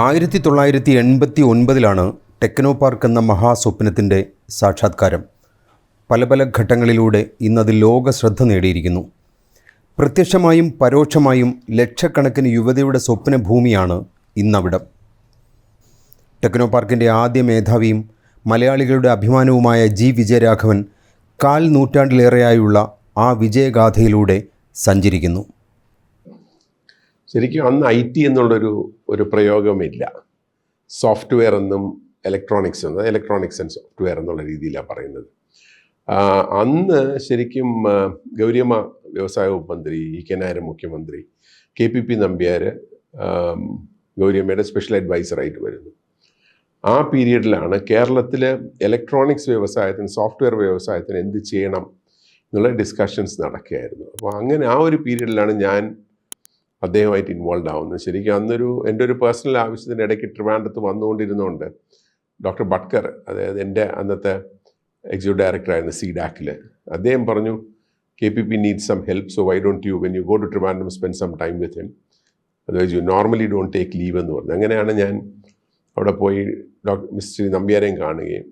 1989 techno park എന്ന മഹാസ്വപ്നത്തിൻ്റെ സാക്ഷാത്കാരം. പല പല ഘട്ടങ്ങളിലൂടെ ഇന്നത് ലോക ശ്രദ്ധ നേടിയിരിക്കുന്നു. പ്രത്യക്ഷമായും പരോക്ഷമായും ലക്ഷക്കണക്കിന് യുവതിയുടെ സ്വപ്നഭൂമിയാണ് ഇന്നവിടം. ടെക്നോ പാർക്കിൻ്റെ ആദ്യ മേധാവിയും മലയാളികളുടെ അഭിമാനവുമായ ജി വിജയരാഘവൻ 1/4 നൂറ്റാണ്ടിലേറെയായുള്ള ആ വിജയഗാഥയിലൂടെ സഞ്ചരിക്കുന്നു. ശരിക്കും അന്ന് IT എന്നുള്ളൊരു പ്രയോഗമില്ല. സോഫ്റ്റ്വെയർ എന്നും ഇലക്ട്രോണിക്സ് ആൻഡ് സോഫ്റ്റ്വെയർ എന്നുള്ള രീതിയിലാണ് പറയുന്നത്. അന്ന് ശരിക്കും ഗൗരിയമ്മ വ്യവസായ വകുപ്പ് മന്ത്രി, E.K. നായർ മുഖ്യമന്ത്രി, KPP നമ്പ്യാർ ഗൗരിയമ്മയുടെ സ്പെഷ്യൽ അഡ്വൈസറായിട്ട് വരുന്നു. ആ പീരീഡിലാണ് കേരളത്തിൽ ഇലക്ട്രോണിക്സ് വ്യവസായത്തിന്, സോഫ്റ്റ്വെയർ വ്യവസായത്തിന് എന്ത് ചെയ്യണം എന്നുള്ള ഡിസ്കഷൻസ് നടക്കുകയായിരുന്നു. അപ്പോൾ അങ്ങനെ ആ ഒരു പീരീഡിലാണ് ഞാൻ അദ്ദേഹമായിട്ട് ഇൻവോൾവ് ആവുന്നത്. ശരിക്കും എൻ്റെ ഒരു പേഴ്സണൽ ആവശ്യത്തിന് ഇടയ്ക്ക് ട്രിവാൻഡ്രത്ത് വന്നുകൊണ്ടിരുന്നുകൊണ്ട് ഡോക്ടർ ബട്ട്കർ, അതായത് എൻ്റെ അന്നത്തെ എക്സിക്യൂട്ടീവ് ഡയറക്ടറായിരുന്നു CDAC-ൽ, അദ്ദേഹം പറഞ്ഞു KPP needs some help, so why don't you when you go to Trivandrum spend some time with him, otherwise you normally don't take leave എന്ന് പറഞ്ഞു. അങ്ങനെയാണ് ഞാൻ അവിടെ പോയി മിസ്റ്റർ നമ്പ്യാരെയും കാണുകയും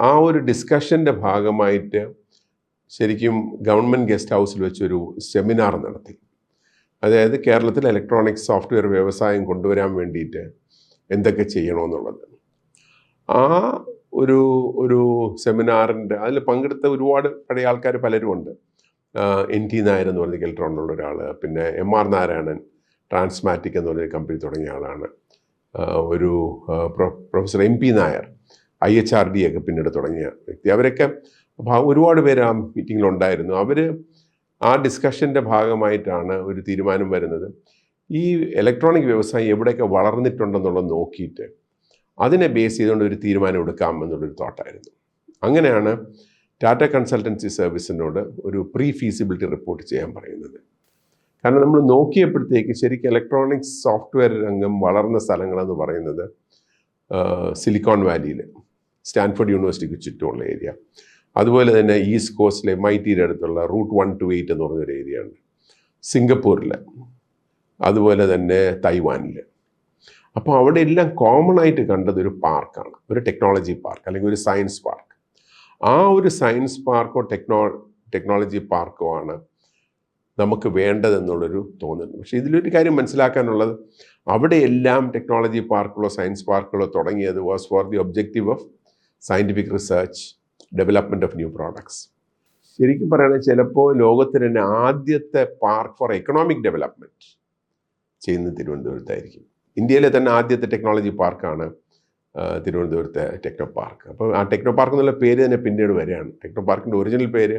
ആ ഒരു ഡിസ്കഷൻ്റെ ഭാഗമായിട്ട് ശരിക്കും ഗവൺമെൻറ് ഗസ്റ്റ് ഹൗസിൽ വെച്ചൊരു സെമിനാർ നടത്തി. അതായത് കേരളത്തിൽ ഇലക്ട്രോണിക്സ് സോഫ്റ്റ്വെയർ വ്യവസായം കൊണ്ടുവരാൻ വേണ്ടിയിട്ട് എന്തൊക്കെ ചെയ്യണമെന്നുള്ളത്. ആ ഒരു സെമിനാറിൻ്റെ അതിൽ പങ്കെടുത്ത ഒരുപാട് പഴയ ആൾക്കാർ പലരും ഉണ്ട്. NT നായർ എന്ന് പറഞ്ഞ കെൽട്രോണിലുള്ള ഒരാൾ, പിന്നെ MR നാരായണൻ ട്രാൻസ്മാറ്റിക് എന്ന് പറഞ്ഞ കമ്പനി തുടങ്ങിയ ആളാണ്, ഒരു പ്രൊഫസർ MP നായർ IHRD ഒക്കെ പിന്നീട് തുടങ്ങിയ വ്യക്തി. അവരൊക്കെ ഒരുപാട് പേര് ആ മീറ്റിങ്ങിലുണ്ടായിരുന്നു. അവർ ആ ഡിസ്കഷൻ്റെ ഭാഗമായിട്ടാണ് ഒരു തീരുമാനം വരുന്നത്. ഈ ഇലക്ട്രോണിക് വ്യവസായം എവിടെയൊക്കെ വളർന്നിട്ടുണ്ടെന്നുള്ളത് നോക്കിയിട്ട് അതിനെ ബേസ് ചെയ്തുകൊണ്ട് ഒരു തീരുമാനം എടുക്കാം എന്നുള്ളൊരു തോട്ടായിരുന്നു. അങ്ങനെയാണ് ടാറ്റ കൺസൾട്ടൻസി സർവീസിനോട് ഒരു പ്രീ ഫീസിബിലിറ്റി റിപ്പോർട്ട് ചെയ്യാൻ പറയുന്നത്. കാരണം നമ്മൾ നോക്കിയപ്പോഴത്തേക്ക് ശരിക്കും ഇലക്ട്രോണിക്സ് സോഫ്റ്റ്വെയർ രംഗം വളർന്ന സ്ഥലങ്ങളെന്ന് പറയുന്നത് സിലിക്കോൺ വാലിയിൽ, സ്റ്റാൻഫോർഡ് യൂണിവേഴ്സിറ്റിക്ക് ചുറ്റുമുള്ള ഏരിയ, അതുപോലെ തന്നെ ഈസ്റ്റ് കോസ്റ്റിലെ MIT-യുടെ അടുത്തുള്ള റൂട്ട് 128 എന്ന് പറഞ്ഞൊരു ഏരിയ ഉണ്ട്, സിംഗപ്പൂരിൽ, അതുപോലെ തന്നെ തൈവാനിൽ. അപ്പോൾ അവിടെ എല്ലാം കോമൺ ആയിട്ട് കണ്ടത് ഒരു പാർക്കാണ്, ഒരു ടെക്നോളജി പാർക്ക് അല്ലെങ്കിൽ ഒരു സയൻസ് പാർക്ക്. ആ ഒരു സയൻസ് പാർക്കോ ടെക്നോളജി പാർക്കോ ആണ് നമുക്ക് വേണ്ടതെന്നുള്ളൊരു തോന്നുന്നു. പക്ഷേ ഇതിലൊരു കാര്യം മനസ്സിലാക്കാനുള്ളത്, അവിടെയെല്ലാം ടെക്നോളജി പാർക്കുകളോ സയൻസ് പാർക്കുകളോ തുടങ്ങിയത് was for the objective of scientific research, development of new products. ശരിക്കും പറയുകയാണെങ്കിൽ ചിലപ്പോൾ ലോകത്തിൽ തന്നെ ആദ്യത്തെ പാർക്ക് ഫോർ എക്കണോമിക് ഡെവലപ്മെൻറ്റ് ചെയ്യുന്നത് തിരുവനന്തപുരത്തായിരിക്കും. ഇന്ത്യയിലെ തന്നെ ആദ്യത്തെ ടെക്നോളജി പാർക്കാണ് തിരുവനന്തപുരത്തെ ടെക്നോ പാർക്ക്. അപ്പോൾ ആ ടെക്നോ പാർക്ക് എന്നുള്ള പേര് തന്നെ പിന്നീട് വരികയാണ്. ടെക്നോ പാർക്കിൻ്റെ ഒറിജിനൽ പേര്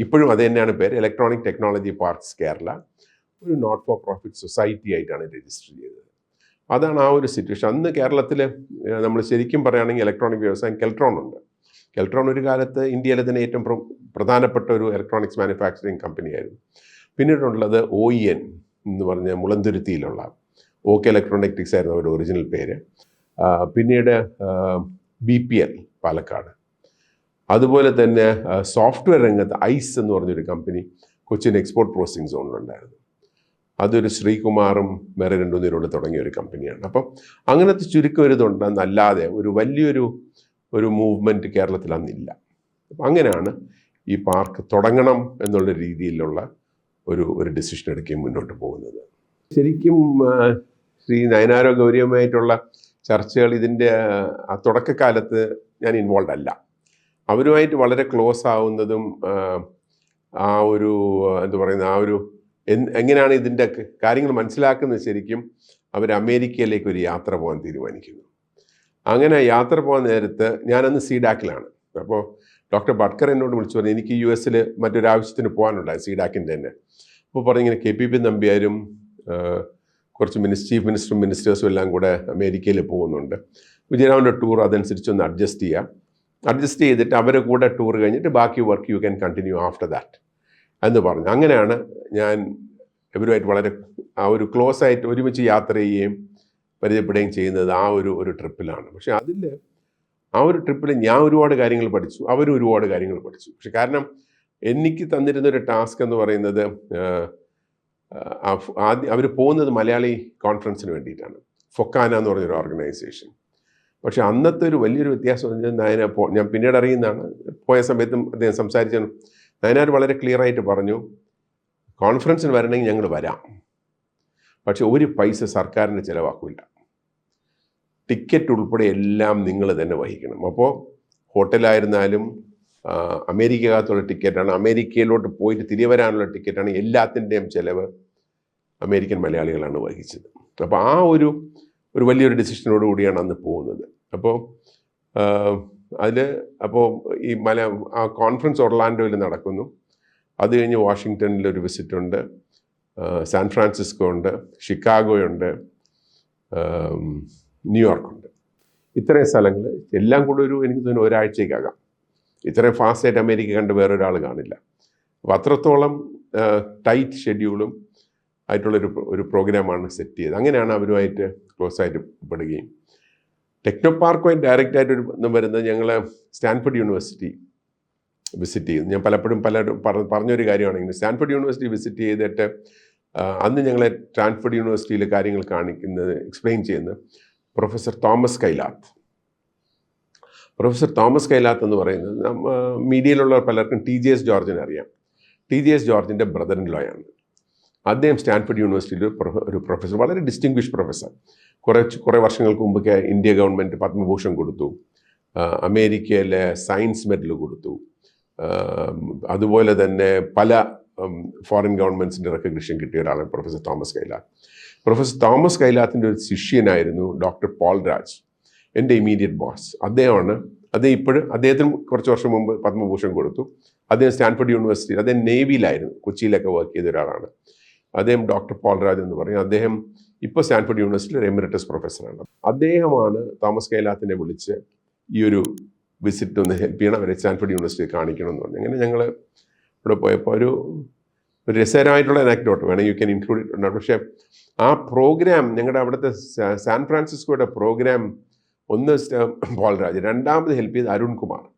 ഇപ്പോഴും അത് തന്നെയാണ് പേര്, ഇലക്ട്രോണിക് ടെക്നോളജി പാർക്സ് കേരള. ഒരു നോട്ട് ഫോർ പ്രോഫിറ്റ് സൊസൈറ്റി ആയിട്ടാണ് രജിസ്റ്റർ ചെയ്തത്. അതാണ് ആ ഒരു സിറ്റുവേഷൻ. അന്ന് കേരളത്തിൽ നമ്മൾ ശരിക്കും പറയുകയാണെങ്കിൽ ഇലക്ട്രോണിക് വ്യവസായം കെൽട്രോൺ ഉണ്ട്. കെൽട്രോൺ ഒരു കാലത്ത് ഇന്ത്യയിലെ തന്നെ ഏറ്റവും പ്രധാനപ്പെട്ട ഒരു ഇലക്ട്രോണിക്സ് മാനുഫാക്ചറിങ് കമ്പനിയായിരുന്നു. പിന്നീടുള്ളത് OEN എന്ന് പറഞ്ഞ മുളന്തുരുത്തിയിലുള്ള OK ഇലക്ട്രോണിക്സ് ആയിരുന്നു അവരുടെ ഒറിജിനൽ പേര്. പിന്നീട് BPL പാലക്കാട്, അതുപോലെ തന്നെ സോഫ്റ്റ്വെയർ രംഗത്ത് ICE എന്ന് പറഞ്ഞൊരു കമ്പനി കൊച്ചിൻ എക്സ്പോർട്ട് പ്രോസസ്സിംഗ് സോണിലുണ്ടായിരുന്നു. അതൊരു ശ്രീകുമാറും വേറെ 2 പേരോട് തുടങ്ങിയ ഒരു കമ്പനിയാണ്. അപ്പം അങ്ങനത്തെ ചുരുക്കം ഒരിതുണ്ടെന്നല്ലാതെ ഒരു വലിയൊരു മൂവ്മെൻറ്റ് കേരളത്തിൽ അന്നില്ല. അപ്പം അങ്ങനെയാണ് ഈ പാർക്ക് തുടങ്ങണം എന്നുള്ള രീതിയിലുള്ള ഒരു ഡിസിഷൻ എടുക്കുകയും മുന്നോട്ട് പോകുന്നത്. ശരിക്കും ശ്രീ നയനാരോ ഗൗരിയമ്മയായിട്ടുള്ള ചർച്ചകൾ ഇതിൻ്റെ തുടക്കകാലത്ത് ഞാൻ ഇൻവോൾവ് അല്ല. അവരുമായിട്ട് വളരെ ക്ലോസ് ആവുന്നതും ആ ഒരു എങ്ങനെയാണ് ഇതിൻ്റെ കാര്യങ്ങൾ മനസ്സിലാക്കുന്നത്, ശരിക്കും അവർ അമേരിക്കയിലേക്ക് ഒരു യാത്ര പോകാൻ തീരുമാനിക്കുന്നു. അങ്ങനെ യാത്ര പോകാൻ നേരത്ത് ഞാനന്ന് CDAC-ലാണ്. അപ്പോൾ ഡോക്ടർ ബട്ട്കർ എന്നോട് വിളിച്ചു പറഞ്ഞു എനിക്ക് US മറ്റൊരാവശ്യത്തിന് പോകാനുണ്ടായി, CDAC-ൻ്റെ തന്നെ. അപ്പോൾ പറഞ്ഞിങ്ങനെ KPP നമ്പ്യാരും കുറച്ച് ചീഫ് മിനിസ്റ്ററും മിനിസ്റ്റേഴ്സും എല്ലാം കൂടെ അമേരിക്കയിൽ പോകുന്നുണ്ട്, വിജയരാമൻ്റെ ടൂർ അതനുസരിച്ചൊന്ന് അഡ്ജസ്റ്റ് ചെയ്തിട്ട് അവരെ കൂടെ ടൂർ കഴിഞ്ഞിട്ട് ബാക്കി work you can continue after that എന്ന് പറഞ്ഞു. അങ്ങനെയാണ് ഞാൻ ഇവരുമായിട്ട് വളരെ ആ ഒരു ക്ലോസ് ആയിട്ട് ഒരുമിച്ച് യാത്ര ചെയ്യുകയും പരിചയപ്പെടുകയും ചെയ്യുന്നത് ആ ഒരു ട്രിപ്പിലാണ്. പക്ഷേ ആ ഒരു ട്രിപ്പിൽ ഞാൻ ഒരുപാട് കാര്യങ്ങൾ പഠിച്ചു, അവരും ഒരുപാട് കാര്യങ്ങൾ പഠിച്ചു. പക്ഷെ കാരണം എനിക്ക് തന്നിരുന്നൊരു ടാസ്ക് എന്ന് പറയുന്നത് ആദ്യം അവർ പോകുന്നത് മലയാളി കോൺഫറൻസിന് വേണ്ടിയിട്ടാണ്. ഫൊക്കാന എന്ന് പറഞ്ഞൊരു ഓർഗനൈസേഷൻ. പക്ഷെ അന്നത്തെ ഒരു വലിയൊരു വ്യത്യാസം എന്ന് വെച്ചാൽ ഞാൻ പിന്നീട് അറിയുന്നതാണ്, പോയ സമയത്തും അദ്ദേഹം സംസാരിച്ചു. നയനാർ വളരെ ക്ലിയറായിട്ട് പറഞ്ഞു, കോൺഫറൻസിന് വരണമെങ്കിൽ ഞങ്ങൾ വരാം, പക്ഷെ ഒരു പൈസ സർക്കാരിന് ചിലവാക്കില്ല, ടിക്കറ്റ് ഉൾപ്പെടെ എല്ലാം നിങ്ങൾ തന്നെ വഹിക്കണം. അപ്പോൾ ഹോട്ടലായിരുന്നാലും അമേരിക്കകത്തുള്ള ടിക്കറ്റാണ്, അമേരിക്കയിലോട്ട് പോയിട്ട് തിരികെ വരാനുള്ള ടിക്കറ്റാണ്, എല്ലാത്തിൻ്റെയും ചിലവ് അമേരിക്കൻ മലയാളികളാണ് വഹിച്ചത്. അപ്പോൾ ആ ഒരു വലിയൊരു ഡിസിഷനോട് കൂടിയാണ് അന്ന് പോകുന്നത്. അപ്പോൾ ഈ ആ കോൺഫറൻസ് ഒർലാൻഡോയിൽ നടക്കുന്നു. അത് കഴിഞ്ഞ് വാഷിങ്ടണിലൊരു വിസിറ്റുണ്ട്, സാൻ ഫ്രാൻസിസ്കോ ഉണ്ട്, ഷിക്കാഗോ ഉണ്ട്, ന്യൂയോർക്കുണ്ട്. ഇത്രയും സ്ഥലങ്ങൾ എല്ലാം കൂടെ എനിക്ക് തോന്നുന്നു ഒരാഴ്ചയ്ക്കാകാം. ഇത്രയും ഫാസ്റ്റായിട്ട് അമേരിക്ക കണ്ട് വേറൊരാൾ കാണില്ല. അപ്പോൾ അത്രത്തോളം ടൈറ്റ് ഷെഡ്യൂളും ആയിട്ടുള്ളൊരു പ്രോഗ്രാമാണ് സെറ്റ് ചെയ്തത്. അങ്ങനെയാണ് അവരുമായിട്ട് ക്ലോസ് ആയിട്ട് പെടുകയും ടെക്നോ പാർക്കുമായി ഡയറക്റ്റായിട്ട് വരുന്നത് ഞങ്ങൾ സ്റ്റാൻഫോർഡ് യൂണിവേഴ്സിറ്റി വിസിറ്റ് ചെയ്യുന്നു. ഞാൻ പലപ്പോഴും പറഞ്ഞൊരു കാര്യമാണെങ്കിൽ സ്റ്റാൻഫോർഡ് യൂണിവേഴ്സിറ്റി വിസിറ്റ് ചെയ്തിട്ട് അന്ന് ഞങ്ങളെ സ്റ്റാൻഫോർഡ് യൂണിവേഴ്സിറ്റിയിൽ കാര്യങ്ങൾ എക്സ്പ്ലെയിൻ ചെയ്യുന്നത് പ്രൊഫസർ തോമസ് കൈലാത്ത് എന്ന് പറയുന്നത് മീഡിയയിലുള്ള പലർക്കും TJS ജോർജിനെ അറിയാം. TJS ജോർജിൻ്റെ ബ്രദർ ഇൻ ലോയാണ് അദ്ദേഹം. സ്റ്റാൻഫോർഡ് യൂണിവേഴ്സിറ്റിയിൽ ഒരു പ്രൊഫസർ, വളരെ ഡിസ്റ്റിങ്വിഷ് പ്രൊഫസർ. കുറേ വർഷങ്ങൾക്ക് മുമ്പ് ഇന്ത്യ ഗവൺമെൻറ് പത്മഭൂഷൺ കൊടുത്തു, അമേരിക്കയിലെ സയൻസ് മെഡൽ കൊടുത്തു, അതുപോലെ തന്നെ പല ഫോറിൻ ഗവൺമെൻറ്റ്സിൻ്റെ റെക്കഗ്നിഷൻ കിട്ടിയ ഒരാളാണ് പ്രൊഫസർ തോമസ് കൈലാത്ത്. പ്രൊഫസർ തോമസ് കൈലാത്തിൻ്റെ ഒരു ശിഷ്യനായിരുന്നു ഡോക്ടർ പോൾ രാജ്, എൻ്റെ ഇമീഡിയറ്റ് ബോസ്. അദ്ദേഹത്തിന് കുറച്ച് വർഷം മുമ്പ് പത്മഭൂഷൺ കൊടുത്തു. അദ്ദേഹം സ്റ്റാൻഫോർഡ് യൂണിവേഴ്സിറ്റിയിൽ, അദ്ദേഹം നേവിയിലായിരുന്നു, കൊച്ചിയിലൊക്കെ വർക്ക് ചെയ്ത ഒരാളാണ്. അദ്ദേഹം ഡോക്ടർ പോൾ രാജ് എന്ന് പറയും. അദ്ദേഹം ഇപ്പോൾ സ്റ്റാൻഫോർഡ് യൂണിവേഴ്സിറ്റിയിൽ എമിററ്റസ് പ്രൊഫസറാണ്. അദ്ദേഹമാണ് തോമസ് കൈലാത്തിനെ വിളിച്ച് ഈ ഒരു വിസിറ്റ് ഒന്ന് ഹെൽപ്പ് ചെയ്യണം, അവരെ സ്റ്റാൻഫോർഡ് യൂണിവേഴ്സിറ്റി കാണിക്കണം എന്ന് പറഞ്ഞു. അങ്ങനെ ഞങ്ങൾ ഇവിടെ പോയപ്പോൾ ഒരു രസകരമായിട്ടുള്ള അനക്ഡോട്ട് വേണമെങ്കിൽ യു ക്യാൻ ഇൻക്ലൂഡ് ഇറ്റ് ഉണ്ട്. പക്ഷേ ആ പ്രോഗ്രാം, ഞങ്ങളുടെ അവിടുത്തെ സാൻ ഫ്രാൻസിസ്കോയുടെ പ്രോഗ്രാം ഒന്ന് പോൾ രാജ്, രണ്ടാമത് ഹെൽപ്പ് ചെയ്ത്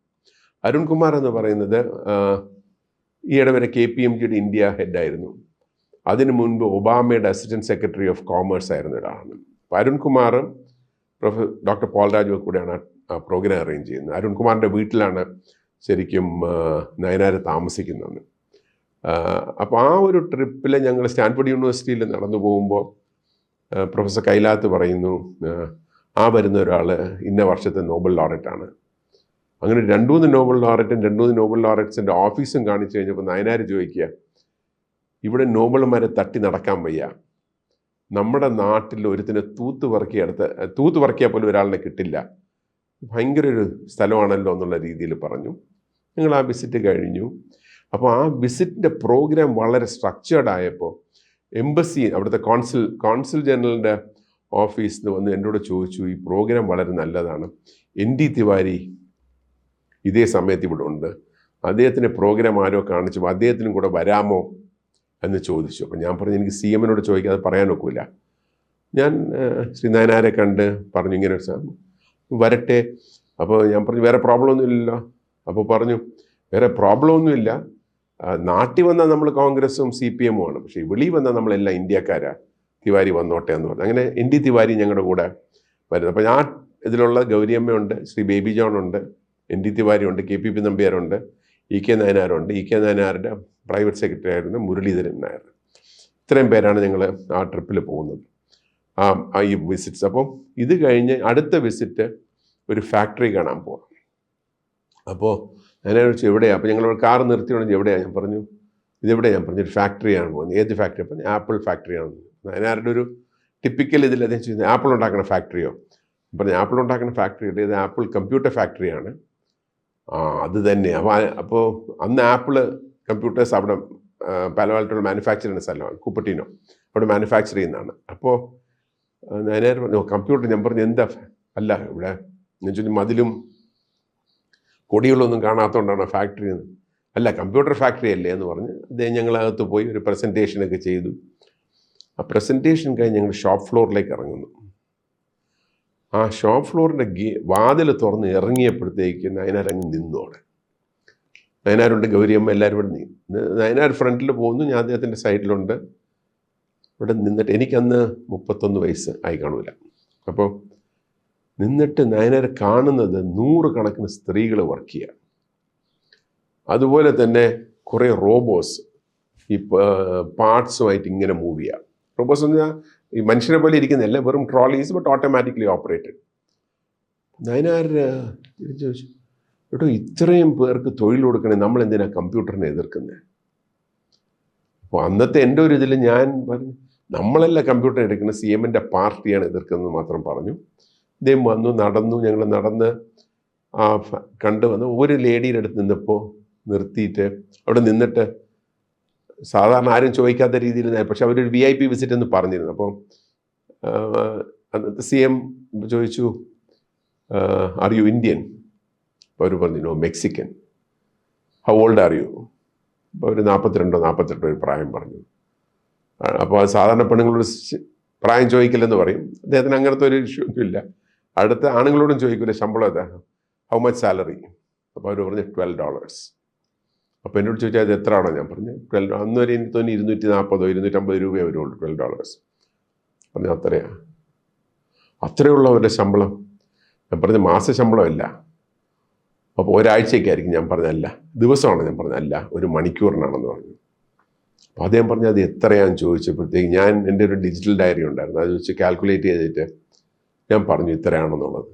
അരുൺകുമാർ എന്ന് പറയുന്നത് ഈയിടെ വരെ KPMGയുടെ ഇന്ത്യ ഹെഡായിരുന്നു. അതിനു മുൻപ് ഒബാമയുടെ അസിസ്റ്റൻറ്റ് സെക്രട്ടറി ഓഫ് കോമേഴ്സ് ആയിരുന്ന ഒരാളാണ്. അപ്പോൾ അരുൺകുമാറും ഡോക്ടർ പോൾ രാജുവും കൂടെയാണ് ആ പ്രോഗ്രാം അറേഞ്ച് ചെയ്യുന്നത്. അരുൺകുമാറിൻ്റെ വീട്ടിലാണ് ശരിക്കും നയനാർ താമസിക്കുന്നത്. അപ്പോൾ ആ ഒരു ട്രിപ്പിൽ ഞങ്ങൾ സ്റ്റാൻഫോർഡ് യൂണിവേഴ്സിറ്റിയിൽ നടന്നു പോകുമ്പോൾ പ്രൊഫസർ കൈലാത്ത് പറയുന്നു, ആ വരുന്ന ഒരാൾ ഇന്ന വർഷത്തെ നോബൽ ലോററ്റാണ്. അങ്ങനെ 2-3 നോബൽ ലോററ്റ്സിൻ്റെ ഓഫീസും കാണിച്ചു കഴിഞ്ഞപ്പോൾ നയനാർ ചോദിക്കുക, ഇവിടെ നോബൽമാരെ തട്ടി നടക്കാൻ വയ്യ, നമ്മുടെ നാട്ടിൽ ഒരുത്തിനെ തൂത്ത് പറക്കിയാൽ പോലും ഒരാളിനെ കിട്ടില്ല, ഭയങ്കര ഒരു സ്ഥലമാണല്ലോ എന്നുള്ള രീതിയിൽ പറഞ്ഞു. ഞങ്ങൾ ആ വിസിറ്റ് കഴിഞ്ഞു. അപ്പോൾ ആ വിസിറ്റിൻ്റെ പ്രോഗ്രാം വളരെ സ്ട്രക്ചേർഡ് ആയപ്പോൾ എംബസി, അവിടുത്തെ കോൺസുൽ ജനറലിൻ്റെ ഓഫീസിൽ നിന്ന് വന്ന് എന്നോട് ചോദിച്ചു, ഈ പ്രോഗ്രാം വളരെ നല്ലതാണ്, ND തിവാരി ഇതേ സമയത്ത് ഇവിടെ ഉണ്ട്, അദ്ദേഹത്തിൻ്റെ പ്രോഗ്രാം ആരോ കാണിച്ചു, അദ്ദേഹത്തിനും കൂടെ വരാമോ എന്ന് ചോദിച്ചു. അപ്പം ഞാൻ പറഞ്ഞു, എനിക്ക് CMനോട് ചോദിക്കാതെ പറയാൻ ഒക്കില്ല. ഞാൻ ശ്രീ നയനാരെ കണ്ട് പറഞ്ഞു, ഇങ്ങനെ വരട്ടെ. അപ്പോൾ ഞാൻ പറഞ്ഞു, വേറെ പ്രോബ്ലം ഒന്നും ഇല്ലല്ലോ. അപ്പോൾ പറഞ്ഞു, വേറെ പ്രോബ്ലം ഒന്നുമില്ല, നാട്ടിൽ വന്നാൽ നമ്മൾ കോൺഗ്രസും CPM ആണ്, പക്ഷേ വെളിയിൽ വന്നാൽ നമ്മളെല്ലാം ഇന്ത്യക്കാരാ, തിവാരി വന്നോട്ടെ എന്ന് പറഞ്ഞു. അങ്ങനെ ND തിവാരി ഞങ്ങളുടെ കൂടെ വരുന്നത്. അപ്പോൾ ഞാൻ ഇതിലുള്ള ഗൗരിയമ്മയുണ്ട്, ശ്രീ ബേബി ജോൺ ഉണ്ട്, ND തിവാരി ഉണ്ട്, KPP നമ്പ്യാരുണ്ട്, EK നയനാരുണ്ട്, EK നയനാരുടെ പ്രൈവറ്റ് സെക്രട്ടറി ആയിരുന്നു മുരളീധരൻ നായർ. ഇത്രയും പേരാണ് ഞങ്ങൾ ആ ട്രിപ്പിൽ പോകുന്നത്, ഈ വിസിറ്റ്സ്. അപ്പം ഇത് കഴിഞ്ഞ് അടുത്ത വിസിറ്റ് ഒരു ഫാക്ടറി കാണാൻ പോകാം. അപ്പോൾ നയനാർ ചോദിച്ചു, എവിടെയാണ്? അപ്പോൾ ഞങ്ങൾ കാർ നിർത്തിയോണ്ട് എവിടെയാണ്? ഞാൻ പറഞ്ഞു, ഇതെവിടെയാണ്? ഞാൻ പറഞ്ഞു, ഒരു ഫാക്ടറിയാണ് പോകുന്നത്. ഏത് ഫാക്ടറി? അപ്പം ആപ്പിൾ ഫാക്ടറിയാണ്. നയനാരുടെ ഒരു ടിപ്പിക്കൽ ഇതിൽ അദ്ദേഹം ചെയ്യുന്നത്, ആപ്പിൾ ഉണ്ടാക്കുന്ന ഫാക്ടറിയോ? പറഞ്ഞു, ആപ്പിൾ ഉണ്ടാക്കുന്ന ഫാക്ടറി ഉണ്ട്, ഇത് ആപ്പിൾ കമ്പ്യൂട്ടർ ഫാക്ടറിയാണ്. അത് തന്നെ. അപ്പോൾ അന്ന് ആപ്പിൾ കമ്പ്യൂട്ടേഴ്സ് അവിടെ പാലോആൾട്ടോയിൽ മാനുഫാക്ചർ ചെയ്യുന്ന സ്ഥലമാണ്, കുപ്പട്ടിനോ, അവിടെ മാനുഫാക്ചർ ചെയ്യുന്നതാണ്. അപ്പോൾ നയനാർ പറഞ്ഞു, കമ്പ്യൂട്ടർ. ഞാൻ പറഞ്ഞു, എന്താ? അല്ല, ഇവിടെ ഞാൻ ചോദിച്ചു, മതിലും കൊടികളൊന്നും കാണാത്തതുകൊണ്ടാണ് ഫാക്ടറി എന്ന്. അല്ല, കമ്പ്യൂട്ടർ ഫാക്ടറി അല്ലേ എന്ന് പറഞ്ഞ് അദ്ദേഹം ഞങ്ങളകത്ത് പോയി ഒരു പ്രസൻറ്റേഷനൊക്കെ ചെയ്തു. ആ പ്രസൻറ്റേഷൻ കഴിഞ്ഞ് ഞങ്ങൾ ഷോപ്പ് ഫ്ലോറിലേക്ക് ഇറങ്ങുന്നു. ആ ഷോപ്പ് ഫ്ലോറിൻ്റെ വാതിൽ തുറന്ന് ഇറങ്ങിയപ്പോഴത്തേക്ക് നയനാർ അങ്ങ് നിന്നോടെ. നയനാരുണ്ട്, ഗൗരിയമ്മ, എല്ലാവരും ഇവിടെ നയനാർ ഫ്രണ്ടിൽ പോകുന്നു, ഞാൻ അദ്ദേഹത്തിൻ്റെ സൈഡിലുണ്ട്. ഇവിടെ നിന്നിട്ട് എനിക്കന്ന് 31 വയസ്സ് ആയി കാണൂല. അപ്പോൾ നിന്നിട്ട് നയനാർ കാണുന്നത് 100 കണക്കിന് സ്ത്രീകൾ വർക്ക് ചെയ്യുക. അതുപോലെ തന്നെ കുറേ റോബോസ് ഈ പാർട്സുമായിട്ട് ഇങ്ങനെ മൂവ് ചെയ്യുക. റോബോസ് എന്ന് പറഞ്ഞാൽ ഈ മനുഷ്യനെ പോലെ ഇരിക്കുന്നില്ല, വെറും trolleys, but automatically operated. Nayanar തിരിച്ചു ചോദിച്ചു, കേട്ടോ ഇത്രയും പേർക്ക് തൊഴിൽ കൊടുക്കണേ, നമ്മൾ എന്തിനാണ് കമ്പ്യൂട്ടറിനെ എതിർക്കുന്നത്? അപ്പോൾ അന്നത്തെ എൻ്റെ ഒരു ഇതിൽ ഞാൻ പറഞ്ഞു, നമ്മളല്ല കമ്പ്യൂട്ടർ എടുക്കുന്നത്, CM-ൻ്റെ പാർട്ടിയാണ് എതിർക്കുന്നത് മാത്രം പറഞ്ഞു. ഇദ്ദേഹം വന്നു, നടന്നു, ഞങ്ങൾ നടന്ന് കണ്ടു വന്ന് ഒരു ലേഡിയുടെ അടുത്ത് നിന്നപ്പോൾ നിർത്തിയിട്ട് അവിടെ നിന്നിട്ട് സാധാരണ ആരും ചോദിക്കാത്ത രീതിയിൽ, പക്ഷെ അവരൊരു VIP വിസിറ്റ് എന്ന് പറഞ്ഞിരുന്നു. അപ്പോൾ അന്നത്തെ CM ചോദിച്ചു, ആർ യു ഇന്ത്യൻ? അപ്പോൾ അവർ പറഞ്ഞു, no, Mexican. How old are you? അപ്പോൾ ഒരു 42-48 ഒരു പ്രായം പറഞ്ഞു. അപ്പോൾ അത് സാധാരണ പെണ്ണുങ്ങളോട് പ്രായം ചോദിക്കില്ലെന്ന് പറയും. അദ്ദേഹത്തിന് അങ്ങനത്തെ ഒരു ഇഷ്യൂ ഒന്നും ഇല്ല. അടുത്ത ആണുങ്ങളോടും ചോദിക്കില്ല ശമ്പളം എത്ര, ഹൗ മച്ച് സാലറി? അപ്പോൾ അവർ പറഞ്ഞു $12. അപ്പോൾ എന്നോട് ചോദിച്ചാൽ അത് എത്ര ആണോ? ഞാൻ പറഞ്ഞു 12. അന്ന് വരെ എനിക്ക് തോന്നി 240-250 രൂപയെ വരുള്ളൂ. $12 പറഞ്ഞു. അത്രയുള്ളവരുടെ ശമ്പളം? ഞാൻ പറഞ്ഞ മാസ ശമ്പളമല്ല. അപ്പോൾ ഒരാഴ്ചയ്ക്കായിരിക്കും? ഞാൻ പറഞ്ഞല്ല. ദിവസമാണ്? ഞാൻ പറഞ്ഞല്ല, ഒരു മണിക്കൂറിനാണെന്ന് പറഞ്ഞു. അപ്പോൾ അദ്ദേഹം പറഞ്ഞു, അത് എത്രയാണെന്ന് ചോദിച്ചപ്പോഴത്തേക്ക് ഞാൻ എൻ്റെ ഒരു ഡിജിറ്റൽ ഡയറി ഉണ്ടായിരുന്നു, അത് വെച്ച് കാൽക്കുലേറ്റ് ചെയ്തിട്ട് ഞാൻ പറഞ്ഞു ഇത്രയാണെന്നുള്ളത്.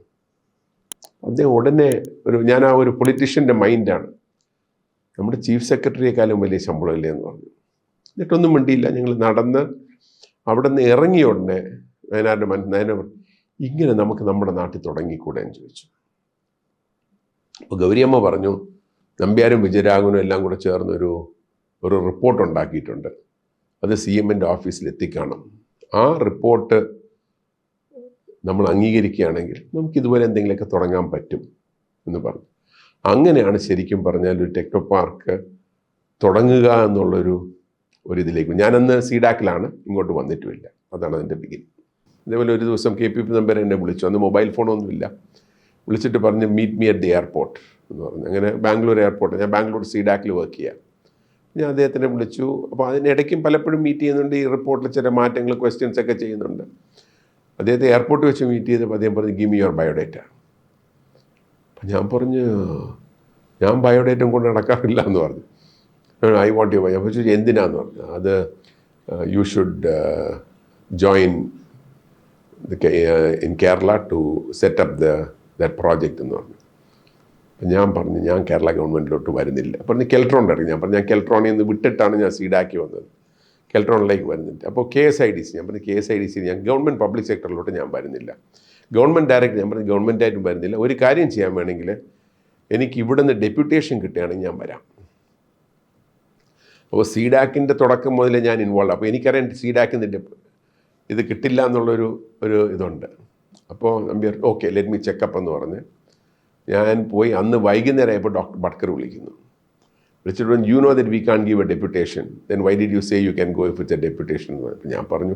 അദ്ദേഹം ഉടനെ ഞാൻ ആ ഒരു പൊളിറ്റീഷ്യൻ്റെ മൈൻഡാണ്, നമ്മുടെ ചീഫ് സെക്രട്ടറിയെക്കാളും വലിയ ശമ്പളമില്ലേ എന്ന് പറഞ്ഞു. എന്നിട്ടൊന്നും മിണ്ടിയില്ല. ഞങ്ങൾ നടന്ന് അവിടെ നിന്ന് ഇറങ്ങിയ ഉടനെ നയനാർ ഇങ്ങനെ നമുക്ക് നമ്മുടെ നാട്ടിൽ തുടങ്ങിക്കൂടെ എന്ന് ചോദിച്ചു. അപ്പോൾ ഗൗരിയമ്മ പറഞ്ഞു, നമ്പ്യാരും വിജയരാഘവനും എല്ലാം കൂടെ ചേർന്നൊരു റിപ്പോർട്ട് ഉണ്ടാക്കിയിട്ടുണ്ട്, അത് CM-ൻ്റെ ഓഫീസിൽ എത്തിക്കണം. ആ റിപ്പോർട്ട് നമ്മൾ അംഗീകരിക്കുകയാണെങ്കിൽ നമുക്ക് ഇതുപോലെ എന്തെങ്കിലുമൊക്കെ തുടങ്ങാൻ പറ്റും എന്ന് പറഞ്ഞു. അങ്ങനെയാണ് ശരിക്കും പറഞ്ഞാൽ ഒരു ടെക്നോ പാർക്ക് തുടങ്ങുക എന്നുള്ളൊരു ഇതിലേക്ക്. ഞാനന്ന് സീഡാക്കിലാണ്, ഇങ്ങോട്ട് വന്നിട്ടുമില്ല. അതാണ് അതിൻ്റെ ബിഗിനിങ്. അതേപോലെ ഒരു ദിവസം KPP നമ്പർ എന്നെ വിളിച്ചു. അന്ന് മൊബൈൽ ഫോണൊന്നുമില്ല. വിളിച്ചിട്ട് പറഞ്ഞ് meet me at the airport എന്ന് പറഞ്ഞു. അങ്ങനെ ബാംഗ്ലൂർ എയർപോർട്ട്, ഞാൻ ബാംഗ്ലൂർ സീഡാക്കിൽ വർക്ക് ചെയ്യാം. ഞാൻ അദ്ദേഹത്തിനെ വിളിച്ചു. അപ്പോൾ അതിനിടയ്ക്കും പലപ്പോഴും മീറ്റ് ചെയ്യുന്നുണ്ട്. ഈ റിപ്പോർട്ടിൽ ചില മാറ്റങ്ങൾ, ക്വസ്റ്റ്യൻസ് ഒക്കെ ചെയ്യുന്നുണ്ട്. അദ്ദേഹത്തെ എയർപോർട്ടിൽ വെച്ച് മീറ്റ് ചെയ്തപ്പോൾ അദ്ദേഹം പറഞ്ഞു, ഗിവ് മീ യുവർ ബയോഡേറ്റ. അപ്പം ഞാൻ പറഞ്ഞു, ഞാൻ ബയോഡേറ്റം കൊണ്ട് നടക്കാറില്ല എന്ന് പറഞ്ഞു. I want you. ഞാൻ ചോദിച്ചു എന്തിനാന്ന് പറഞ്ഞു. അത് you should join in Kerala to set up that project എന്ന് പറഞ്ഞു. അപ്പം ഞാൻ പറഞ്ഞു, ഞാൻ കേരള ഗവൺമെൻറ്റിലോട്ട് വരുന്നില്ല. പറഞ്ഞു കെൽട്രോണിൽ ഇറങ്ങി. ഞാൻ പറഞ്ഞു, ഞാൻ കെൽട്രോണിൽ നിന്ന് വിട്ടിട്ടാണ് ഞാൻ സീഡാക്കി വന്നത്, കെൽട്രോണിലേക്ക് വരുന്നില്ല. അപ്പോൾ KSIDC, ഞാൻ പറഞ്ഞു KSIDC, ഞാൻ ഗവൺമെൻറ് പബ്ലിക് സെക്ടറിലോട്ട് ഞാൻ വരുന്നില്ല. ഗവൺമെൻറ് ഡയറക്റ്റ്, ഞാൻ പറഞ്ഞു ഗവൺമെൻറ്റായിട്ടും വരുന്നില്ല. ഒരു കാര്യം ചെയ്യാൻ വേണമെങ്കിൽ എനിക്ക് ഇവിടെ നിന്ന് ഡെപ്യൂട്ടേഷൻ കിട്ടുകയാണെങ്കിൽ ഞാൻ വരാം. അപ്പോൾ സീഡാക്കിൻ്റെ തുടക്കം മുതലേ ഞാൻ ഇൻവോൾവ്. അപ്പോൾ എനിക്കറിയാം സീഡാക്കിൻ്റെ ഇത് കിട്ടില്ല എന്നുള്ളൊരു ഇതുണ്ട്. അപ്പോൾ Nambiar okay let me checkup എന്ന് പറഞ്ഞ് ഞാൻ പോയി. അന്ന് വൈകുന്നേരം ആയപ്പോൾ ഡോക്ടർ ബട്കർ വിളിക്കുന്നു. വിളിച്ചിട്ട് പറഞ്ഞു, you know that we can give a deputation, then why did you say you can go if it's a deputation എന്ന് പറഞ്ഞു. ഞാൻ പറഞ്ഞു,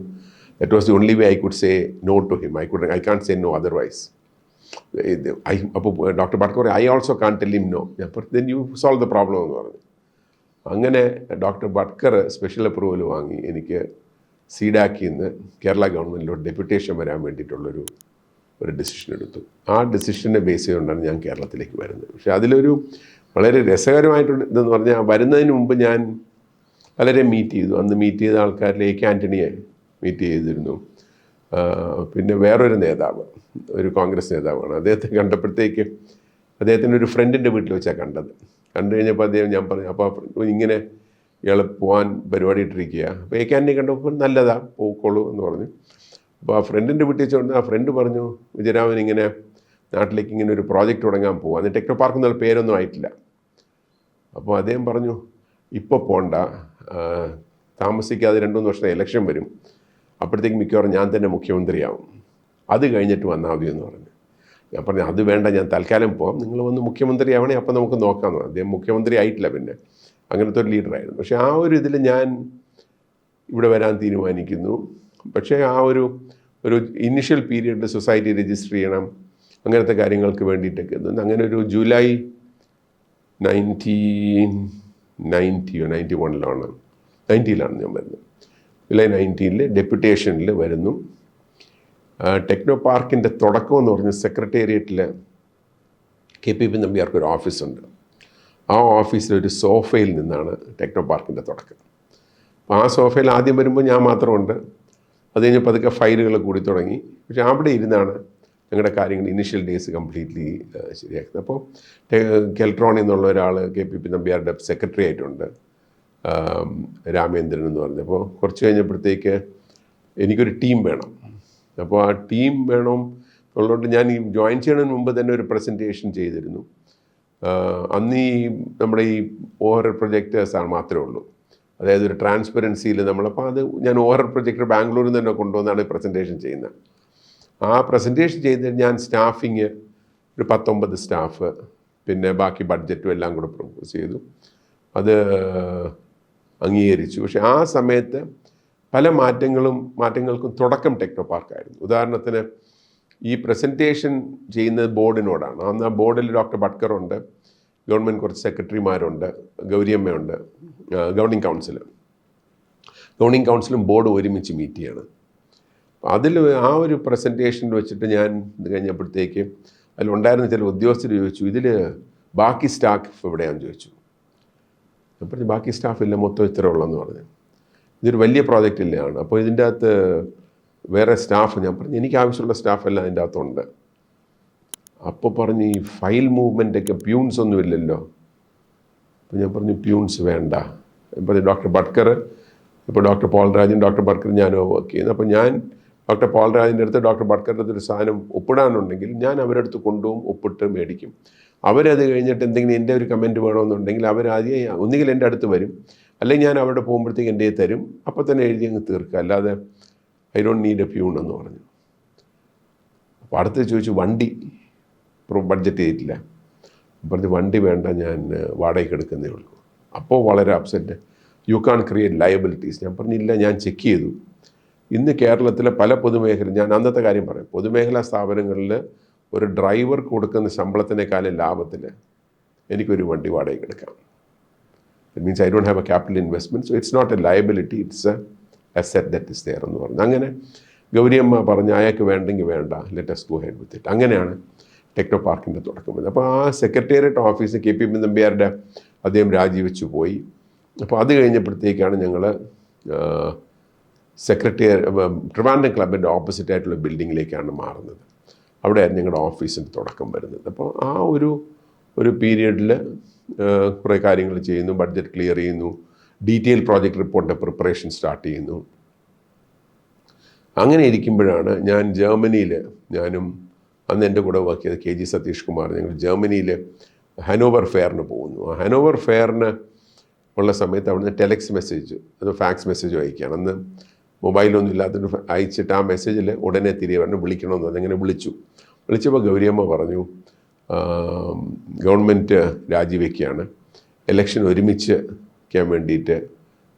that was the only way I could say no to him. I can't say no otherwise. അപ്പോൾ doctor Bhatkar പറഞ്ഞു, I also can't tell him no. ഞാൻ പറഞ്ഞു, then you solve the problem എന്ന് പറഞ്ഞു. അങ്ങനെ ഡോക്ടർ ബട്കർ സ്പെഷ്യൽ അപ്രൂവൽ വാങ്ങി എനിക്ക് സീഡാക്കിൽ നിന്ന് കേരള ഗവൺമെൻറ്റിലോട്ട് ഡെപ്യൂട്ടേഷൻ വരാൻ വേണ്ടിയിട്ടുള്ളൊരു ഡിസിഷൻ എടുത്തു. ആ ഡിസിഷനെ ബേസ് ചെയ്തുകൊണ്ടാണ് ഞാൻ കേരളത്തിലേക്ക് വരുന്നത്. പക്ഷേ അതിലൊരു വളരെ രസകരമായിട്ടുള്ള ഇതെന്ന് പറഞ്ഞാൽ, വരുന്നതിന് മുമ്പ് ഞാൻ പലരെ മീറ്റ് ചെയ്തു. അന്ന് മീറ്റ് ചെയ്ത ആൾക്കാരിൽ AK ആൻ്റണിയെ മീറ്റ് ചെയ്തിരുന്നു. പിന്നെ വേറൊരു നേതാവ്, ഒരു കോൺഗ്രസ് നേതാവാണ്. അദ്ദേഹത്തെ കണ്ടപ്പോഴത്തേക്ക് അദ്ദേഹത്തിൻ്റെ ഒരു ഫ്രണ്ടിൻ്റെ വീട്ടിൽ വെച്ചാണ് കണ്ടത്. കണ്ടു കഴിഞ്ഞപ്പോൾ അദ്ദേഹം, ഞാൻ പറഞ്ഞു, അപ്പോൾ ഇങ്ങനെ ഇയാൾ പോകാൻ പരിപാടി ഇട്ടിരിക്കുക. അപ്പോൾ AK ആൻ്റണി കണ്ടപ്പോൾ നല്ലതാണ്, പോയിക്കോളൂ എന്ന് പറഞ്ഞു. അപ്പോൾ ആ ഫ്രണ്ടിൻ്റെ വീട്ടിൽ വെച്ചുകൊണ്ട് ആ ഫ്രണ്ട് പറഞ്ഞു, വിജയരാമൻ ഇങ്ങനെ നാട്ടിലേക്ക് ഇങ്ങനെ ഒരു പ്രോജക്റ്റ് തുടങ്ങാൻ പോകും, അന്ന് ടെക്നോ പാർക്ക് എന്നുള്ള പേരൊന്നും ആയിട്ടില്ല. അപ്പോൾ അദ്ദേഹം പറഞ്ഞു, ഇപ്പോൾ പോണ്ട, താമസിക്കാതെ 2-3 വർഷം ഇലക്ഷൻ വരും, അപ്പോഴത്തേക്ക് മിക്കവാറും ഞാൻ തന്നെ മുഖ്യമന്ത്രിയാവും, അത് കഴിഞ്ഞിട്ട് വന്നാൽ മതി എന്ന് പറഞ്ഞു. ഞാൻ പറഞ്ഞു, അത് വേണ്ട, ഞാൻ തൽക്കാലം പോകാം, നിങ്ങൾ വന്ന് മുഖ്യമന്ത്രി ആവണേ അപ്പം നമുക്ക് നോക്കാമെന്ന് പറഞ്ഞു. അദ്ദേഹം മുഖ്യമന്ത്രി ആയിട്ടില്ല, പിന്നെ അങ്ങനത്തെ ഒരു ലീഡറായിരുന്നു. പക്ഷേ ആ ഒരു ഇതിൽ ഞാൻ ഇവിടെ വരാൻ തീരുമാനിക്കുന്നു. പക്ഷേ ആ ഒരു ഇനിഷ്യൽ പീരീഡിൽ സൊസൈറ്റി രജിസ്റ്റർ ചെയ്യണം, അങ്ങനത്തെ കാര്യങ്ങൾക്ക് വേണ്ടിയിട്ടൊക്കെ. അങ്ങനെ ഒരു ജൂലൈ 1991 ഞാൻ വരുന്നത്. ജൂലൈ 19 ഡെപ്യൂട്ടേഷനിൽ വരുന്നു. ടെക്നോ പാർക്കിൻ്റെ തുടക്കം എന്ന് പറഞ്ഞ് സെക്രട്ടേറിയറ്റിൽ KPP നമ്പ്യാർക്ക് ഒരു ഓഫീസുണ്ട്. ആ ഓഫീസിൽ ഒരു സോഫയിൽ നിന്നാണ് ടെക്നോ പാർക്കിൻ്റെ തുടക്കം. അപ്പോൾ ആ സോഫയിൽ ആദ്യം വരുമ്പോൾ ഞാൻ മാത്രമുണ്ട്. അത് കഴിഞ്ഞ് പതുക്കെ ഫയലുകൾ കൂടി തുടങ്ങി. പക്ഷേ അവിടെ ഇരുന്നാണ് ഞങ്ങളുടെ കാര്യങ്ങൾ ഇനിഷ്യൽ ഡേയ്സ് കംപ്ലീറ്റ്ലി ശരിയാക്കുന്നത്. അപ്പോൾ കെൽട്രോണിൽ നിന്നുള്ള ഒരാൾ KPP നമ്പ്യാരുടെ സെക്രട്ടറി ആയിട്ടുണ്ട്, രാമേന്ദ്രൻ എന്ന് പറഞ്ഞു. അപ്പോൾ കുറച്ച് കഴിഞ്ഞപ്പോഴത്തേക്ക് എനിക്കൊരു ടീം വേണം. അപ്പോൾ ആ ടീം വേണം ഉള്ളതുകൊണ്ട് ഞാൻ ഈ ജോയിൻ ചെയ്യുന്നതിന് മുമ്പ് തന്നെ ഒരു പ്രസൻറ്റേഷൻ ചെയ്തിരുന്നു. അന്ന് നമ്മുടെ ഈ ഓവർ പ്രൊജക്ടേഴ്സാണ് മാത്രമേ ഉള്ളൂ. അതായത് ഒരു ട്രാൻസ്പെറൻസിയിൽ നമ്മളപ്പോൾ അത് ഞാൻ ഓവർ പ്രൊജക്ടർ ബാംഗ്ലൂരിൽ നിന്ന് തന്നെ കൊണ്ടുവന്നാണ് പ്രസൻറ്റേഷൻ ചെയ്യുന്നത്. ആ പ്രസൻറ്റേഷൻ ചെയ്ത് ഞാൻ സ്റ്റാഫിങ് ഒരു 19 സ്റ്റാഫ്, പിന്നെ ബാക്കി ബഡ്ജറ്റും എല്ലാം കൂടെ പ്രൊപ്പോസ് ചെയ്തു. അത് അംഗീകരിച്ചു. പക്ഷെ ആ സമയത്ത് പല മാറ്റങ്ങൾക്കും തുടക്കം ടെക്നോ പാർക്കായിരുന്നു. ഉദാഹരണത്തിന് ഈ പ്രസൻറ്റേഷൻ ചെയ്യുന്നത് ബോർഡിനോടാണ്. അന്ന് ആ ബോർഡിൽ ഡോക്ടർ ബട്കറുണ്ട്, ഗവൺമെൻറ് കുറച്ച് സെക്രട്ടറിമാരുണ്ട്, ഗൗരിയമ്മയുണ്ട്, ഗവർണിംഗ് കൗൺസിലും ബോർഡ് ഒരുമിച്ച് മീറ്റ് ചെയ്യണം. അതിൽ ആ ഒരു പ്രസൻറ്റേഷൻ വെച്ചിട്ട് ഞാൻ ഇത് കഴിഞ്ഞപ്പോഴത്തേക്ക് അതിലുണ്ടായിരുന്ന ചില ഉദ്യോഗസ്ഥർ ചോദിച്ചു, ഇതിൽ ബാക്കി സ്റ്റാഫ് എവിടെയാണെന്ന് ചോദിച്ചു. അപ്പോൾ ബാക്കി സ്റ്റാഫ് ഇല്ല, മൊത്തം ഇത്ര ഉള്ളതെന്ന് പറഞ്ഞു. ഇതൊരു വലിയ പ്രോജക്റ്റ് ഇല്ലാണ്, അപ്പോൾ ഇതിൻ്റെ അകത്ത് വേറെ സ്റ്റാഫ്, ഞാൻ പറഞ്ഞു എനിക്ക് ആവശ്യമുള്ള സ്റ്റാഫെല്ലാം അതിൻ്റെ അകത്തുണ്ട്. അപ്പോൾ പറഞ്ഞ് ഈ ഫയൽ മൂവ്മെൻറ്റൊക്കെ പ്യൂൺസ് ഒന്നും ഇല്ലല്ലോ. അപ്പോൾ ഞാൻ പറഞ്ഞു പ്യൂൺസ് വേണ്ട. ഞാൻ പറഞ്ഞു ഡോക്ടർ ബട്കർ, ഇപ്പോൾ ഡോക്ടർ പോൾരാജും ഡോക്ടർ ബട്കർ ഞാനോ വർക്ക് ചെയ്യുന്നത്. അപ്പോൾ ഞാൻ ഡോക്ടർ പോൾരാജിൻ്റെ അടുത്ത് ഡോക്ടർ ബട്കറിൻ്റെ അടുത്ത് ഒരു സാധനം ഒപ്പിടാനുണ്ടെങ്കിൽ ഞാൻ അവരുടെ അടുത്ത് കൊണ്ടുപോകും, ഒപ്പിട്ട് മേടിക്കും. അവരത് കഴിഞ്ഞിട്ട് എന്തെങ്കിലും എൻ്റെ ഒരു കമൻറ്റ് വേണമെന്നുണ്ടെങ്കിൽ അവരാദ്യം ഒന്നുകിൽ എൻ്റെ അടുത്ത് വരും, അല്ലെങ്കിൽ ഞാൻ അവിടെ പോകുമ്പോഴത്തേക്ക് എൻ്റെ തരും. അപ്പോൾ തന്നെ എഴുതി അങ്ങ് തീർക്കുക, അല്ലാതെ I don't need A peon എന്ന് പറഞ്ഞു. അപ്പോൾ അടുത്ത് ചോദിച്ചു വണ്ടി ബഡ്ജറ്റ് ചെയ്തിട്ടില്ല. പറഞ്ഞ് വണ്ടി വേണ്ട, ഞാൻ വാടകയ്ക്ക് എടുക്കുന്നേ ഉള്ളൂ. അപ്പോൾ വളരെ അപ്സെറ്റ്, യു കാൺ ക്രിയേറ്റ് ലയബിലിറ്റീസ്. ഞാൻ പറഞ്ഞില്ല, ഞാൻ ചെക്ക് ചെയ്തു. ഇന്ന് കേരളത്തിലെ പല പൊതുമേഖല, ഞാൻ അന്നത്തെ കാര്യം പറയാം, പൊതുമേഖലാ സ്ഥാപനങ്ങളിൽ ഒരു ഡ്രൈവർ കൊടുക്കുന്ന ശമ്പളത്തിനേക്കാളും ലാഭത്തിൽ എനിക്കൊരു വണ്ടി വാടകയ്ക്ക് എടുക്കാം. It means I don't have a capital investment, so it's not a liability, it's a asset that is there എന്ന് പറഞ്ഞു. അങ്ങനെ ഗൗരിയമ്മ പറഞ്ഞ് അയാൾക്ക് വേണ്ടെങ്കിൽ വേണ്ട, let us go ahead with it. അങ്ങനെയാണ് ടെക്നോ പാർക്കിൻ്റെ തുടക്കം വരുന്നത്. അപ്പോൾ ആ സെക്രട്ടേറിയറ്റ് ഓഫീസ് KPP നമ്പ്യാരുടെ അദ്ദേഹം രാജിവെച്ചു പോയി. അപ്പോൾ അത് കഴിഞ്ഞപ്പോഴത്തേക്കാണ് ഞങ്ങൾ ട്രിവാൻഡ്രം ക്ലബിൻ്റെ ഓപ്പോസിറ്റ് ആയിട്ടുള്ള ബിൽഡിങ്ങിലേക്കാണ് മാറുന്നത്. അവിടെയായിരുന്നു ഞങ്ങളുടെ ഓഫീസിൻ്റെ തുടക്കം വരുന്നത്. അപ്പോൾ ആ ഒരു പീരീഡിൽ കുറേ കാര്യങ്ങൾ ചെയ്യുന്നു, ബഡ്ജറ്റ് ക്ലിയർ ചെയ്യുന്നു, ഡീറ്റെയിൽ പ്രോജക്റ്റ് റിപ്പോർട്ടിൻ്റെ പ്രിപ്പറേഷൻ സ്റ്റാർട്ട് ചെയ്യുന്നു. അങ്ങനെ ഇരിക്കുമ്പോഴാണ് ഞാൻ ജർമ്മനിയിൽ, ഞാനും അന്ന് എൻ്റെ കൂടെ വർക്ക് ചെയ്ത KG സതീഷ് കുമാർ, ഞങ്ങൾ ജർമ്മനിയിൽ ഹനോവർ ഫെയറിന് പോകുന്നു. ആ ഹനോവർ ഫെയറിന് ഉള്ള സമയത്ത് അവിടുന്ന് ടെലക്സ് മെസ്സേജ്, അത് ഫാക്സ് മെസ്സേജ് അയക്കുകയാണ്. അന്ന് മൊബൈലൊന്നും ഇല്ലാത്തതിന് അയച്ചിട്ട് ആ മെസ്സേജിൽ ഉടനെ തിരികെ പറഞ്ഞ് വിളിക്കണമെന്ന് പറഞ്ഞു. അങ്ങനെ വിളിച്ചപ്പോൾ ഗൗരിയമ്മ പറഞ്ഞു ഗവൺമെൻറ് രാജിവെക്കുകയാണ്, ഇലക്ഷൻ ഒരുമിച്ച് വയ്ക്കാൻ വേണ്ടിയിട്ട്,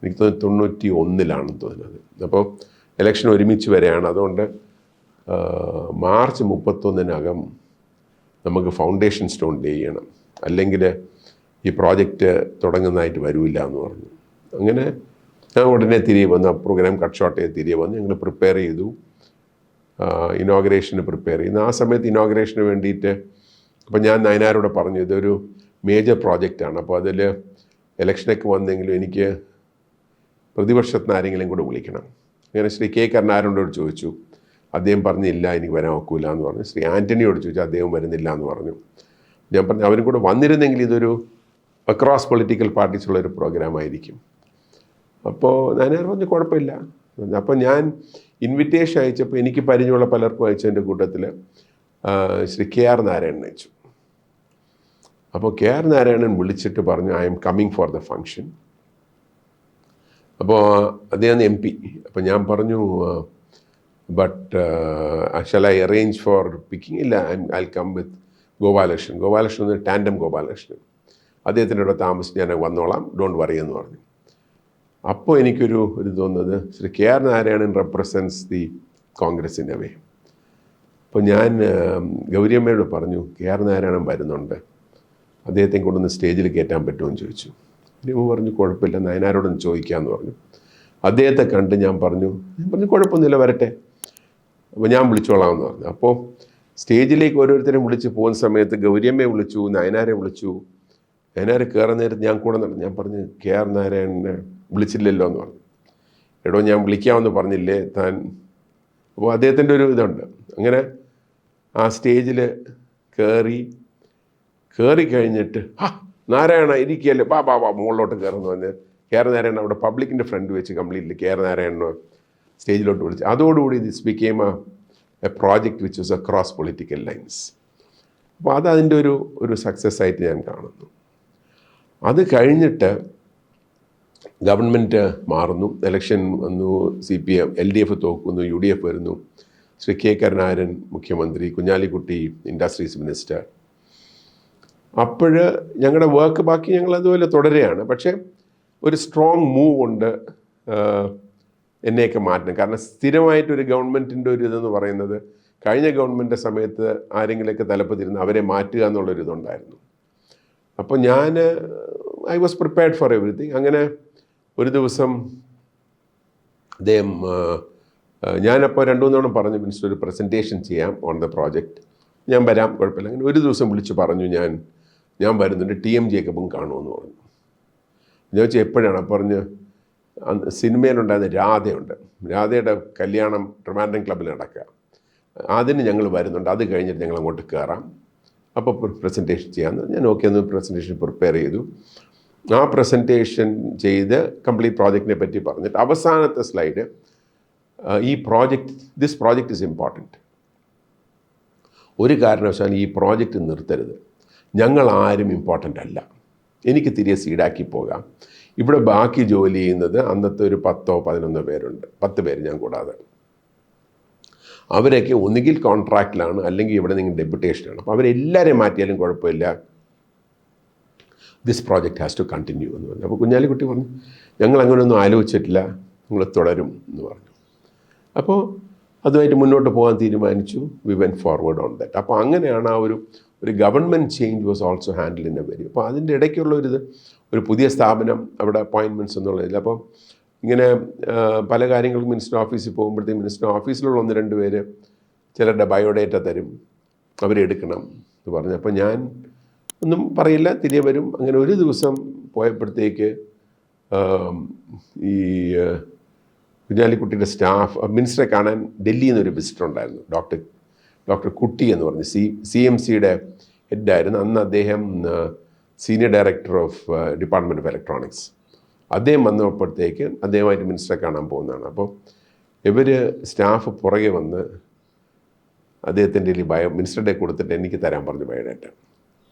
എനിക്ക് തോന്നുന്നു 91 തോന്നുന്നത്. അപ്പോൾ ഇലക്ഷൻ ഒരുമിച്ച് വരെയാണ്, അതുകൊണ്ട് മാർച്ച് 31 നമുക്ക് ഫൗണ്ടേഷൻ സ്റ്റോൺ ഡേ ചെയ്യണം, അല്ലെങ്കിൽ ഈ പ്രോജക്റ്റ് തുടങ്ങുന്നതായിട്ട് വരില്ല എന്ന് പറഞ്ഞു. അങ്ങനെ ഞാൻ ഉടനെ തിരികെ വന്നു, ആ പ്രോഗ്രാം കട്ട് ഷോട്ട് ചെയ്ത് തിരികെ വന്നു. ഞങ്ങൾ പ്രിപ്പയർ ചെയ്തു, ഇനോഗ്രേഷന് പ്രിപ്പയർ ചെയ്യുന്നു. ആ സമയത്ത് ഇനോഗ്രേഷന് വേണ്ടിയിട്ട് അപ്പോൾ ഞാൻ നയനാരോട് പറഞ്ഞു ഇതൊരു മേജർ പ്രോജക്റ്റാണ്, അപ്പോൾ അതിൽ ഇലക്ഷനൊക്കെ വന്നെങ്കിലും എനിക്ക് പ്രതിപക്ഷത്തിന് ആരെങ്കിലും കൂടെ വിളിക്കണം. അങ്ങനെ ശ്രീ K കരുണാകരനോട് ചോദിച്ചു, അദ്ദേഹം പറഞ്ഞില്ല എനിക്ക് വരാൻ ഒക്കില്ല എന്ന് പറഞ്ഞു. ശ്രീ ആൻ്റണിയോട് ചോദിച്ചു, അദ്ദേഹം വരുന്നില്ല എന്ന് പറഞ്ഞു. ഞാൻ പറഞ്ഞു അവരും കൂടെ വന്നിരുന്നെങ്കിൽ ഇതൊരു അക്രോസ് പൊളിറ്റിക്കൽ പാർട്ടീസ് ഉള്ളൊരു പ്രോഗ്രാം ആയിരിക്കും. അപ്പോൾ നയനാർ പറഞ്ഞു കുഴപ്പമില്ല. അപ്പോൾ ഞാൻ ഇൻവിറ്റേഷൻ അയച്ചപ്പോൾ എനിക്ക് പരിചയമുള്ള പലർക്കും അയച്ചതിൻ്റെ കൂട്ടത്തിൽ ശ്രീ KR നാരായണൻ അയച്ചു. അപ്പോൾ KR നാരായണൻ വിളിച്ചിട്ട് പറഞ്ഞു I am coming for the function. അപ്പോൾ അദ്ദേഹം MP. അപ്പോൾ ഞാൻ പറഞ്ഞു but shall I arrange for picking? ഇല്ല, ഐ കം വിത്ത് ഗോപാലകൃഷ്ണൻ ടാൻഡം ഗോപാലകൃഷ്ണൻ, അദ്ദേഹത്തിൻ്റെ കൂടെ താമസിച്ച് ഞാൻ വന്നോളാം, ഡോണ്ട് വറി എന്ന് പറഞ്ഞു. അപ്പോൾ എനിക്കൊരു തോന്നുന്നത് Shri KR Narayanan represents the Congress in a way. അപ്പോൾ ഞാൻ ഗൗരിയമ്മയോട് പറഞ്ഞു KR നാരായണൻ വരുന്നുണ്ട്, അദ്ദേഹത്തെ കൊണ്ടൊന്ന് സ്റ്റേജിൽ കയറ്റാൻ പറ്റുമെന്ന് ചോദിച്ചു. ഗൗരിയമ്മ പറഞ്ഞു കുഴപ്പമില്ല, നയനാരോടൊന്ന് ചോദിക്കാമെന്ന് പറഞ്ഞു. അദ്ദേഹത്തെ കണ്ട് ഞാൻ പറഞ്ഞു കുഴപ്പമൊന്നുമില്ല, വരട്ടെ. അപ്പോൾ ഞാൻ വിളിച്ചോളാമെന്ന് പറഞ്ഞു. അപ്പോൾ സ്റ്റേജിലേക്ക് ഓരോരുത്തരെയും വിളിച്ച് പോകുന്ന സമയത്ത് ഗൗരിയമ്മയെ വിളിച്ചു, നയനാരെ വിളിച്ചു. നയനാരെ കയറുന്ന നേരത്ത് ഞാൻ കൂടെ നടന്നു. ഞാൻ പറഞ്ഞു, KR നാരായണനെ വിളിച്ചില്ലല്ലോ എന്ന് പറഞ്ഞു. എടോ ഞാൻ വിളിക്കാമെന്ന് പറഞ്ഞില്ലേ താൻ. അപ്പോൾ അദ്ദേഹത്തിൻ്റെ ഒരു ഇതുണ്ട്. അങ്ങനെ ആ സ്റ്റേജിൽ കയറി കഴിഞ്ഞിട്ട് നാരായണ ഇരിക്കുകയല്ലേ, ബാ മുകളിലോട്ട് കയറുന്നു പറഞ്ഞ് KR നാരായണൻ അവിടെ പബ്ലിക്കിൻ്റെ ഫ്രണ്ട് വെച്ച് കംപ്ലീറ്റ്ലി KR നാരായണനെ സ്റ്റേജിലോട്ട് വിളിച്ചു. അതോടുകൂടി this became A project which was across political lines. അപ്പോൾ അതിൻ്റെ ഒരു സക്സസ് ആയിട്ട് ഞാൻ കാണുന്നു. അത് കഴിഞ്ഞിട്ട് ഗവൺമെൻറ് മാറുന്നു, ഇലക്ഷൻ വന്നു, CPM LDF തോക്കുന്നു, UDF വരുന്നു, ശ്രീ K കരുണാകരൻ മുഖ്യമന്ത്രി, കുഞ്ഞാലിക്കുട്ടി ഇൻഡസ്ട്രീസ് മിനിസ്റ്റർ. അപ്പോൾ ഞങ്ങളുടെ വർക്ക് ബാക്കി ഞങ്ങൾ അതുപോലെ തുടരുകയാണ്. പക്ഷേ ഒരു സ്ട്രോങ് മൂവ് ഉണ്ട് എന്നെയൊക്കെ മാറ്റണം. കാരണം സ്ഥിരമായിട്ടൊരു ഗവൺമെൻറ്റിൻ്റെ ഒരു ഇതെന്ന് പറയുന്നത് കഴിഞ്ഞ ഗവൺമെൻറ് സമയത്ത് ആരെങ്കിലുമൊക്കെ തലപ്പത്തിരുന്ന് അവരെ മാറ്റുക എന്നുള്ളൊരിതുണ്ടായിരുന്നു. അപ്പോൾ I was prepared for everything. അങ്ങനെ ഒരു ദിവസം അദ്ദേഹം ഞാനപ്പോൾ 2-3 തവണ പറഞ്ഞു മിനിസ്റ്റർ ഒരു പ്രസൻറ്റേഷൻ ചെയ്യാം ഓൺ ദ പ്രോജക്റ്റ്, ഞാൻ വരാം, കുഴപ്പമില്ല. അങ്ങനെ ഒരു ദിവസം വിളിച്ച് പറഞ്ഞു ഞാൻ വരുന്നുണ്ട്, TM ജേക്കബും കാണുമെന്ന് പറഞ്ഞു. ഞാൻ വെച്ചാൽ എപ്പോഴാണ് പറഞ്ഞ് സിനിമയിലുണ്ടായിരുന്ന രാധയുണ്ട്, രാധയുടെ കല്യാണം ട്രിവാൻഡ്രം ക്ലബ്ബിൽ നടക്കുക, അതിന് ഞങ്ങൾ വരുന്നുണ്ട്, അത് കഴിഞ്ഞിട്ട് ഞങ്ങൾ അങ്ങോട്ട് കയറാം, അപ്പോൾ പ്രസൻറ്റേഷൻ ചെയ്യാമെന്ന്. ഞാൻ ഓക്കെ ഒന്ന് പ്രസൻറ്റേഷൻ പ്രിപ്പയർ ചെയ്തു. ആ പ്രസൻറ്റേഷൻ ചെയ്ത് കംപ്ലീറ്റ് പ്രോജക്റ്റിനെ പറ്റി പറഞ്ഞിട്ട് അവസാനത്തെ slide this project is important, ഒരു കാരണവശാലും ഈ പ്രോജക്റ്റ് നിർത്തരുത്, ഞങ്ങൾ ആരും ഇമ്പോർട്ടൻ്റ് അല്ല, എനിക്ക് തിരികെ സീഡാക്കി പോകാം, ഇവിടെ ബാക്കി ജോലി ചെയ്യുന്നത് അന്നത്തെ ഒരു 10-11 പേരുണ്ട്, 10 പേര് ഞാൻ കൂടാതെ, അവരൊക്കെ ഒന്നുകിൽ കോൺട്രാക്റ്റിലാണ് അല്ലെങ്കിൽ ഇവിടെ നിങ്ങൾ ഡെപ്യൂട്ടേഷനാണ്. അപ്പോൾ അവരെല്ലാവരെയും മാറ്റിയാലും കുഴപ്പമില്ല, this project has to continue എന്ന് പറഞ്ഞു. അപ്പോൾ കുഞ്ഞാലിക്കുട്ടി പറഞ്ഞു ഞങ്ങൾ അങ്ങനെയൊന്നും ആലോചിച്ചിട്ടില്ല, നിങ്ങൾ തുടരും എന്ന് പറഞ്ഞു. അപ്പോൾ അതുമായിട്ട് മുന്നോട്ട് പോകാൻ തീരുമാനിച്ചു. We went forward on that. അപ്പോൾ അങ്ങനെയാണ് ആ ഒരു government change was also handle in a very. അപ്പോൾ അതിൻ്റെ ഇടയ്ക്കുള്ള ഒരു പുതിയ സ്ഥാപനം, അവിടെ അപ്പോയിൻമെൻറ്റ്സ് എന്നുള്ളതിൽ. അപ്പോൾ ഇങ്ങനെ പല കാര്യങ്ങൾക്കും മിനിസ്റ്റർ ഓഫീസിൽ പോകുമ്പോഴത്തേക്കും മിനിസ്റ്റർ ഓഫീസിലുള്ള 1-2 പേര് ചിലരുടെ ബയോഡേറ്റ തരും, അവരെ എടുക്കണം എന്ന് പറഞ്ഞു. അപ്പോൾ ഞാൻ ഒന്നും പറയില്ല, തിരികെ വരും. അങ്ങനെ ഒരു ദിവസം പോയപ്പോഴത്തേക്ക് ഈ കുഞ്ഞാലിക്കുട്ടിയുടെ സ്റ്റാഫ് മിനിസ്റ്ററെ കാണാൻ ഡൽഹിയിൽ നിന്നൊരു വിസിറ്റർ ഉണ്ടായിരുന്നു, ഡോക്ടർ കുട്ടി എന്ന് പറഞ്ഞ് CMCയുടെ ഹെഡായിരുന്നു അന്ന്. അദ്ദേഹം senior director of department of electronics. അദ്ദേഹം വന്നപ്പോഴത്തേക്ക് അദ്ദേഹമായിട്ട് മിനിസ്റ്ററെ കാണാൻ പോകുന്നതാണ്. അപ്പോൾ സ്റ്റാഫ് പുറകെ വന്ന് അദ്ദേഹത്തിൻ്റെ മിനിസ്റ്ററുടെ കൊടുത്തിട്ട് എനിക്ക് തരാൻ പറഞ്ഞു ബയോഡേറ്റ,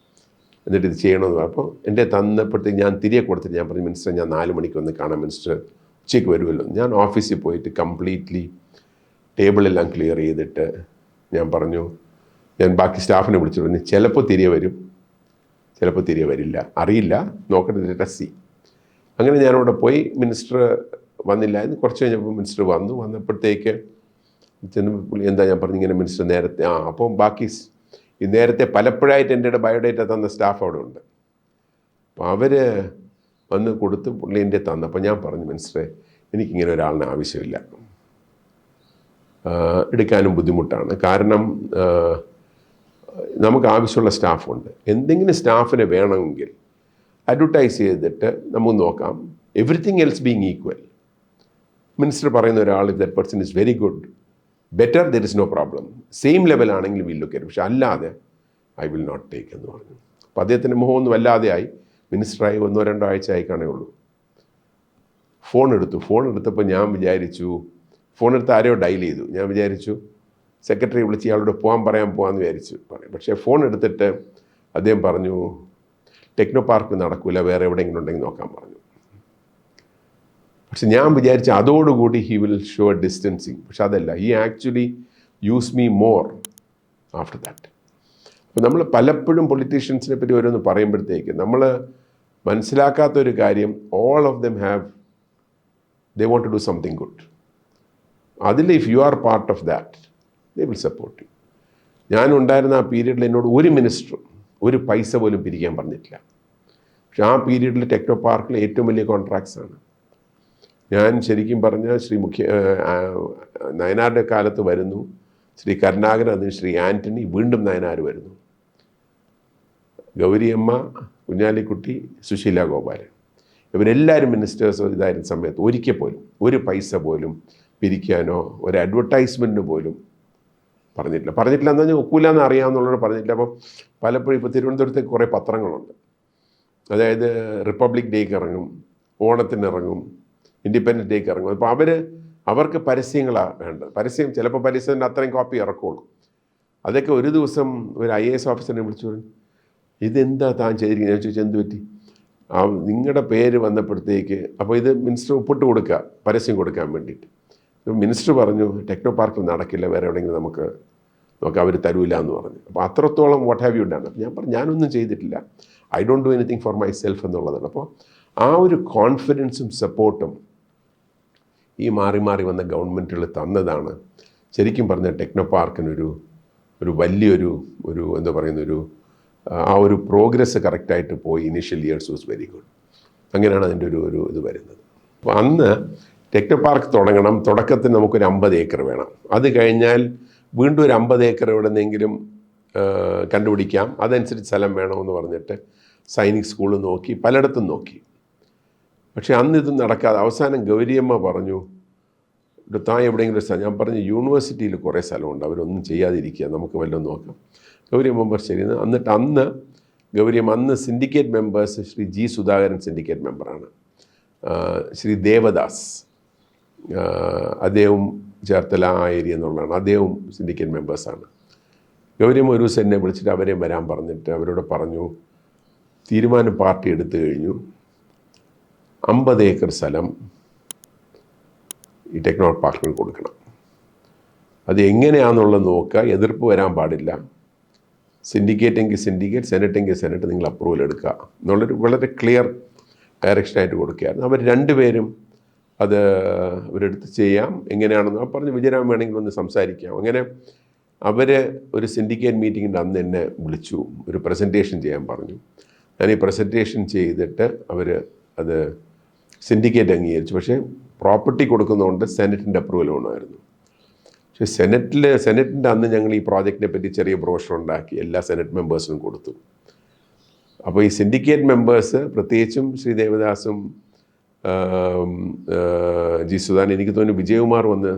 എന്നിട്ട് ഇത് ചെയ്യണമെന്ന് പറഞ്ഞു. അപ്പോൾ എൻ്റെ തന്നപ്പോഴത്തേക്ക് ഞാൻ തിരികെ കൊടുത്തിട്ട് ഞാൻ പറഞ്ഞു മിനിസ്റ്റർ ഞാൻ 4 മണിക്ക് വന്ന് കാണാം, മിനിസ്റ്റർ ഉച്ചയ്ക്ക് വരുമല്ലോ. ഞാൻ ഓഫീസിൽ പോയിട്ട് കംപ്ലീറ്റ്ലി ടേബിളെല്ലാം ക്ലിയർ ചെയ്തിട്ട് ഞാൻ പറഞ്ഞു, ഞാൻ ബാക്കി സ്റ്റാഫിനെ വിളിച്ചു പറഞ്ഞു ചിലപ്പോൾ തിരികെ വരും, ചിലപ്പോൾ തിരികെ വരില്ല, അറിയില്ല, നോക്കട്ടെ, ടെസ്റ്റ്. അങ്ങനെ ഞാനവിടെ പോയി. മിനിസ്റ്റർ വന്നില്ലായിരുന്നു. കുറച്ച് കഴിഞ്ഞപ്പോൾ മിനിസ്റ്റർ വന്നപ്പോഴത്തേക്ക് പുള്ളി എന്താ ഞാൻ പറഞ്ഞു ഇങ്ങനെ മിനിസ്റ്റർ നേരത്തെ അപ്പോൾ ബാക്കി ഈ നേരത്തെ പലപ്പോഴായിട്ട് എൻ്റെ ബയോഡേറ്റ തന്ന സ്റ്റാഫ് അവിടെ ഉണ്ട്. അപ്പോൾ അവർ വന്ന് കൊടുത്ത് പുള്ളി എൻ്റെ തന്നു. അപ്പോൾ ഞാൻ പറഞ്ഞു മിനിസ്റ്ററെ എനിക്കിങ്ങനെ ഒരാളിനെ ആവശ്യമില്ല, എടുക്കാനും ബുദ്ധിമുട്ടാണ്, കാരണം നമുക്ക് ആവശ്യമുള്ള സ്റ്റാഫുണ്ട്, എന്തെങ്കിലും സ്റ്റാഫിനെ വേണമെങ്കിൽ അഡ്വർട്ടൈസ് ചെയ്തിട്ട് നമുക്ക് നോക്കാം, everything else being equal. Minister പറയുന്ന ഒരാൾ if that person is very good better there is no problem, same ലെവലാണെങ്കിൽ വിൽ ലുക്ക് അറ്റ്, പക്ഷെ അല്ലാതെ ഐ വിൽ നോട്ട് ടേക്ക് എന്ന് പറഞ്ഞു. അപ്പോൾ അദ്ദേഹത്തിൻ്റെ മുഖമൊന്നും വല്ലാതെ ആയി. മിനിസ്റ്ററായി 1-2 ആഴ്ച ആയി കാണേ ഉള്ളൂ. ഫോൺ എടുത്തപ്പോൾ ഞാൻ വിചാരിച്ചു, ഫോൺ എടുത്ത് ആരെയോ ഡയൽ ചെയ്തു, ഞാൻ വിചാരിച്ചു സെക്രട്ടറി വിളിച്ച് ഇയാളോട് പോകാമെന്ന് വിചാരിച്ചു പറയും. പക്ഷേ ഫോൺ എടുത്തിട്ട് അദ്ദേഹം പറഞ്ഞു ടെക്നോ പാർക്ക് നടക്കില്ല, വേറെ എവിടെയെങ്കിലും ഉണ്ടെങ്കിൽ നോക്കാൻ പറഞ്ഞു. പക്ഷെ ഞാൻ വിചാരിച്ചു അതോടുകൂടി ഹി വിൽ ഷോ ഡിസ്റ്റൻസിങ്, പക്ഷെ അതല്ല, he actually use me more after that. അപ്പോൾ നമ്മൾ പലപ്പോഴും പൊളിറ്റീഷ്യൻസിനെ പറ്റി ഓരോന്ന് പറയുമ്പോഴത്തേക്ക് നമ്മൾ മനസ്സിലാക്കാത്തൊരു കാര്യം, all of them they want to do something good. അതിൽ if you are part of that they will support you. ഞാനുണ്ടായിരുന്ന ആ പീരീഡിൽ എന്നോട് ഒരു മിനിസ്റ്ററും ഒരു പൈസ പോലും പിരിക്കാൻ പറഞ്ഞിട്ടില്ല. പക്ഷെ ആ പീരീഡിൽ ടെക്നോ പാർക്കിൽ ഏറ്റവും വലിയ കോൺട്രാക്ട്സാണ്. ഞാൻ ശരിക്കും പറഞ്ഞാൽ നയനാരുടെ കാലത്ത് വരുന്നു, ശ്രീ കരുണാകരൻ, അതിന് ശ്രീ ആൻ്റണി, വീണ്ടും നയനാർ വരുന്നു, ഗൗരിയമ്മ, കുഞ്ഞാലിക്കുട്ടി, സുശീല ഗോപാലൻ, ഇവരെല്ലാവരും മിനിസ്റ്റേഴ്സ് ഇതായിരുന്ന സമയത്ത് ഒരിക്കൽ പോലും ഒരു പൈസ പോലും പിരിക്കാനോ ഒരു അഡ്വർടൈസ്മെൻറ്റിന് പോലും പറഞ്ഞിട്ടില്ല എന്ന് പറഞ്ഞാൽ ഒക്കൂലെന്ന് അറിയാമെന്നുള്ളത് പറഞ്ഞിട്ടില്ല. അപ്പം പലപ്പോഴും ഇപ്പോൾ തിരുവനന്തപുരത്തേക്ക് കുറേ പത്രങ്ങളുണ്ട്, അതായത് റിപ്പബ്ലിക് ഡേക്ക് ഇറങ്ങും, ഓണത്തിന് ഇറങ്ങും, ഇൻഡിപെൻഡൻസ് ഡേക്ക് ഇറങ്ങും. അപ്പോൾ അവർക്ക് പരസ്യങ്ങളാണ് വേണ്ടത്. ചിലപ്പോൾ പരസ്യത്തിൻ്റെ അത്രയും കോപ്പി ഇറക്കുള്ളൂ. അതൊക്കെ ഒരു ദിവസം ഒരു IAS ഓഫീസറിനെ വിളിച്ചു പറഞ്ഞു, ഇതെന്താ താൻ ചെയ്തിരിക്കുന്നത്? ഞാൻ ചോദിച്ചാൽ എന്ത് പറ്റി? നിങ്ങളുടെ പേര് വന്നപ്പോഴത്തേക്ക്, അപ്പോൾ ഇത് മിനിസ്റ്റർ ഒപ്പിട്ട് കൊടുക്കുക പരസ്യം കൊടുക്കാൻ വേണ്ടിയിട്ട്. മിനിസ്റ്റർ പറഞ്ഞു ടെക്നോ പാർക്കിൽ നടക്കില്ല, വേറെ എവിടെയെങ്കിലും നമുക്ക് അവർ തരൂല എന്ന് പറഞ്ഞു. അപ്പോൾ അത്രത്തോളം വാട്ട് ഹാവ് യു ഡൺ? അപ്പോൾ ഞാൻ പറഞ്ഞു ഞാനൊന്നും ചെയ്തിട്ടില്ല, I don't do anything for my self എന്നുള്ളതാണ്. അപ്പോൾ ആ ഒരു കോൺഫിഡൻസും സപ്പോർട്ടും ഈ മാറി മാറി വന്ന ഗവൺമെൻറ്റുകൾ തന്നതാണ് ശരിക്കും പറഞ്ഞാൽ ടെക്നോ പാർക്കിനൊരു വലിയൊരു എന്താ പറയുന്ന ആ ഒരു പ്രോഗ്രസ് കറക്റ്റായിട്ട് പോയി. Initial years was very good. അങ്ങനെയാണ് അതിൻ്റെ ഒരു ഇത് വരുന്നത്. അപ്പോൾ അന്ന് ടെക്നോ പാർക്ക് തുടങ്ങണം, തുടക്കത്തിൽ നമുക്കൊരു 50 ഏക്കർ വേണം. അത് കഴിഞ്ഞാൽ വീണ്ടും ഒരു 50 ഏക്കർ എവിടെന്നെങ്കിലും കണ്ടുപിടിക്കാം, അതനുസരിച്ച് സ്ഥലം വേണമെന്ന് പറഞ്ഞിട്ട് സൈനിക് സ്കൂൾ നോക്കി, പലയിടത്തും നോക്കി. പക്ഷേ അന്ന് ഇത് നടക്കാതെ അവസാനം ഗൗരിയമ്മ പറഞ്ഞു താൻ എവിടെയെങ്കിലും സ്ഥലം. ഞാൻ പറഞ്ഞു യൂണിവേഴ്സിറ്റിയിൽ കുറേ സ്ഥലമുണ്ട്, അവരൊന്നും ചെയ്യാതിരിക്കുക, നമുക്ക് വല്ലതും നോക്കാം. ഗൗരിയമ്മ ശരി. എന്നിട്ട് അന്ന് syndicate members Shri G. Sudhakaran syndicate മെമ്പറാണ്, ശ്രീ ദേവദാസ് അദ്ദേഹവും ചേർത്തല ആ ഏരിയ എന്നുള്ളതാണ്, അദ്ദേഹവും സിൻഡിക്കേറ്റ് മെമ്പേഴ്സാണ്. ഗൗരിയമ്മ ഒരു ദിവസം എന്നെ വിളിച്ചിട്ട് അവരെയും വരാൻ പറഞ്ഞിട്ട് അവരോട് പറഞ്ഞു തീരുമാനം പാർട്ടി എടുത്തു കഴിഞ്ഞു, 50 ഏക്കർ സ്ഥലം ഈ ടെക്നോ പാർക്കിന് കൊടുക്കണം. അത് എങ്ങനെയാണെന്നുള്ളത് നോക്കുക, എതിർപ്പ് വരാൻ പാടില്ല, സിൻഡിക്കേറ്റ് എങ്കിൽ സിൻഡിക്കേറ്റ്, സെനറ്റ് എങ്കിൽ സെനറ്റ്, നിങ്ങൾ അപ്രൂവൽ എടുക്കുക എന്നുള്ളൊരു വളരെ ക്ലിയർ ഡയറക്ഷനായിട്ട് കൊടുക്കുകയായിരുന്നു. അവർ രണ്ടുപേരും അത് അവരെടുത്ത് ചെയ്യാം, എങ്ങനെയാണെന്ന് പറഞ്ഞു. വിജയരാമൻ വേണമെങ്കിൽ ഒന്ന് സംസാരിക്കാം. അങ്ങനെ അവർ ഒരു സിൻഡിക്കേറ്റ് മീറ്റിങ്ങിൻ്റെ അന്ന് എന്നെ വിളിച്ചു, ഒരു പ്രസൻറ്റേഷൻ ചെയ്യാൻ പറഞ്ഞു. ഞാൻ ഈ പ്രസൻറ്റേഷൻ ചെയ്തിട്ട് അത് സിൻഡിക്കേറ്റ് അംഗീകരിച്ചു. പക്ഷേ പ്രോപ്പർട്ടി കൊടുക്കുന്നതുകൊണ്ട് സെനറ്റിൻ്റെ അപ്രൂവൽ വേണമായിരുന്നു. പക്ഷേ സെനറ്റിൻ്റെ അന്ന് ഞങ്ങൾ ഈ പ്രോജക്റ്റിനെ പറ്റി ചെറിയ ബ്രോഷർ ഉണ്ടാക്കി എല്ലാ സെനറ്റ് മെമ്പേഴ്സിനും കൊടുത്തു. അപ്പോൾ ഈ സിൻഡിക്കേറ്റ് മെമ്പേഴ്സ്, പ്രത്യേകിച്ചും ശ്രീ ദേവദാസും G. സുധാകരൻ, എനിക്ക് തോന്നുന്നു വിജയകുമാർ വന്ന്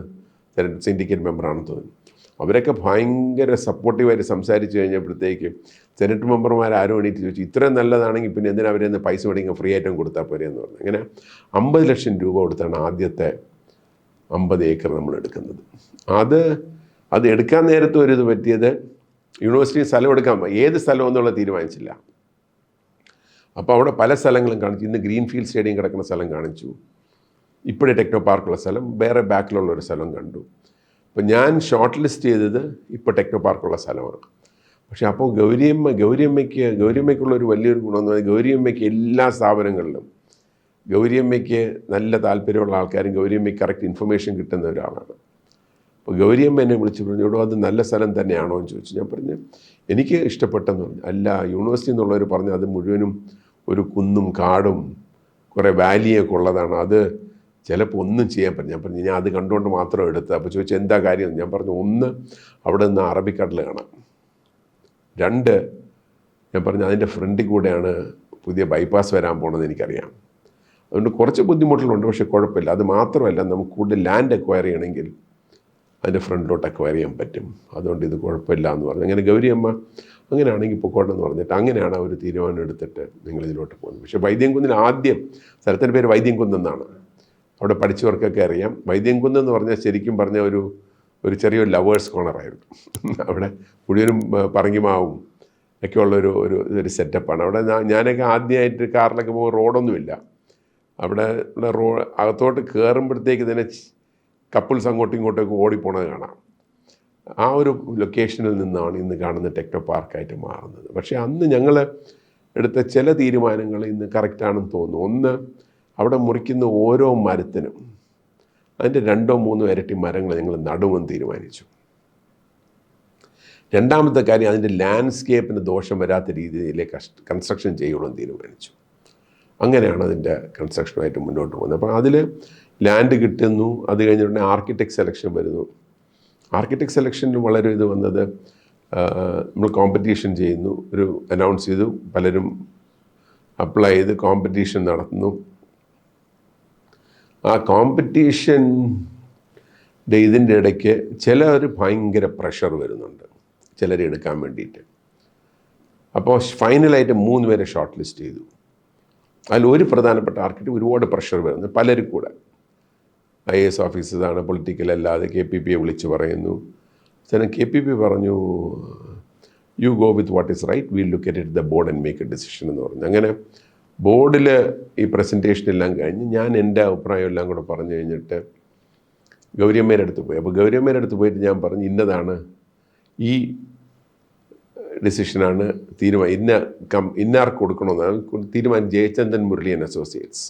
സിൻഡിക്കേറ്റ് മെമ്പറാണെന്ന് തോന്നുന്നു, അവരൊക്കെ ഭയങ്കര സപ്പോർട്ടീവായിട്ട് സംസാരിച്ച് കഴിഞ്ഞപ്പോഴത്തേക്ക് സെനറ്റ് മെമ്പർമാർ ആരും എണീറ്റ് ചോദിച്ചു ഇത്രയും നല്ലതാണെങ്കിൽ പിന്നെ എന്തിനാ അവരെ പൈസ മേടിക്കാൻ ഫ്രീ ആയിട്ടും കൊടുത്താൽ പോരെ എന്ന് പറഞ്ഞു. അങ്ങനെ 50 ലക്ഷം രൂപ കൊടുത്താണ് ആദ്യത്തെ 50 ഏക്കർ നമ്മൾ എടുക്കുന്നത്. അത് എടുക്കാൻ നേരത്തെ ഒരു ഇത് പറ്റിയത്, യൂണിവേഴ്സിറ്റി സ്ഥലം എടുക്കാൻ ഏത് സ്ഥലം എന്നുള്ളത് തീരുമാനിച്ചില്ല. അപ്പോൾ അവിടെ പല സ്ഥലങ്ങളും കാണിച്ചു. ഇന്ന് ഗ്രീൻഫീൽഡ് സ്റ്റേഡിയം കിടക്കുന്ന സ്ഥലം കാണിച്ചു, ഇപ്പോഴേ ടെക്നോ പാർക്കുള്ള സ്ഥലം, വേറെ ബാക്കിലുള്ള ഒരു സ്ഥലം കണ്ടു. അപ്പോൾ ഞാൻ ഷോർട്ട് ലിസ്റ്റ് ചെയ്തത് ഇപ്പോൾ ടെക്നോ പാർക്കുള്ള സ്ഥലമാണ്. പക്ഷേ അപ്പോൾ ഗൗരിയമ്മയ്ക്കുള്ളൊരു വലിയൊരു ഗുണമെന്ന് പറഞ്ഞാൽ ഗൗരിയമ്മയ്ക്ക് എല്ലാ സ്ഥാപനങ്ങളിലും ഗൗരിയമ്മയ്ക്ക് നല്ല താല്പര്യമുള്ള ആൾക്കാരും ഗൗരിയമ്മയ്ക്ക് കറക്റ്റ് ഇൻഫർമേഷൻ കിട്ടുന്ന ഒരാളാണ്. അപ്പോൾ ഗൗരിയമ്മ എന്നെ വിളിച്ച് പറഞ്ഞു ഇവിടെ അത് നല്ല സ്ഥലം തന്നെയാണോ എന്ന് ചോദിച്ചു. ഞാൻ പറഞ്ഞു എനിക്ക് ഇഷ്ടപ്പെട്ടെന്ന് പറഞ്ഞു. അല്ല, യൂണിവേഴ്സിറ്റി എന്നുള്ളവർ പറഞ്ഞു അത് മുഴുവനും ഒരു കുന്നും കാടും കുറേ വാലിയൊക്കെ ഉള്ളതാണ്, അത് ചിലപ്പോൾ ഒന്നും ചെയ്യാൻ പറ്റും. ഞാൻ പറഞ്ഞു ഞാൻ അത് കണ്ടുകൊണ്ട് മാത്രം എടുത്തത്. അപ്പോൾ ചോദിച്ചു എന്താ കാര്യം? ഞാൻ പറഞ്ഞു ഒന്ന്, അവിടെ നിന്ന് അറബിക്കടൽ കാണാം. 2, ഞാൻ പറഞ്ഞു അതിൻ്റെ ഫ്രണ്ടിൽ കൂടെയാണ് പുതിയ ബൈപ്പാസ് വരാൻ പോകണമെന്ന് എനിക്കറിയാം, അതുകൊണ്ട് കുറച്ച് ബുദ്ധിമുട്ടുകളുണ്ട്, പക്ഷേ കുഴപ്പമില്ല. അത് മാത്രമല്ല നമുക്ക് കൂടുതൽ ലാൻഡ് അക്വയർ ചെയ്യണമെങ്കിൽ അതിൻ്റെ ഫ്രണ്ടിലോട്ട് അക്വയർ ചെയ്യാൻ പറ്റും, അതുകൊണ്ട് ഇത് കുഴപ്പമില്ല എന്ന് പറഞ്ഞു. അങ്ങനെ ഗൗരിയമ്മ അങ്ങനെയാണെങ്കിൽ പൊക്കോട്ടെ എന്ന് പറഞ്ഞിട്ട് അങ്ങനെയാണ് ഒരു തീരുമാനം എടുത്തിട്ട് നിങ്ങൾ ഇതിലോട്ട് പോകുന്നത്. പക്ഷേ വൈദ്യംകുന്നിൽ ആദ്യം സ്ഥലത്തിൻ്റെ പേര് വൈദ്യംകുന്നെന്നാണ്, അവിടെ പഠിച്ചവർക്കൊക്കെ അറിയാം. വൈദ്യംകുന്ന് എന്ന് പറഞ്ഞാൽ ശരിക്കും പറഞ്ഞ ഒരു ചെറിയൊരു ലവേഴ്സ് കോർണറായിരുന്നു. അവിടെ മുഴുവനും പറങ്കിമാവും ഒക്കെ ഉള്ളൊരു സെറ്റപ്പാണ്. അവിടെ ഞാനൊക്കെ ആദ്യമായിട്ട് കാറിലൊക്കെ പോകുമ്പോൾ റോഡൊന്നുമില്ല. അവിടെ അകത്തോട്ട് കയറുമ്പോഴത്തേക്ക് തന്നെ കപ്പിൾസ് അങ്ങോട്ടും ഇങ്ങോട്ടൊക്കെ ഓടിപ്പോണത് കാണാം. ആ ഒരു ലൊക്കേഷനിൽ നിന്നാണ് ഇന്ന് കാണുന്ന ടെക്നോ പാർക്കായിട്ട് മാറുന്നത്. പക്ഷേ അന്ന് ഞങ്ങൾ എടുത്ത ചില തീരുമാനങ്ങൾ ഇന്ന് കറക്റ്റാണെന്ന് തോന്നുന്നു. ഒന്ന്, അവിടെ മുറിക്കുന്ന ഓരോ മരത്തിനും അതിൻ്റെ 2 or 3 ഇരട്ടി മരങ്ങൾ ഞങ്ങൾ നടുമെന്ന് തീരുമാനിച്ചു. രണ്ടാമത്തെ കാര്യം, അതിൻ്റെ ലാൻഡ്സ്കേപ്പിന് ദോഷം വരാത്ത രീതിയിലേക്ക് കൺസ്ട്രക്ഷൻ ചെയ്യുമെന്ന് തീരുമാനിച്ചു. അങ്ങനെയാണ് അതിൻ്റെ കൺസ്ട്രക്ഷനുമായിട്ട് മുന്നോട്ട് പോകുന്നത്. അപ്പോൾ അതിൽ ലാൻഡ് കിട്ടുന്നു, അത് കഴിഞ്ഞിട്ടുണ്ടെങ്കിൽ ആർക്കിടെക്ട് സെലക്ഷൻ വരുന്നു. ആർക്കിടെക്ട് സെലക്ഷനിൽ വളരെ ഇത് വന്നത് നമ്മൾ കോമ്പറ്റീഷൻ ചെയ്യുന്നു, ഒരു അനൗൺസ് ചെയ്തു, പലരും അപ്ലൈ ചെയ്ത് കോമ്പറ്റീഷൻ നടത്തുന്നു. ആ കോമ്പറ്റീഷൻ ഇതിൻ്റെ ഇടയ്ക്ക് ചിലർ ഭയങ്കര പ്രഷർ വരുന്നുണ്ട് ചിലരെ എടുക്കാൻ വേണ്ടിയിട്ട്. അപ്പോൾ ഫൈനലായിട്ട് 3 പേരെ ഷോർട്ട് ലിസ്റ്റ് ചെയ്തു. അതിൽ ഒരു പ്രധാനപ്പെട്ട ആർക്കിടെക്ട് ഒരുപാട് പ്രഷർ വരുന്നു, പലരും കൂടെ IAS ഓഫീസേഴ്സാണ്, പൊളിറ്റിക്കൽ അല്ലാതെ KPP വിളിച്ച് പറയുന്നു. ചില KPP പറഞ്ഞു you go with what is right, will look at the board and make a decision എന്ന് പറഞ്ഞു. അങ്ങനെ ബോർഡിൽ ഈ പ്രസൻറ്റേഷൻ എല്ലാം കഴിഞ്ഞ് ഞാൻ എൻ്റെ അഭിപ്രായം എല്ലാം കൂടെ പറഞ്ഞു കഴിഞ്ഞിട്ട് ഗൗരിയമ്മയുടെ അടുത്ത് പോയി. അപ്പോൾ ഗൗരിയമ്മയുടെ അടുത്ത് പോയിട്ട് ഞാൻ പറഞ്ഞു ഇന്നതാണ് ഈ ഡിസിഷനാണ് ഇന്നാർക്ക് കൊടുക്കണമെന്ന് തീരുമാനം. ജയചന്ദ്രൻ മുരളി ആൻഡ് അസോസിയേറ്റ്സ്,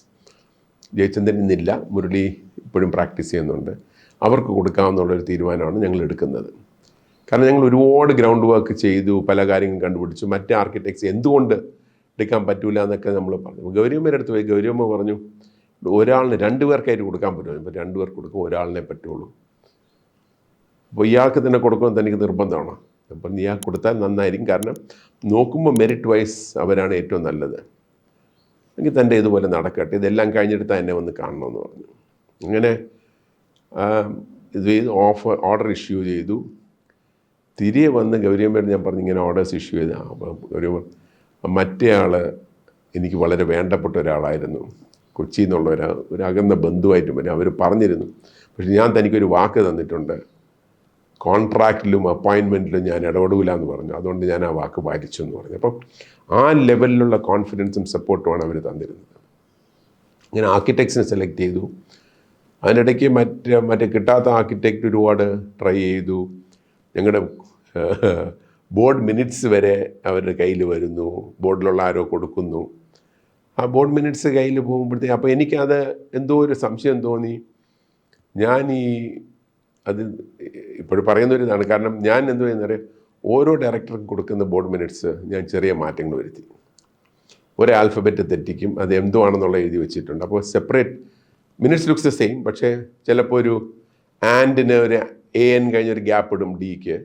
ജയചന്ദ്രൻ ഇന്നില്ല, മുരളി ഇപ്പോഴും പ്രാക്ടീസ് ചെയ്യുന്നുണ്ട്, അവർക്ക് കൊടുക്കാമെന്നുള്ളൊരു തീരുമാനമാണ് ഞങ്ങൾ എടുക്കുന്നത്. കാരണം ഞങ്ങൾ ഒരുപാട് ഗ്രൗണ്ട് വർക്ക് ചെയ്തു, പല കാര്യങ്ങളും കണ്ടുപിടിച്ചു, മറ്റേ ആർക്കിടെക്ട്സ് എന്തുകൊണ്ട് എടുക്കാൻ പറ്റൂല എന്നൊക്കെ നമ്മൾ പറഞ്ഞു. ഗൗരിയമ്മയുടെ അടുത്ത് പോയി ഗൗരിയമ്മ പറഞ്ഞു ഒരാളിന് 2 പേർക്കായിട്ട് കൊടുക്കാൻ പറ്റുമോ? ഇപ്പോൾ 2 പേർക്ക് കൊടുക്കും, ഒരാളിനെ പറ്റുള്ളൂ. അപ്പോൾ ഇയാൾക്ക് തന്നെ കൊടുക്കുമെന്ന് തനിക്ക് നിർബന്ധമാണ്. അപ്പം ഇയാൾക്ക് കൊടുത്താൽ നന്നായിരിക്കും, കാരണം നോക്കുമ്പോൾ മെറിറ്റ് വൈസ് അവരാണ് ഏറ്റവും നല്ലത്. എങ്കിൽ തൻ്റെ ഇതുപോലെ നടക്കട്ടെ, ഇതെല്ലാം കഴിഞ്ഞെടുത്താൽ എന്നെ വന്ന് കാണണമെന്ന് പറഞ്ഞു. അങ്ങനെ ഇത് ഓർഡർ ഇഷ്യൂ ചെയ്തു. തിരികെ വന്ന് ഗൗരിയമ്മയോട് ഞാൻ പറഞ്ഞു ഇങ്ങനെ ഓർഡേഴ്സ് ഇഷ്യൂ ചെയ്ത. അപ്പം ഗൗരിയമ്മ മറ്റേ ആൾ എനിക്ക് വളരെ വേണ്ടപ്പെട്ട ഒരാളായിരുന്നു, കൊച്ചിയിൽ നിന്നുള്ള ഒരു അകന്ന ബന്ധുവായിട്ടും വരും, അവർ പറഞ്ഞിരുന്നു. പക്ഷെ ഞാൻ തനിക്കൊരു വാക്ക് തന്നിട്ടുണ്ട്, കോൺട്രാക്റ്റിലും അപ്പോയിൻമെൻറ്റിലും ഞാൻ ഇടപെടില്ല എന്ന് പറഞ്ഞു, അതുകൊണ്ട് ഞാൻ ആ വാക്ക് പാലിച്ചു എന്ന് പറഞ്ഞു. അപ്പം ആ ലെവലിലുള്ള കോൺഫിഡൻസും സപ്പോർട്ടുമാണ് അവർ തന്നിരുന്നത്. ഇങ്ങനെ ആർക്കിടെക്ട്സിനെ സെലക്ട് ചെയ്തു. അതിനിടയ്ക്ക് മറ്റേ കിട്ടാത്ത ആർക്കിടെക്റ്റ് ഒരുപാട് ട്രൈ ചെയ്തു. ഞങ്ങളുടെ ബോർഡ് മിനിറ്റ്സ് വരെ അവരുടെ കയ്യിൽ വരുന്നു, ബോർഡിലുള്ള ആരോ കൊടുക്കുന്നു. ആ ബോർഡ് മിനിറ്റ്സ് കയ്യിൽ പോകുമ്പോഴത്തേക്ക് അപ്പോൾ എനിക്കത് എന്തോ ഒരു സംശയം തോന്നി. ഞാൻ അത് ഇപ്പോഴും പറയുന്നൊരിതാണ്, കാരണം ഞാൻ എന്തോ എന്നറിയാം, ഓരോ ഡയറക്ടർക്കും കൊടുക്കുന്ന ബോർഡ് മിനിറ്റ്സ് ഞാൻ ചെറിയ മാറ്റങ്ങൾ വരുത്തി. ഒരു ആൽഫബറ്റ് തെറ്റിക്കും, അത് എന്തോ ആണെന്നുള്ള എഴുതി വെച്ചിട്ടുണ്ട്. അപ്പോൾ separate minutes looks the same, പക്ഷേ ചിലപ്പോൾ ഒരു ആൻഡിന് ഒരു AN കഴിഞ്ഞൊരു ഗ്യാപ്പ് ഇടും, ഡിക്ക്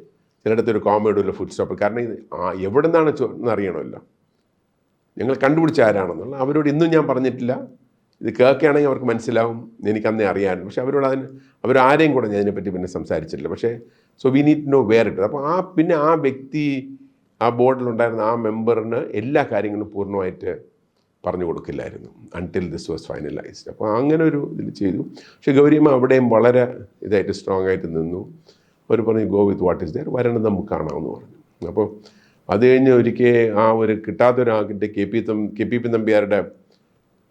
ചിലയിടത്ത് ഒരു കോമ ഇടുമല്ലോ, ഫുഡ് സ്റ്റോപ്പ്. കാരണം ഇത് എവിടെ നിന്നാണ് എന്നറിയണമല്ലോ, ഞങ്ങൾ കണ്ടുപിടിച്ച ആരാണെന്നുള്ള. അവരോട് ഇന്നും ഞാൻ പറഞ്ഞിട്ടില്ല, ഇത് കേൾക്കുകയാണെങ്കിൽ അവർക്ക് മനസ്സിലാവും, എനിക്കന്നേ അറിയാമായിരുന്നു. പക്ഷേ അവരാരെയും കൂടെ ഞാൻ ഇതിനെപ്പറ്റി പിന്നെ സംസാരിച്ചിട്ടില്ല. പക്ഷേ so we need to know where it. അപ്പോൾ ആ വ്യക്തി, ആ ബോർഡിലുണ്ടായിരുന്ന ആ മെമ്പറിന് എല്ലാ കാര്യങ്ങളും പൂർണ്ണമായിട്ട് പറഞ്ഞു കൊടുക്കില്ലായിരുന്നു അൺടിൽ ദിസ് വാസ് ഫൈനലൈസ്ഡ്. അപ്പോൾ അങ്ങനെ ഒരു ഇതിൽ ചെയ്തു. പക്ഷേ ഗൗരിയമ്മ അവിടെയും വളരെ ഇതായിട്ട് സ്ട്രോങ് ആയിട്ട് നിന്നു. അവർ പറഞ്ഞു go with what is there, വരണം നമുക്ക് കാണാമെന്ന് പറഞ്ഞു. അപ്പോൾ അത് കഴിഞ്ഞ് ഒരിക്കൽ ആ ഒരു കിട്ടാത്തൊരാക്കിൻ്റെ KPP നമ്പ്യാരുടെ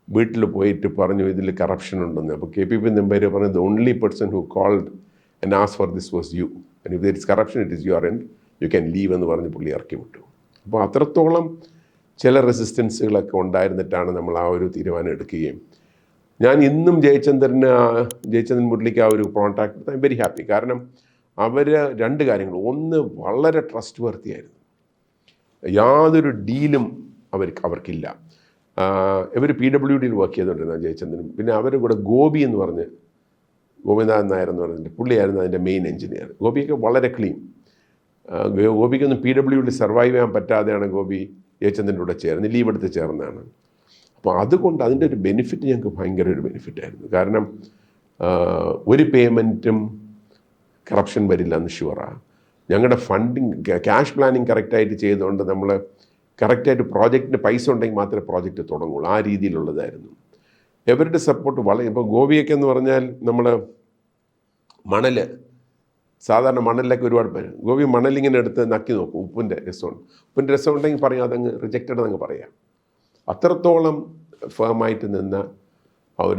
വീട്ടിൽ പോയിട്ട് പറഞ്ഞു ഇതിൽ കറപ്ഷൻ ഉണ്ടെന്ന്. അപ്പോൾ KPP നമ്പ്യാർ പറഞ്ഞു the only person who called and asked for this was you, and if there is corruption it is your end, you can leave എന്ന് പറഞ്ഞ് പുള്ളി ഇറക്കി വിട്ടു. അപ്പോൾ അത്രത്തോളം ചില റെസിസ്റ്റൻസുകളൊക്കെ ഉണ്ടായിരുന്നിട്ടാണ് നമ്മൾ ആ ഒരു തീരുമാനം എടുക്കുകയും. ഞാൻ ഇന്നും ജയചന്ദ്രൻ മുരളിക്ക് ആ ഒരു contract I am very happy. കാരണം അവർ 2 കാര്യങ്ങൾ, ഒന്ന് വളരെ ട്രസ്റ്റ് വർത്തിയായിരുന്നു, യാതൊരു ഡീലും അവർക്കില്ല. ഇവർ PWDയിൽ വർക്ക് ചെയ്തുകൊണ്ടിരുന്ന ജയചന്ദ്രനും, പിന്നെ അവരുടെ കൂടെ ഗോപി എന്ന് പറഞ്ഞ് ഗോപിനാഥൻ നായർ എന്ന് പറഞ്ഞിട്ട് പുള്ളിയായിരുന്നു അതിൻ്റെ മെയിൻ എഞ്ചിനീയർ. ഗോപിയൊക്കെ വളരെ ക്ലീൻ. ഗോപിക്കൊന്നും PWDയിൽ സർവൈവ് ചെയ്യാൻ പറ്റാതെയാണ് ഗോപി ജയചന്ദ്രൻ്റെ കൂടെ ചേർന്ന് ലീവ് എടുത്ത് ചേർന്നതാണ്. അപ്പോൾ അതുകൊണ്ട് അതിൻ്റെ ഒരു ബെനിഫിറ്റ് ഞങ്ങൾക്ക് ഭയങ്കര ഒരു ബെനിഫിറ്റായിരുന്നു. കാരണം ഒരു പേയ്മെൻറ്റും കറപ്ഷൻ വരില്ല എന്ന് ഷുവറാണ്. ഞങ്ങളുടെ ഫണ്ടിങ് ക്യാഷ് പ്ലാനിങ് കറക്റ്റായിട്ട് ചെയ്തുകൊണ്ട് നമ്മൾ കറക്റ്റായിട്ട് പ്രോജക്റ്റിന് പൈസ ഉണ്ടെങ്കിൽ മാത്രമേ പ്രോജക്റ്റ് തുടങ്ങുള്ളൂ, ആ രീതിയിലുള്ളതായിരുന്നു. ഇവരുടെ സപ്പോർട്ട് വളരെ. ഇപ്പോൾ ഗോപിയൊക്കെ എന്ന് പറഞ്ഞാൽ നമ്മൾ സാധാരണ മണലിലൊക്കെ ഒരുപാട് പേര് ഗോപി മണലിങ്ങനെ എടുത്ത് നക്കി നോക്കും, ഉപ്പിൻ്റെ രസം ഉണ്ടെങ്കിൽ പറയാം, അതങ്ങ് റിജക്റ്റഡ് എന്നങ്ങ് പറയാം. അത്രത്തോളം ഫേമായിട്ട് നിന്ന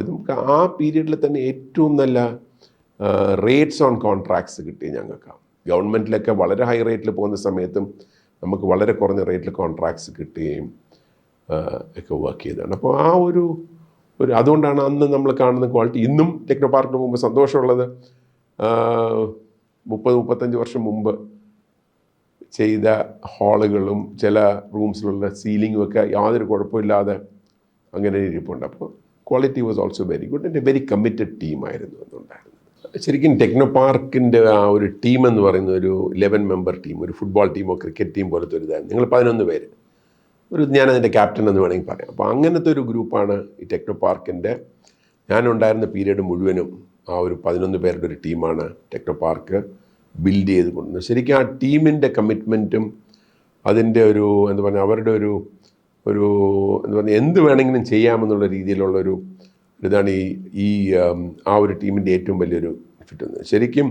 നമുക്ക് ആ പീരീഡിൽ തന്നെ ഏറ്റവും നല്ല റേറ്റ്സ് ഓൺ കോൺട്രാക്ട്സ് കിട്ടി ഞങ്ങൾക്ക്. ഗവൺമെൻറ്റിലൊക്കെ വളരെ ഹൈ റേറ്റിൽ പോകുന്ന സമയത്തും നമുക്ക് വളരെ കുറഞ്ഞ റേറ്റിൽ കോൺട്രാക്ട്സ് കിട്ടുകയും ഒക്കെ വർക്ക് ചെയ്തതാണ്. അപ്പോൾ ആ ഒരു അതുകൊണ്ടാണ് അന്ന് നമ്മൾ കാണുന്ന ക്വാളിറ്റി. ഇന്നും ടെക്നോ പാർക്കിന് മുമ്പ് സന്തോഷമുള്ളത് 30-35 വർഷം മുമ്പ് ചെയ്ത ഹാളുകളും ചില റൂംസിലുള്ള സീലിങ്ങും ഒക്കെ യാതൊരു കുഴപ്പമില്ലാതെ അങ്ങനെ ഇരിപ്പുണ്ട്. അപ്പോൾ quality was also very good. എൻ്റെ വെരി കമ്മിറ്റഡ് ടീമായിരുന്നു എന്നുണ്ടായിരുന്നു. ശരിക്കും ടെക്നോ പാർക്കിൻ്റെ ആ ഒരു ടീം എന്ന് പറയുന്ന ഒരു 11 മെമ്പർ ടീം, ഒരു ഫുട്ബോൾ ടീമോ ക്രിക്കറ്റ് ടീം പോലത്തെ ഒരു ഇതായിരുന്നു. ഞങ്ങൾ 11 പേര്, ഞാനതിൻ്റെ ക്യാപ്റ്റൻ എന്ന് വേണമെങ്കിൽ പറയാം. അപ്പോൾ അങ്ങനത്തെ ഒരു ഗ്രൂപ്പാണ് ഈ ടെക്നോ പാർക്കിൻ്റെ. ഞാനുണ്ടായിരുന്ന പീരീഡ് മുഴുവനും ആ ഒരു 11 പേരുടെ ഒരു ടീമാണ് ടെക്നോ പാർക്ക് ബിൽഡ് ചെയ്ത് കൊണ്ടുവന്നത്. ശരിക്കും ആ ടീമിൻ്റെ കമ്മിറ്റ്മെൻറ്റും അതിൻ്റെ ഒരു എന്താ പറയുക, അവരുടെ ഒരു എന്താ പറയുക, എന്ത് വേണമെങ്കിലും ചെയ്യാമെന്നുള്ള രീതിയിലുള്ളൊരു ഇതാണ് ഈ ആ ഒരു ടീമിൻ്റെ ഏറ്റവും വലിയൊരു ഫിറ്റ്. ശരിക്കും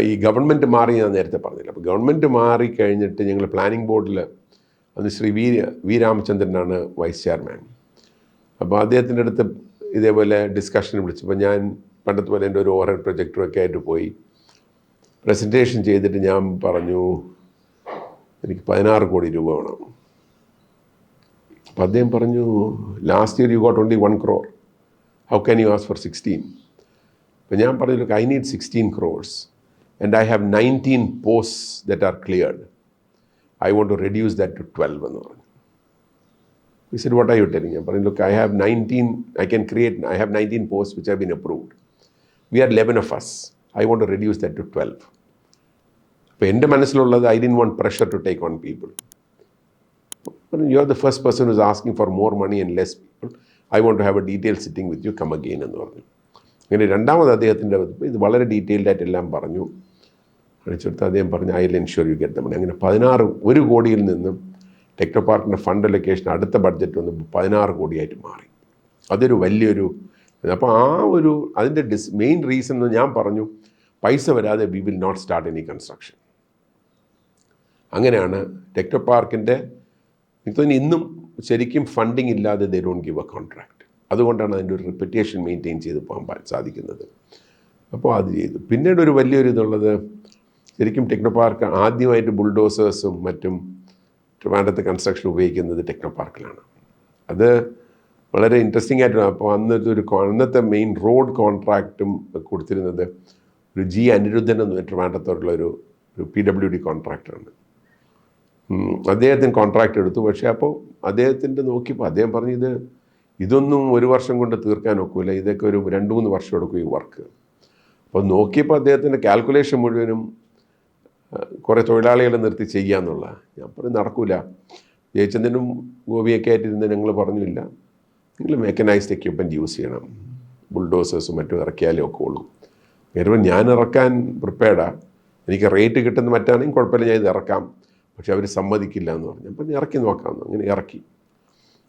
ഈ ഗവൺമെൻറ് മാറി, ഞാൻ നേരത്തെ പറഞ്ഞില്ല. അപ്പോൾ ഗവൺമെൻറ് മാറി കഴിഞ്ഞിട്ട് ഞങ്ങൾ പ്ലാനിംഗ് ബോർഡിൽ അന്ന് ശ്രീ വി രാമചന്ദ്രനാണ് വൈസ് ചെയർമാൻ. അപ്പോൾ അദ്ദേഹത്തിൻ്റെ അടുത്ത് ഇതേപോലെ ഡിസ്കഷന് വിളിച്ചപ്പോൾ ഞാൻ പണ്ടത്തെ പോലെ എൻ്റെ ഒരു ഓവർ പ്രൊജക്ടറൊക്കെ ആയിട്ട് പോയി പ്രസൻറ്റേഷൻ ചെയ്തിട്ട് ഞാൻ പറഞ്ഞു, എനിക്ക് 16 കോടി രൂപ വേണം. അപ്പോൾ അദ്ദേഹം പറഞ്ഞു, last year you got only 1 crore. How can you ask for 16? അപ്പോൾ ഞാൻ പറഞ്ഞു, look, I need 16 crores and I have 19 posts that are cleared. I want to reduce that to 12 എന്ന് പറഞ്ഞു. He said, what are you telling? ഞാൻ പറഞ്ഞു, look, I have 19 posts which have been approved. We are 11 of us. I want to reduce that to 12. അപ്പോൾ എൻ്റെ മനസ്സിലുള്ളത്, I didn't want pressure to take on people. You are the first person who is asking for more money and less people. I want to have a detailed sitting with you, come again എന്ന് പറഞ്ഞു. അങ്ങനെ രണ്ടാമത് അദ്ദേഹത്തിൻ്റെ ഇത് വളരെ detailed ആയിട്ട് എല്ലാം പറഞ്ഞു. കാണിച്ചെടുത്ത് അദ്ദേഹം പറഞ്ഞു, I will ensure you get the money. അങ്ങനെ 1 കോടിയിൽ നിന്നും ടെക്നോ പാർക്കിൻ്റെ ഫണ്ട് അലൊക്കേഷൻ അടുത്ത ബഡ്ജറ്റ് വന്ന് 16 കോടിയായിട്ട് മാറി. അതൊരു വലിയൊരു. അപ്പോൾ ആ ഒരു അതിൻ്റെ മെയിൻ റീസൺ എന്ന് ഞാൻ പറഞ്ഞു, പൈസ വരാതെ we will not start any construction. അങ്ങനെയാണ് ടെക്നോ പാർക്കിൻ്റെ, എനിക്ക് തോന്നി ഇന്നും ശരിക്കും ഫണ്ടിങ് ഇല്ലാതെ they don't give a contract. അതുകൊണ്ടാണ് അതിൻ്റെ ഒരു റെപ്യൂട്ടേഷൻ മെയിൻറ്റെയിൻ ചെയ്ത് പോകാൻ സാധിക്കുന്നത്. അപ്പോൾ അത് ചെയ്തു. പിന്നീട് ഒരു വലിയൊരു ഇതുള്ളത്, ശരിക്കും ടെക്നോ പാർക്ക് ആദ്യമായിട്ട് ബുൾഡോസേഴ്സും മറ്റും ട്രിവാൻഡ്രത്തെ കൺസ്ട്രക്ഷൻ ഉപയോഗിക്കുന്നത് ടെക്നോ പാർക്കിലാണ്. അത് വളരെ ഇൻട്രസ്റ്റിംഗ് ആയിട്ടാണ്. അപ്പോൾ അന്നത്തെ മെയിൻ റോഡ് കോൺട്രാക്റ്റും കൊടുത്തിരുന്നത് ഒരു ജി അനിരുദ്ധൻ എന്ന് ട്രിവാൻഡ്രത്തോടുള്ള ഒരു PWD കോൺട്രാക്ടറാണ്. അദ്ദേഹത്തിന് കോൺട്രാക്റ്റ് എടുത്തു. പക്ഷേ അപ്പോൾ അദ്ദേഹത്തിൻ്റെ നോക്കിയപ്പോൾ അദ്ദേഹം പറഞ്ഞു, ഇതൊന്നും 1 വർഷം കൊണ്ട് തീർക്കാൻ ഒക്കില്ല, ഇതൊക്കെ ഒരു 2-3 വർഷം എടുക്കും ഈ വർക്ക്. അപ്പോൾ നോക്കിയപ്പോൾ അദ്ദേഹത്തിൻ്റെ കാൽക്കുലേഷൻ മുഴുവനും കുറേ തൊഴിലാളികളെ നിർത്തി ചെയ്യാന്നുള്ള. ഞാൻ പറഞ്ഞു, നടക്കില്ല. ജയചന്ദ്രനും ഗോപിയൊക്കെ ആയിട്ടിരുന്ന് ഞങ്ങൾ പറഞ്ഞില്ല, നിങ്ങൾ മെക്കനൈസ്ഡ് എക്യുപ്മെൻറ്റ് യൂസ് ചെയ്യണം, ബുൾഡോസേഴ്സും മറ്റും ഇറക്കിയാലേ ഒക്കെ ഉള്ളൂ. നേരം ഞാൻ ഇറക്കാൻ പ്രിപ്പയർഡാണ്, എനിക്ക് റേറ്റ് കിട്ടുന്ന മറ്റാണെങ്കിൽ കുഴപ്പമില്ല, ഞാൻ ഇത് ഇറക്കാം. പക്ഷെ അവർ സമ്മതിക്കില്ല എന്ന് പറഞ്ഞു. അപ്പം ഇറക്കി നോക്കാമെന്ന്. അങ്ങനെ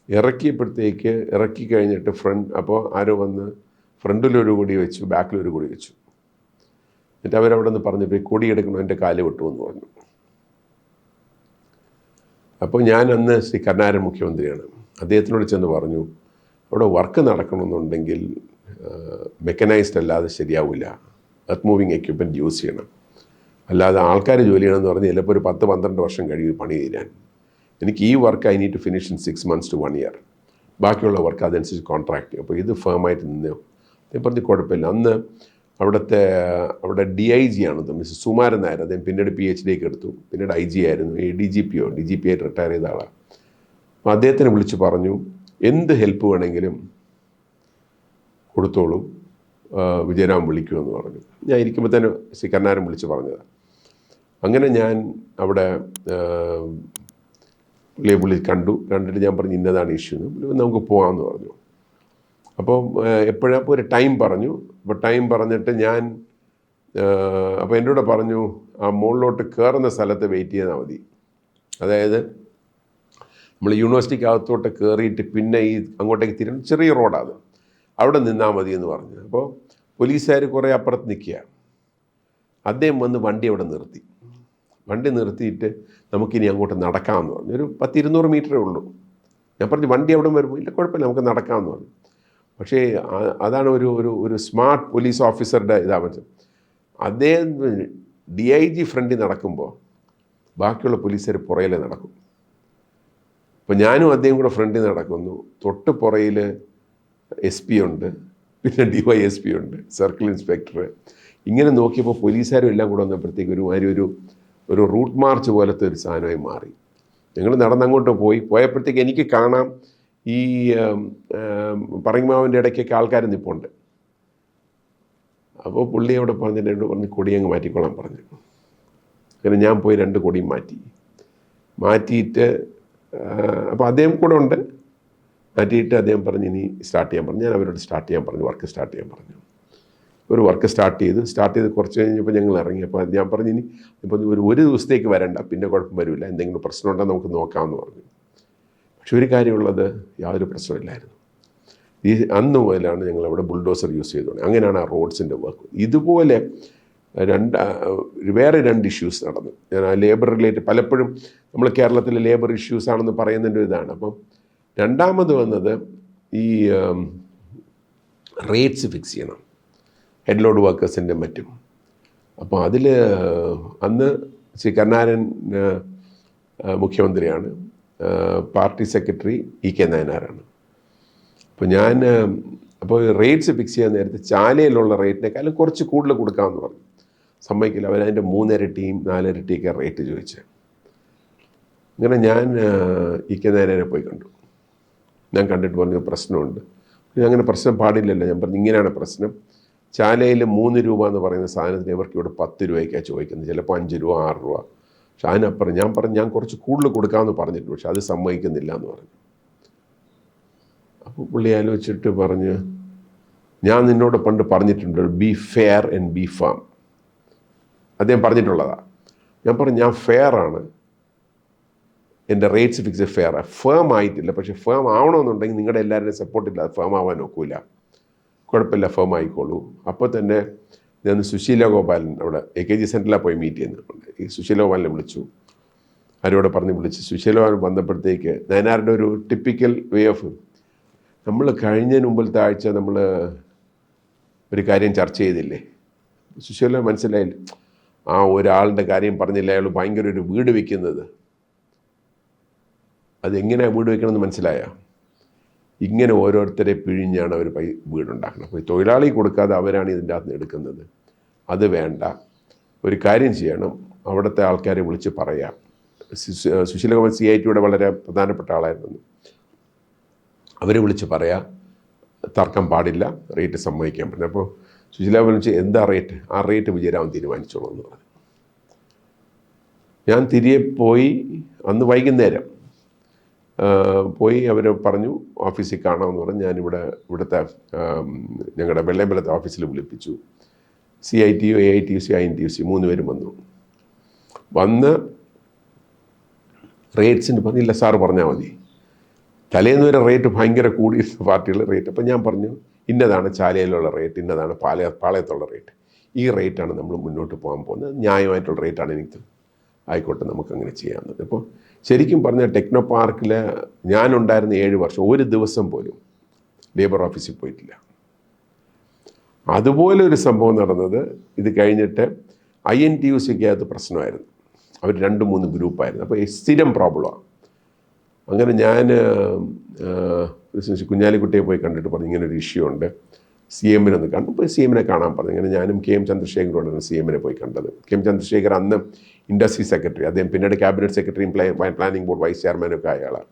ഇറക്കിയപ്പോഴത്തേക്ക് ഇറക്കി കഴിഞ്ഞിട്ട് അപ്പോൾ ആരോ വന്ന് ഫ്രണ്ടിലൊരു കൊടി വെച്ചു, ബാക്കിലൊരു കൊടി വെച്ചു. എന്നിട്ട് അവരവിടെ നിന്ന് പറഞ്ഞിട്ട് കൊടി എടുക്കണം, എൻ്റെ കാല് വിട്ടുമെന്ന് പറഞ്ഞു. അപ്പോൾ ഞാൻ അന്ന് ശ്രീ കരുണാകരൻ മുഖ്യമന്ത്രിയാണ്, അദ്ദേഹത്തിനോട് ചെന്ന് പറഞ്ഞു, അവിടെ വർക്ക് നടക്കണമെന്നുണ്ടെങ്കിൽ മെക്കനൈസ്ഡ് അല്ലാതെ ശരിയാവില്ല, എർത്ത് മൂവിങ് എക്യുപ്മെൻറ്റ് യൂസ് ചെയ്യണം, അല്ലാതെ ആൾക്കാർ ജോലി ചെയ്യണമെന്ന് പറഞ്ഞ് ചിലപ്പോൾ ഒരു 10-12 വർഷം കഴിയും പണി തീരാൻ. എനിക്ക് ഈ work I need to finish in 6 months to 1 year. ബാക്കിയുള്ള വർക്ക് അതനുസരിച്ച് കോൺട്രാക്ട് ചെയ്യും. അപ്പോൾ ഇത് ഫേമായിട്ട് നിന്നോ. ഞാൻ പറഞ്ഞ് കുഴപ്പമില്ല. അന്ന് അവിടെ DIG ആണ് മിസ്റ്റർ സുമാരൻ നായർ. അദ്ദേഹം പിന്നീട് PhD എടുത്തു, പിന്നീട് IG ആയിരുന്നു, DGP ആയിട്ട് റിട്ടയർ ചെയ്ത ആളാണ്. അപ്പോൾ അദ്ദേഹത്തിനെ വിളിച്ച് പറഞ്ഞു, എന്ത് ഹെൽപ്പ് വേണമെങ്കിലും കൊടുത്തോളൂ, വിജയരാം വിളിക്കുമെന്ന് പറഞ്ഞു. ഞാൻ ഇരിക്കുമ്പോൾ തന്നെ ശ്രീ കരുണാകരൻ വിളിച്ച് പറഞ്ഞതാണ്. അങ്ങനെ ഞാൻ അവിടെ കണ്ടിട്ട് ഞാൻ പറഞ്ഞു, ഇന്നതാണ് ഇഷ്യൂ, നമുക്ക് പോകാമെന്ന് പറഞ്ഞു. അപ്പോൾ എപ്പോഴപ്പോൾ ഒരു ടൈം പറഞ്ഞു. അപ്പോൾ ടൈം പറഞ്ഞിട്ട് ഞാൻ അപ്പോൾ എൻ്റെ കൂടെ പറഞ്ഞു, ആ മുകളിലോട്ട് കയറുന്ന സ്ഥലത്ത് വെയിറ്റ് ചെയ്താൽ മതി. അതായത് നമ്മൾ യൂണിവേഴ്സിറ്റിക്ക് അകത്തോട്ട് കയറിയിട്ട് പിന്നെ ഈ അങ്ങോട്ടേക്ക് തിരിഞ്ഞ് ചെറിയ റോഡാണ്, അവിടെ നിന്നാൽ മതി എന്ന് പറഞ്ഞു. അപ്പോൾ പോലീസുകാർ കുറേ അപ്പുറത്ത് നിൽക്കുക. അദ്ദേഹം വന്ന് വണ്ടി അവിടെ നിർത്തി. വണ്ടി നിർത്തിയിട്ട് നമുക്കിനി അങ്ങോട്ട് നടക്കാമെന്ന് പറഞ്ഞു. ഒരു 100-200 മീറ്ററേ ഉള്ളൂ. ഞാൻ പറഞ്ഞു, വണ്ടി അവിടെ വരുമ്പോൾ ഇല്ല കുഴപ്പമില്ല, നമുക്ക് നടക്കാമെന്ന് പറഞ്ഞു. പക്ഷേ അതാണ് ഒരു സ്മാർട്ട് പോലീസ് ഓഫീസറുടെ ഇതാ. അദ്ദേഹം DIG ഫ്രണ്ടിൽ നടക്കുമ്പോൾ ബാക്കിയുള്ള പോലീസുകാർ പുറയിലെ നടക്കും. അപ്പോൾ ഞാനും അദ്ദേഹം കൂടെ ഫ്രണ്ടിൽ നടക്കുന്നു. തൊട്ട് പുറയിൽ SP ഉണ്ട്, പിന്നെ DYSP ഉണ്ട്, സർക്കിൾ ഇൻസ്പെക്ടർ. ഇങ്ങനെ നോക്കിയപ്പോൾ പോലീസുകാരും എല്ലാം കൂടെ വന്നപ്പോഴത്തേക്ക് ഒരു റൂട്ട് മാർച്ച് പോലത്തെ ഒരു സാധനമായി മാറി. ഞങ്ങൾ നടന്നങ്ങോട്ട് പോയപ്പോഴത്തേക്ക് എനിക്ക് കാണാം ഈ പറങ്ങിമാവിൻ്റെ ഇടയ്ക്കൊക്കെ ആൾക്കാർ നിൽപ്പുണ്ട്. അപ്പോൾ പുള്ളി അവിടെ പറഞ്ഞ് കൊടി അങ്ങ് മാറ്റിക്കൊള്ളാൻ പറഞ്ഞു. അങ്ങനെ ഞാൻ പോയി 2 കൊടിയും മാറ്റിയിട്ട് അപ്പോൾ അദ്ദേഹം കൂടെ ഉണ്ട്. മാറ്റിയിട്ട് അദ്ദേഹം പറഞ്ഞ് ഇനി സ്റ്റാർട്ട് ചെയ്യാൻ പറഞ്ഞു. ഞാൻ അവരോട് സ്റ്റാർട്ട് ചെയ്യാൻ പറഞ്ഞു, വർക്ക് സ്റ്റാർട്ട് ചെയ്യാൻ പറഞ്ഞു. ഒരു വർക്ക് സ്റ്റാർട്ട് ചെയ്ത് കുറച്ച് കഴിഞ്ഞപ്പോൾ ഞങ്ങൾ ഇറങ്ങി. അപ്പോൾ ഞാൻ പറഞ്ഞു ഇനി ഇപ്പോൾ ഒരു ദിവസത്തേക്ക് വരണ്ട, പിന്നെ കുഴപ്പം വരില്ല, എന്തെങ്കിലും പ്രശ്നമുണ്ടെങ്കിൽ നമുക്ക് നോക്കാമെന്ന് പറഞ്ഞു. പക്ഷെ ഒരു കാര്യമുള്ളത്, യാതൊരു പ്രശ്നമില്ലായിരുന്നു. അന്ന് മുതലാണ് ഞങ്ങളവിടെ ബുൾഡോസർ യൂസ് ചെയ്തോളൂ. അങ്ങനെയാണ് ആ റോഡ്സിൻ്റെ വർക്ക്. ഇതുപോലെ വേറെ 2 ഇഷ്യൂസ് നടന്നു. ഞാൻ ആ ലേബർ റിലേറ്റഡ്, പലപ്പോഴും നമ്മൾ കേരളത്തിലെ ലേബർ ഇഷ്യൂസ് ആണെന്ന് പറയുന്നതിൻ്റെ ഇതാണ്. അപ്പം രണ്ടാമത് വന്നത് ഈ റേറ്റ്സ് ഫിക്സ് ചെയ്യണം, ഹെഡ് ലോഡ് വർക്കേഴ്സിൻ്റെ മറ്റും. അപ്പോൾ അതിൽ അന്ന് ശ്രീ കരുണാകരൻ മുഖ്യമന്ത്രിയാണ്, പാർട്ടി സെക്രട്ടറി E.K. നായനാരാണ്. അപ്പോൾ റേറ്റ്സ് ഫിക്സ് ചെയ്യാൻ നേരത്തെ ചാലയിലുള്ള റേറ്റിനേക്കാളും കുറച്ച് കൂടുതൽ കൊടുക്കാമെന്ന് പറഞ്ഞു. സമ്മതിക്കില്ല, അവരതിൻ്റെ 3 ഇരട്ടിയും 4 ഇരട്ടിയൊക്കെ റേറ്റ് ചോദിച്ചത്. അങ്ങനെ ഞാൻ E.K. നായനാരെ പോയി കണ്ടു. ഞാൻ കണ്ടിട്ട് പറഞ്ഞു പ്രശ്നമുണ്ട്. അങ്ങനെ പ്രശ്നം പാടില്ലല്ലോ. ഞാൻ പറഞ്ഞു ഇങ്ങനെയാണ് പ്രശ്നം. ചാലയിൽ 3 രൂപ എന്ന് പറയുന്ന സാധനത്തിന് ഇവർക്ക് ഇവിടെ 10 രൂപയ്ക്കാണ് ചോദിക്കുന്നത്, ചിലപ്പോൾ 5 രൂപ 6 രൂപ. പക്ഷെ അതിനപ്പുറം ഞാൻ കുറച്ച് കൂടുതൽ കൊടുക്കാമെന്ന് പറഞ്ഞിട്ടുണ്ട്, പക്ഷെ അത് സമ്മതിക്കുന്നില്ല എന്ന് പറഞ്ഞു. അപ്പോൾ പുള്ളി ആലോചിച്ചിട്ട് പറഞ്ഞ്, ഞാൻ നിന്നോട് പണ്ട് പറഞ്ഞിട്ടുണ്ട് B fair and B firm. അദ്ദേഹം പറഞ്ഞിട്ടുള്ളതാണ്. ഞാൻ പറഞ്ഞു ഞാൻ ഫെയർ ആണ്, എൻ്റെ റേറ്റ്സ് ഫിക്സ് ഫെയർ. ഫേം ആയിട്ടില്ല, പക്ഷേ ഫേം ആവണമെന്നുണ്ടെങ്കിൽ നിങ്ങളുടെ എല്ലാവരുടെയും സപ്പോർട്ടില്ല, അത് ഫേം ആവാൻ ഒക്കില്ല. കുഴപ്പമില്ല, ഫേം ആയിക്കോളൂ. അപ്പോൾ തന്നെ ഞാൻ സുശീല ഗോപാലൻ അവിടെ AKG സെൻറ്ററിലാണ് പോയി മീറ്റ് ചെയ്യുന്നുണ്ട്. ഈ സുശീല ഗോപാലിനെ വിളിച്ചു, ആരോടെ പറഞ്ഞ് വിളിച്ച് സുശീല ഗോപാലൻ വന്നപ്പോഴത്തേക്ക് നയനാരുടെ ഒരു ടിപ്പിക്കൽ വേ ഓഫ്, നമ്മൾ കഴിഞ്ഞതിന് മുമ്പിലത്തെ ആഴ്ച നമ്മൾ ഒരു കാര്യം ചർച്ച ചെയ്തില്ലേ, സുശീല മനസ്സിലായില്ല, ആ ഒരാളുടെ കാര്യം പറഞ്ഞില്ല, അയാൾ ഭയങ്കര ഒരു വീട് വയ്ക്കുന്നത്, അതെങ്ങനെയാണ് വീട് വയ്ക്കണമെന്ന് മനസ്സിലായ? ഇങ്ങനെ ഓരോരുത്തരെ പിഴിഞ്ഞാണ് അവർ വീടുണ്ടാക്കുന്നത്. അപ്പോൾ തൊഴിലാളി കൊടുക്കാതെ അവരാണ് ഇതിൻ്റെ അകത്ത് എടുക്കുന്നത്. അത് വേണ്ട, ഒരു കാര്യം ചെയ്യണം, അവിടുത്തെ ആൾക്കാരെ വിളിച്ച് പറയാം. സുശീലകുമാർ CITയുടെ വളരെ പ്രധാനപ്പെട്ട ആളായിരുന്നു. അവരെ വിളിച്ച് പറയാം, തർക്കം പാടില്ല, റേറ്റ് സമ്മതിക്കാൻ പറ്റും. അപ്പോൾ സുശീല വിളിച്ച് എന്താ റേറ്റ്, ആ റേറ്റ് വിജയരാമൻ തീരുമാനിച്ചോളൂ എന്ന് പറഞ്ഞു. ഞാൻ തിരികെ പോയി, അന്ന് വൈകുന്നേരം പോയി അവർ പറഞ്ഞു ഓഫീസിൽ കാണാമെന്ന് പറഞ്ഞ് ഇവിടുത്തെ ഞങ്ങളുടെ വെള്ളയമ്പലത്തെ ഓഫീസിൽ വിളിപ്പിച്ചു. CITU, AITUC, INTUC 3 പേരും വന്ന് റേറ്റ്സിന് പറഞ്ഞില്ല, സാറ് പറഞ്ഞാൽ മതി. തലേന്ന് വരെ റേറ്റ് ഭയങ്കര കൂടിയിരുന്ന പാർട്ടികളുടെ റേറ്റ്. അപ്പം ഞാൻ പറഞ്ഞു ഇന്നതാണ് ചാലയിലുള്ള റേറ്റ്, ഇന്നതാണ് പാളയത്തുള്ള റേറ്റ്, ഈ റേറ്റാണ് നമ്മൾ മുന്നോട്ട് പോകാൻ പോകുന്നത്, ന്യായമായിട്ടുള്ള റേറ്റാണ് എനിക്ക്, ആയിക്കോട്ടെ നമുക്കങ്ങനെ ചെയ്യാമെന്നത്. അപ്പോൾ ശരിക്കും പറഞ്ഞാൽ ടെക്നോ പാർക്കിൽ ഞാനുണ്ടായിരുന്ന 7 വർഷം ഒരു ദിവസം പോലും ലേബർ ഓഫീസിൽ പോയിട്ടില്ല. അതുപോലെ ഒരു സംഭവം നടന്നത് ഇത് കഴിഞ്ഞിട്ട് INTUCക്കകത്ത് പ്രശ്നമായിരുന്നു. അവർ 2-3 ഗ്രൂപ്പായിരുന്നു. അപ്പോൾ സ്ഥിരം പ്രോബ്ലമാണ്. അങ്ങനെ ഞാൻ കുഞ്ഞാലിക്കുട്ടിയെ പോയി കണ്ടിട്ട് പറഞ്ഞു ഇങ്ങനെ ഒരു ഇഷ്യൂ ഉണ്ട്, CMനെ ഒന്ന് കണ്ടു. ഇപ്പോൾ CMനെ കാണാൻ പറഞ്ഞു. അങ്ങനെ ഞാനും KM ചന്ദ്രശേഖരോടാണ് CMനെ പോയി കണ്ടത്. KM ചന്ദ്രശേഖർ അന്ന് ഇൻഡസ്ട്രി സെക്രട്ടറി, അദ്ദേഹം പിന്നീട് ക്യാബിനറ്റ് സെക്രട്ടറിയും പ്ലാനിംഗ് ബോർഡ് വൈസ് ചെയർമാനൊക്കെ ആയ ആളാണ്.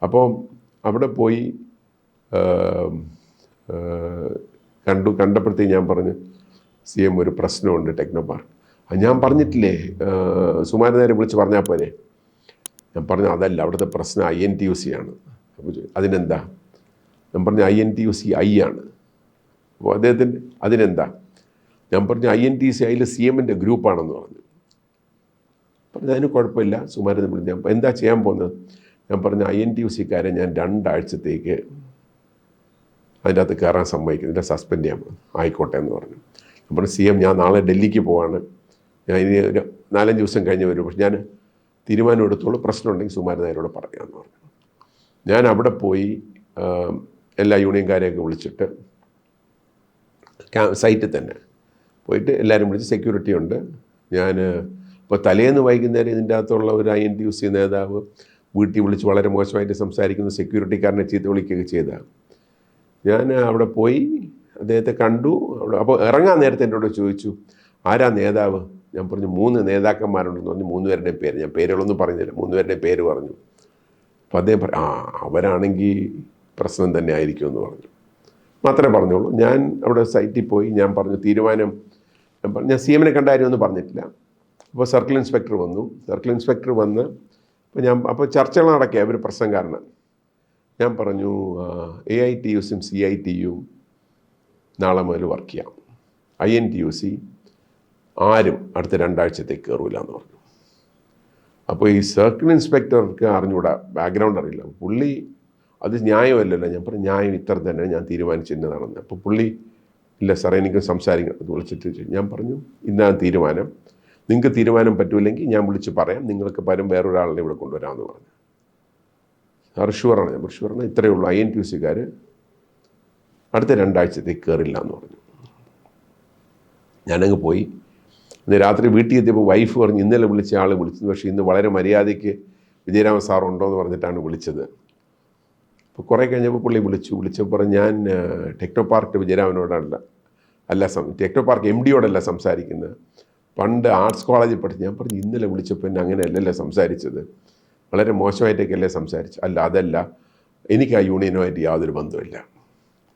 അപ്പോൾ അവിടെ പോയി കണ്ടപ്പോഴത്തേക്ക് ഞാൻ പറഞ്ഞു CM ഒരു പ്രശ്നമുണ്ട് ടെക്നോ പാർക്ക്. ഞാൻ പറഞ്ഞിട്ടില്ലേ സുമാരൻ നേരെ വിളിച്ച് പറഞ്ഞാൽ പോരെ. ഞാൻ പറഞ്ഞു അതല്ല, അവിടുത്തെ പ്രശ്നം INTUC ആണ്. അപ്പോൾ അതിനെന്താ? ഞാൻ പറഞ്ഞു INTUC I ആണ്. അപ്പോൾ അദ്ദേഹത്തിൻ്റെ അതിനെന്താ? ഞാൻ പറഞ്ഞു INTUC അതിൽ CMൻ്റെ ഗ്രൂപ്പാണെന്ന് പറഞ്ഞു. പറഞ്ഞു അതിന് കുഴപ്പമില്ല, സുമാരൻ വിളിച്ച് ഞാൻ എന്താ ചെയ്യാൻ പോകുന്നത്? ഞാൻ പറഞ്ഞു INTUCക്കാരെ ഞാൻ 2 ആഴ്ചത്തേക്ക് അതിൻ്റെ അകത്ത് കയറാൻ സമ്മതിക്കുന്നില്ല, സസ്പെൻഡ് ചെയ്യാൻ പോകും. ആയിക്കോട്ടെ എന്ന് പറഞ്ഞു. ഞാൻ പറഞ്ഞു CM ഞാൻ നാളെ ഡൽഹിക്ക് പോവാണ്, ഞാൻ ഇനി ഒരു 4-5 ദിവസം കഴിഞ്ഞ് വരും, പക്ഷെ ഞാൻ തീരുമാനം എടുത്തോളൂ, പ്രശ്നമുണ്ടെങ്കിൽ സുമാരൻ നായരോട് പറയാമെന്ന് പറഞ്ഞു. ഞാൻ അവിടെ പോയി എല്ലാ യൂണിയൻകാരെയൊക്കെ വിളിച്ചിട്ട് സൈറ്റിൽ തന്നെ പോയിട്ട് എല്ലാവരും വിളിച്ച്, സെക്യൂരിറ്റി ഉണ്ട്. ഞാൻ ഇപ്പോൾ തലേന്ന് വൈകുന്നേരം ഇതിൻ്റെ അകത്തുള്ള ഒരു INTUC നേതാവ് വീട്ടിൽ വിളിച്ച് വളരെ മോശമായിട്ട് സംസാരിക്കുന്ന സെക്യൂരിറ്റിക്കാരനെ ചീത്ത വിളിക്കുകയൊക്കെ ചെയ്തതാണ്. ഞാൻ അവിടെ പോയി അദ്ദേഹത്തെ കണ്ടു. അപ്പോൾ ഇറങ്ങാൻ നേരത്തെ എന്നോട് ചോദിച്ചു ആരാ നേതാവ്? ഞാൻ പറഞ്ഞു 3 നേതാക്കന്മാരുണ്ടെന്ന് പറഞ്ഞു. 3 പേരുടെയും പേര്, ഞാൻ പേരുകളൊന്നും പറഞ്ഞില്ല, 3 പേരുടെയും പേര് പറഞ്ഞു. അപ്പോൾ അദ്ദേഹം പറഞ്ഞു അവരാണെങ്കിൽ പ്രശ്നം തന്നെ ആയിരിക്കുമെന്ന് പറഞ്ഞു. മാത്രമേ പറഞ്ഞുള്ളൂ. ഞാൻ അവിടെ സൈറ്റിൽ പോയി, ഞാൻ പറഞ്ഞു തീരുമാനം, ഞാൻ സി എമ്മിനെ കണ്ട കാര്യമൊന്നും പറഞ്ഞിട്ടില്ല. അപ്പോൾ സർക്കിൾ ഇൻസ്പെക്ടർ വന്നു. സർക്കിൾ ഇൻസ്പെക്ടർ വന്ന് അപ്പോൾ ചർച്ചകൾ നടക്കുക, ഒരു പ്രശ്നം കാരണം. ഞാൻ പറഞ്ഞു AITUസും CITUവും നാളെ മുതൽ വർക്ക് ചെയ്യാം, INTUC ആരും അടുത്ത 2 ആഴ്ചത്തേക്ക് കയറൂല എന്ന് പറഞ്ഞു. അപ്പോൾ ഈ സർക്കിൾ ഇൻസ്പെക്ടർക്ക് അറിഞ്ഞൂടാ, ബാക്ക്ഗ്രൗണ്ട് അറിയില്ല. പുള്ളി അത് ന്യായമല്ലല്ലോ. ഞാൻ പറഞ്ഞു ന്യായം ഇത്ര തന്നെ, ഞാൻ തീരുമാനിച്ചിരുന്നതാണെന്ന്. അപ്പോൾ പുള്ളി ഇല്ല സാറേ എനിക്ക് സംസാരിക്കണം എന്ന് വിളിച്ചിട്ട് ഞാൻ പറഞ്ഞു ഇന്നാണ് തീരുമാനം, നിങ്ങൾക്ക് തീരുമാനം പറ്റൂല്ലെങ്കിൽ ഞാൻ വിളിച്ച് പറയാം, നിങ്ങൾക്ക് പകരം വേറൊരാളിനെ ഇവിടെ കൊണ്ടുവരാമെന്ന് പറഞ്ഞു. സാർ ഷുവറാണ്? ഞാൻ ഷുവറാണ്, ഇത്രയേ ഉള്ളൂ, INTUCക്കാർ അടുത്ത 2 ആഴ്ചത്തേക്ക് കയറില്ല എന്ന് പറഞ്ഞു. ഞാനങ്ങ് പോയി. ഇന്ന് രാത്രി വീട്ടിൽ എത്തിയപ്പോൾ വൈഫ് പറഞ്ഞു ഇന്നലെ വിളിച്ച ആൾ വിളിച്ചത്, പക്ഷേ ഇന്ന് വളരെ മര്യാദയ്ക്ക് വിജയരാമൻ സാർ ഉണ്ടോ എന്ന് പറഞ്ഞിട്ടാണ് വിളിച്ചത്. അപ്പോൾ കുറേ കഴിഞ്ഞപ്പോൾ പുള്ളി വിളിച്ചപ്പോൾ പറഞ്ഞു ഞാൻ ടെക്നോ പാർക്ക് വിജയരാമനോടല്ല ടെക്നോ പാർക്ക് MDയോടല്ല സംസാരിക്കുന്നത്, പണ്ട് ആർട്സ് കോളേജിൽ പഠിച്ചു. ഞാൻ പറഞ്ഞു ഇന്നലെ വിളിച്ചപ്പോൾ എന്നെ അങ്ങനെയല്ലല്ലേ സംസാരിച്ചത്, വളരെ മോശമായിട്ടൊക്കെയല്ലേ സംസാരിച്ചു. അല്ല അതല്ല, എനിക്ക് ആ യൂണിയനുമായിട്ട് യാതൊരു ബന്ധമില്ല.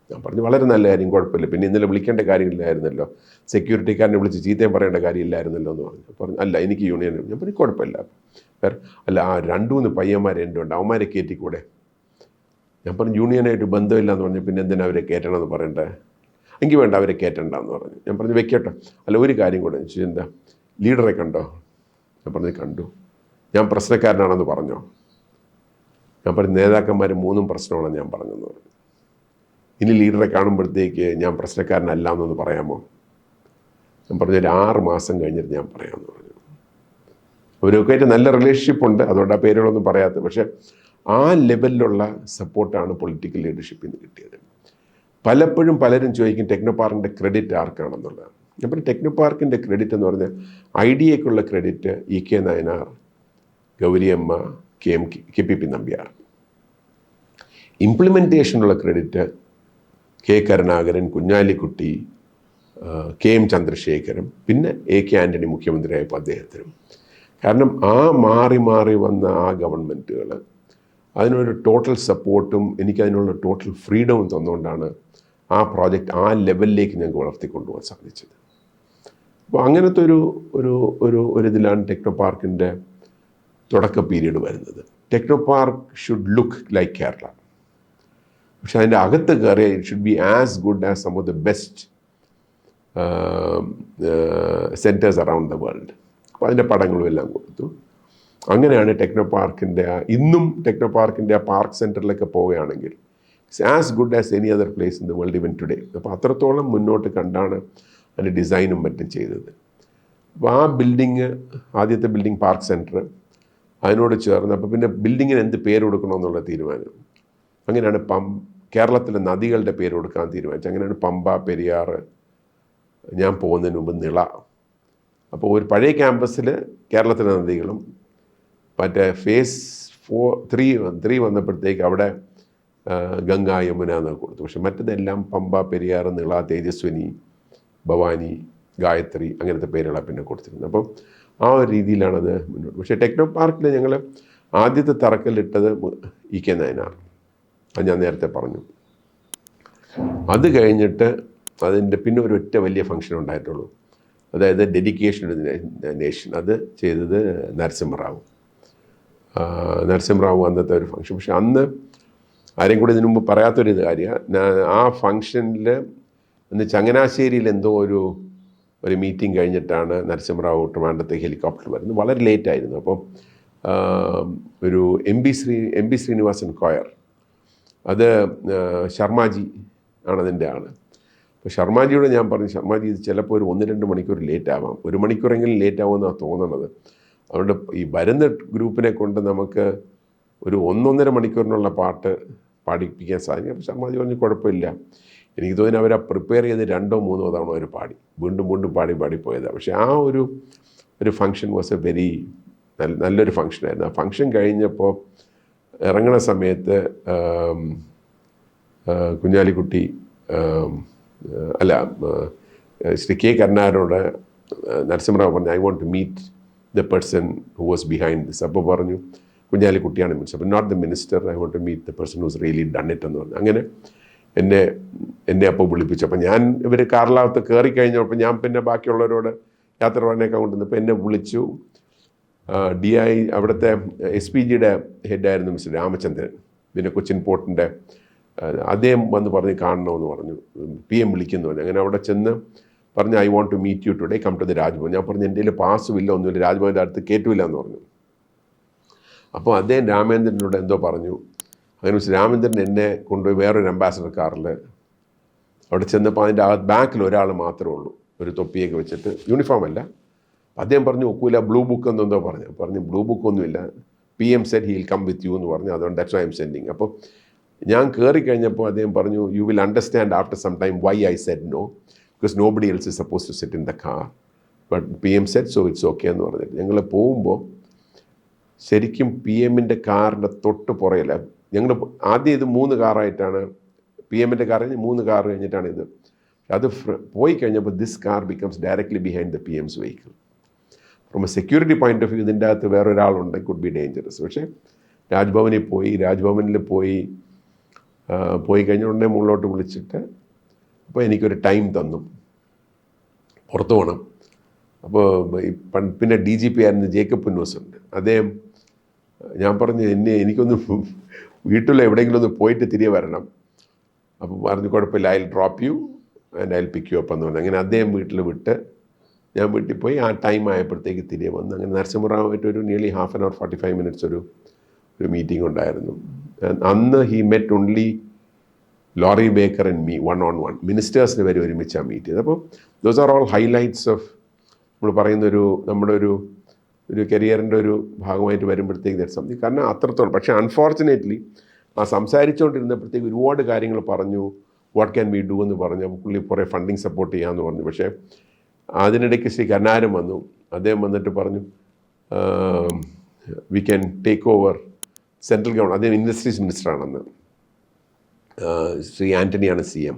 ഞാൻ പറഞ്ഞു വളരെ നല്ല കാര്യം, കുഴപ്പമില്ല, പിന്നെ ഇന്നലെ വിളിക്കേണ്ട കാര്യമില്ലായിരുന്നല്ലോ, സെക്യൂരിറ്റിക്കാരനെ വിളിച്ച് ചീത്തയും പറയേണ്ട കാര്യമില്ലായിരുന്നല്ലോ എന്ന് പറഞ്ഞു. അല്ല എനിക്ക് യൂണിയൻ. ഞാൻ പറഞ്ഞു കുഴപ്പമില്ല, അല്ല ആ 2-3 പയ്യന്മാർ എൻ്റെ ഉണ്ട്, അവന്മാരെ കയറ്റിക്കൂടെ. ഞാൻ പറഞ്ഞു യൂണിയനായിട്ട് ബന്ധമില്ല എന്ന് പറഞ്ഞു, പിന്നെ എന്തിനാ അവരെ കയറ്റണമെന്ന് പറയണ്ടേ. എങ്കിൽ വേണ്ട, അവരെ കയറ്റണ്ടെന്ന് പറഞ്ഞു. ഞാൻ പറഞ്ഞു വെക്കട്ടോ. അല്ല ഒരു കാര്യം കൂടെ, എന്താ ലീഡറെ കണ്ടോ? ഞാൻ പറഞ്ഞു കണ്ടു. ഞാൻ പ്രശ്നക്കാരനാണെന്ന് പറഞ്ഞോ? ഞാൻ പറഞ്ഞു നേതാക്കന്മാർ 3 പ്രശ്നമാണെന്ന് ഞാൻ പറഞ്ഞെന്ന് പറഞ്ഞു. ഇനി ലീഡറെ കാണുമ്പോഴത്തേക്ക് ഞാൻ പ്രശ്നക്കാരനല്ല എന്നൊന്ന് പറയാമോ? ഞാൻ പറഞ്ഞു ഒരു 6 മാസം കഴിഞ്ഞിട്ട് ഞാൻ പറയാമെന്ന് പറഞ്ഞു. അവരൊക്കെ ആയിട്ട് നല്ല റിലേഷൻഷിപ്പ് ഉണ്ട്, അതുകൊണ്ട് ആ പേരുകളൊന്നും പറയാത്തത്. പക്ഷേ ആ ലെവലിലുള്ള സപ്പോർട്ടാണ് പൊളിറ്റിക്കൽ ലീഡർഷിപ്പിൽ നിന്ന് കിട്ടിയത്. പലപ്പോഴും പലരും ചോദിക്കും ടെക്നോ പാർക്കിൻ്റെ ക്രെഡിറ്റ് ആർക്കാണെന്നുള്ളത്. ഞാൻ പറഞ്ഞു ടെക്നോ പാർക്കിൻ്റെ ക്രെഡിറ്റ് എന്ന് പറഞ്ഞാൽ ഐഡിയക്കുള്ള credit EK Nayanar, Gouriamma, KPP Nambiar. ഇംപ്ലിമെൻറ്റേഷനുള്ള credit K Karunakaran, Kunhalikutty, KM Chandrasekharan, പിന്നെ AK ആൻ്റണി മുഖ്യമന്ത്രിയായപ്പോൾ അദ്ദേഹത്തിനും. കാരണം ആ മാറി മാറി വന്ന ആ ഗവൺമെൻറ്റുകൾ അതിനൊരു ടോട്ടൽ സപ്പോർട്ടും എനിക്കതിനുള്ള ടോട്ടൽ ഫ്രീഡവും തന്നുകൊണ്ടാണ് ആ പ്രോജക്റ്റ് ആ ലെവലിലേക്ക് ഞങ്ങൾക്ക് വളർത്തിക്കൊണ്ടുപോകാൻ സാധിച്ചത്. അപ്പോൾ അങ്ങനത്തെ ഒരു ഇതിലാണ് ടെക്നോ പാർക്കിൻ്റെ തുടക്ക പീരീഡ് വരുന്നത്. Techno park should look like Kerala, പക്ഷെ അതിൻ്റെ അകത്ത് കയറിയ it should be as good as some of the best centres around the world. അപ്പോൾ അതിൻ്റെ പടങ്ങളും എല്ലാം കൊടുത്തു. അങ്ങനെയാണ് ടെക്നോ പാർക്കിൻ്റെ ഇന്നും ടെക്നോ പാർക്കിൻ്റെ ആ പാർക്ക് സെൻറ്ററിലൊക്കെ പോവുകയാണെങ്കിൽ it's as good as any other place in the world ഇവൻ ടുഡേ. അപ്പോൾ അത്രത്തോളം മുന്നോട്ട് കണ്ടാണ് അതിൻ്റെ ഡിസൈനും മറ്റും ചെയ്തത്. അപ്പോൾ ആ ബിൽഡിങ്, ആദ്യത്തെ ബിൽഡിംഗ് പാർക്ക് സെൻറ്റർ, അതിനോട് ചേർന്ന് അപ്പോൾ പിന്നെ ബിൽഡിങ്ങിന് എന്ത് പേര് കൊടുക്കണമെന്നുള്ള തീരുമാനം. അങ്ങനെയാണ് കേരളത്തിലെ നദികളുടെ പേര് കൊടുക്കാൻ തീരുമാനിച്ചു. അങ്ങനെയാണ് പമ്പ, പെരിയാർ, ഞാൻ പോകുന്നതിന് മുമ്പ് നിള. അപ്പോൾ ഒരു പഴയ ക്യാമ്പസിൽ കേരളത്തിലെ നദികളും മറ്റേ ഫേസ് 3 വന്നപ്പോഴത്തേക്ക് അവിടെ ഗംഗ, യമുന എന്നൊക്കെ കൊടുത്തു. പക്ഷെ മറ്റതെല്ലാം പമ്പ, പെരിയാർ, നിള, തേജസ്വിനി, ഭവാനി, ഗായത്രി അങ്ങനത്തെ പേരുകളാണ് പിന്നെ കൊടുത്തിരുന്നത്. അപ്പം ആ ഒരു രീതിയിലാണത് മുന്നോട്ട്. പക്ഷേ ടെക്നോ പാർക്കിൽ ഞങ്ങൾ ആദ്യത്തെ തറക്കല്ലിട്ടത് EK നായനാർ, അത് ഞാൻ നേരത്തെ പറഞ്ഞു. അത് കഴിഞ്ഞിട്ട് അതിൻ്റെ പിന്നെ ഒരൊറ്റ വലിയ ഫംഗ്ഷൻ ഉണ്ടായിട്ടുള്ളൂ, അതായത് ഡെഡിക്കേഷൻ ടു ദി നേഷൻ. അത് ചെയ്തത് നരസിംഹറാവു അന്നത്തെ ഒരു ഫംഗ്ഷൻ. പക്ഷെ അന്ന് ആരെയും കൂടി ഇതിനു മുമ്പ് പറയാത്തൊരു കാര്യമാണ്, ആ ഫംഗ്ഷനിൽ ഇന്ന് ചങ്ങനാശ്ശേരിയിൽ എന്തോ ഒരു മീറ്റിംഗ് കഴിഞ്ഞിട്ടാണ് നരസിംഹറാവു ട്രിവാൻഡ്രത്തേക്ക് ഹെലികോപ്റ്റർ വരുന്നത്. വളരെ ലേറ്റായിരുന്നു. അപ്പം ഒരു എം പി ശ്രീനിവാസൻ കോയർ, അത് ശർമാജി ആണതിൻ്റെ ആൾ. അപ്പോൾ ശർമാജിയോട് ഞാൻ പറഞ്ഞു, ശർമാജി ഇത് ചിലപ്പോൾ ഒരു 1-2 മണിക്കൂർ ലേറ്റ് ആവാം, 1 മണിക്കൂറെങ്കിലും ലേറ്റ് ആവുമെന്നാണ് തോന്നണത്. അതുകൊണ്ട് ഈ വരുന്ന ഗ്രൂപ്പിനെ കൊണ്ട് നമുക്ക് ഒരു 1-1.5 മണിക്കൂറിനുള്ള പാട്ട് പാടിപ്പിക്കാൻ സാധിക്കും. അപ്പോൾ ശർമാജി പറഞ്ഞു കുഴപ്പമില്ല. എനിക്ക് തോന്നി അവരെ പ്രിപ്പയർ ചെയ്ത് 2-3 തവണ അവർ പാടി വീണ്ടും പാടിപ്പോയതാണ്. പക്ഷേ ആ ഒരു ഫങ്ഷൻ വാസ് എ വെരി നല്ലൊരു ഫങ്ഷനായിരുന്നു. ആ ഫങ്ഷൻ കഴിഞ്ഞപ്പോൾ ഇറങ്ങുന്ന സമയത്ത് കുഞ്ഞാലിക്കുട്ടി ശ്രീ K കരുണാകരനോട് നരസിംഹറാവു പറഞ്ഞു, I want to meet the person who was behind this. അപ്പോൾ പറഞ്ഞു കുഞ്ഞാലിക്കുട്ടിയാണ് മിനിസ്റ്റർ, അപ്പോൾ not the minister, I want to meet the person who's really done it എന്ന് പറഞ്ഞു. അങ്ങനെ എന്നെ അപ്പോൾ വിളിപ്പിച്ചു. അപ്പം ഞാൻ ഇവർ കാറിനകത്ത് കയറി കഴിഞ്ഞപ്പോൾ ഞാൻ പിന്നെ ബാക്കിയുള്ളവരോട് യാത്ര പറഞ്ഞേക്കാൻ കൊണ്ടുവന്നപ്പോൾ എന്നെ വിളിച്ചു. DI അവിടുത്തെ SPGയുടെ ഹെഡായിരുന്നു മിസ്റ്റർ രാമചന്ദ്രൻ, പിന്നെ കൊച്ചിൻ പോർട്ടിൻ്റെ അദ്ദേഹം വന്ന് പറഞ്ഞ് കാണണമെന്ന് പറഞ്ഞു, PM വിളിക്കുന്നു പറഞ്ഞു. അങ്ങനെ അവിടെ ചെന്ന് പറഞ്ഞു I want to meet you today, come to the Raj Bhavan. ഞാൻ പറഞ്ഞു എൻ്റെ കയ്യിൽ പാസ്സും ഇല്ല, ഒന്നുമില്ല, രാജ്ഭവൻ്റെ അടുത്ത് കയറ്റില്ല എന്ന് പറഞ്ഞു. അപ്പോൾ അദ്ദേഹം രാമേന്ദ്രനോട് എന്തോ പറഞ്ഞു. അങ്ങനെ മിസ്റ്റർ രാമേന്ദ്രൻ എന്നെ കൊണ്ടുപോയി വേറൊരു അംബാസഡർ കാറിൽ അവിടെ ചെന്നപ്പോൾ അതിൻ്റെ ബാക്കിൽ ഒരാൾ മാത്രമേ ഉള്ളൂ, ഒരു തൊപ്പിയൊക്കെ വെച്ചിട്ട്, യൂണിഫോം അല്ല. അദ്ദേഹം പറഞ്ഞു ഒക്കൂല, ബ്ലൂ ബുക്ക് എന്നെന്തോ പറഞ്ഞു ബ്ലൂ ബുക്ക് ഒന്നുമില്ല, PM said he will come with you എന്ന് പറഞ്ഞു, അതുകൊണ്ട് that's why I'm sending. അപ്പോൾ ഞാൻ കയറി കഴിഞ്ഞപ്പോൾ അദ്ദേഹം പറഞ്ഞു you will understand after some time why I said no, because nobody else is supposed to sit in the car, but PM said so it's okay എന്ന് പറഞ്ഞിട്ട് ഞങ്ങൾ പോകുമ്പോൾ ശരിക്കും PMൻ്റെ കാറിൻ്റെ തൊട്ട് പുറകില്ല. ഞങ്ങൾ ആദ്യം ഇത് 3 കാറായിട്ടാണ്, PMൻ്റെ കാർ കഴിഞ്ഞ് 3 കാർ കഴിഞ്ഞിട്ടാണ് ഇത്. അത് പോയി കഴിഞ്ഞപ്പോൾ this car becomes directly behind the PM's vehicle. From A security point of view ഇതിൻ്റെ അകത്ത് വേറൊരാളുണ്ട്, കുഡ് ബി ഡേഞ്ചറസ്. പക്ഷേ രാജ്ഭവനിൽ പോയി കഴിഞ്ഞ ഉടനെ മുകളിലോട്ട് വിളിച്ചിട്ട് അപ്പോൾ എനിക്കൊരു ടൈം തന്നു, പുറത്തു പോകണം. അപ്പോൾ പിന്നെ DGP ആയിരുന്നു ജേക്കബ് പുന്നൂസ് ഉണ്ട്, അദ്ദേഹം ഞാൻ പറഞ്ഞു എനിക്കൊന്ന് വീട്ടിൽ എവിടെയെങ്കിലും ഒന്ന് പോയിട്ട് തിരികെ വരണം. അപ്പോൾ പറഞ്ഞു കുഴപ്പമില്ല, I will drop you and I will pick U up എന്ന് പറഞ്ഞു. അങ്ങനെ അദ്ദേഹം വീട്ടിൽ വിട്ട് ഞാൻ വീട്ടിൽ പോയി. ആ ടൈം ആയപ്പോഴത്തേക്ക് തിരികെ വന്നു. അങ്ങനെ നരസിംഹറാവുമായിട്ട് ഒരു nearly half an hour 45 minutes ഒരു മീറ്റിംഗ് ഉണ്ടായിരുന്നു. അന്ന് he met only lorry Baker and me 1-on-1. മിനിസ്റ്റേഴ്സിന് വരെ ഒരുമിച്ചാണ് മീറ്റ് ചെയ്തത്. അപ്പോൾ those are all highlights of നമ്മൾ പറയുന്ന നമ്മുടെ ഒരു കരിയറിൻ്റെ ഒരു ഭാഗമായിട്ട് വരുമ്പോഴത്തേക്ക് ദാറ്റ് സംതിങ്. കാരണം അത്രത്തോളം. പക്ഷേ അൺഫോർച്ചുനേറ്റ്ലി ആ സംസാരിച്ചുകൊണ്ടിരുന്നപ്പോഴത്തേക്ക് ഒരുപാട് കാര്യങ്ങൾ പറഞ്ഞു, വാട്ട് ക്യാൻ വി ഡു എന്ന് പറഞ്ഞു. അപ്പോൾ പുള്ളി കുറേ ഫണ്ടിങ് സപ്പോർട്ട് ചെയ്യാമെന്ന് പറഞ്ഞു. പക്ഷേ അതിനിടയ്ക്ക് ശ്രീ കരുണാകരൻ വന്നു. അദ്ദേഹം വന്നിട്ട് പറഞ്ഞു we can take over central government. അദ്ദേഹം ഇൻഡസ്ട്രീസ് മിനിസ്റ്ററാണെന്ന്, ശ്രീ ആൻ്റണിയാണ് CM.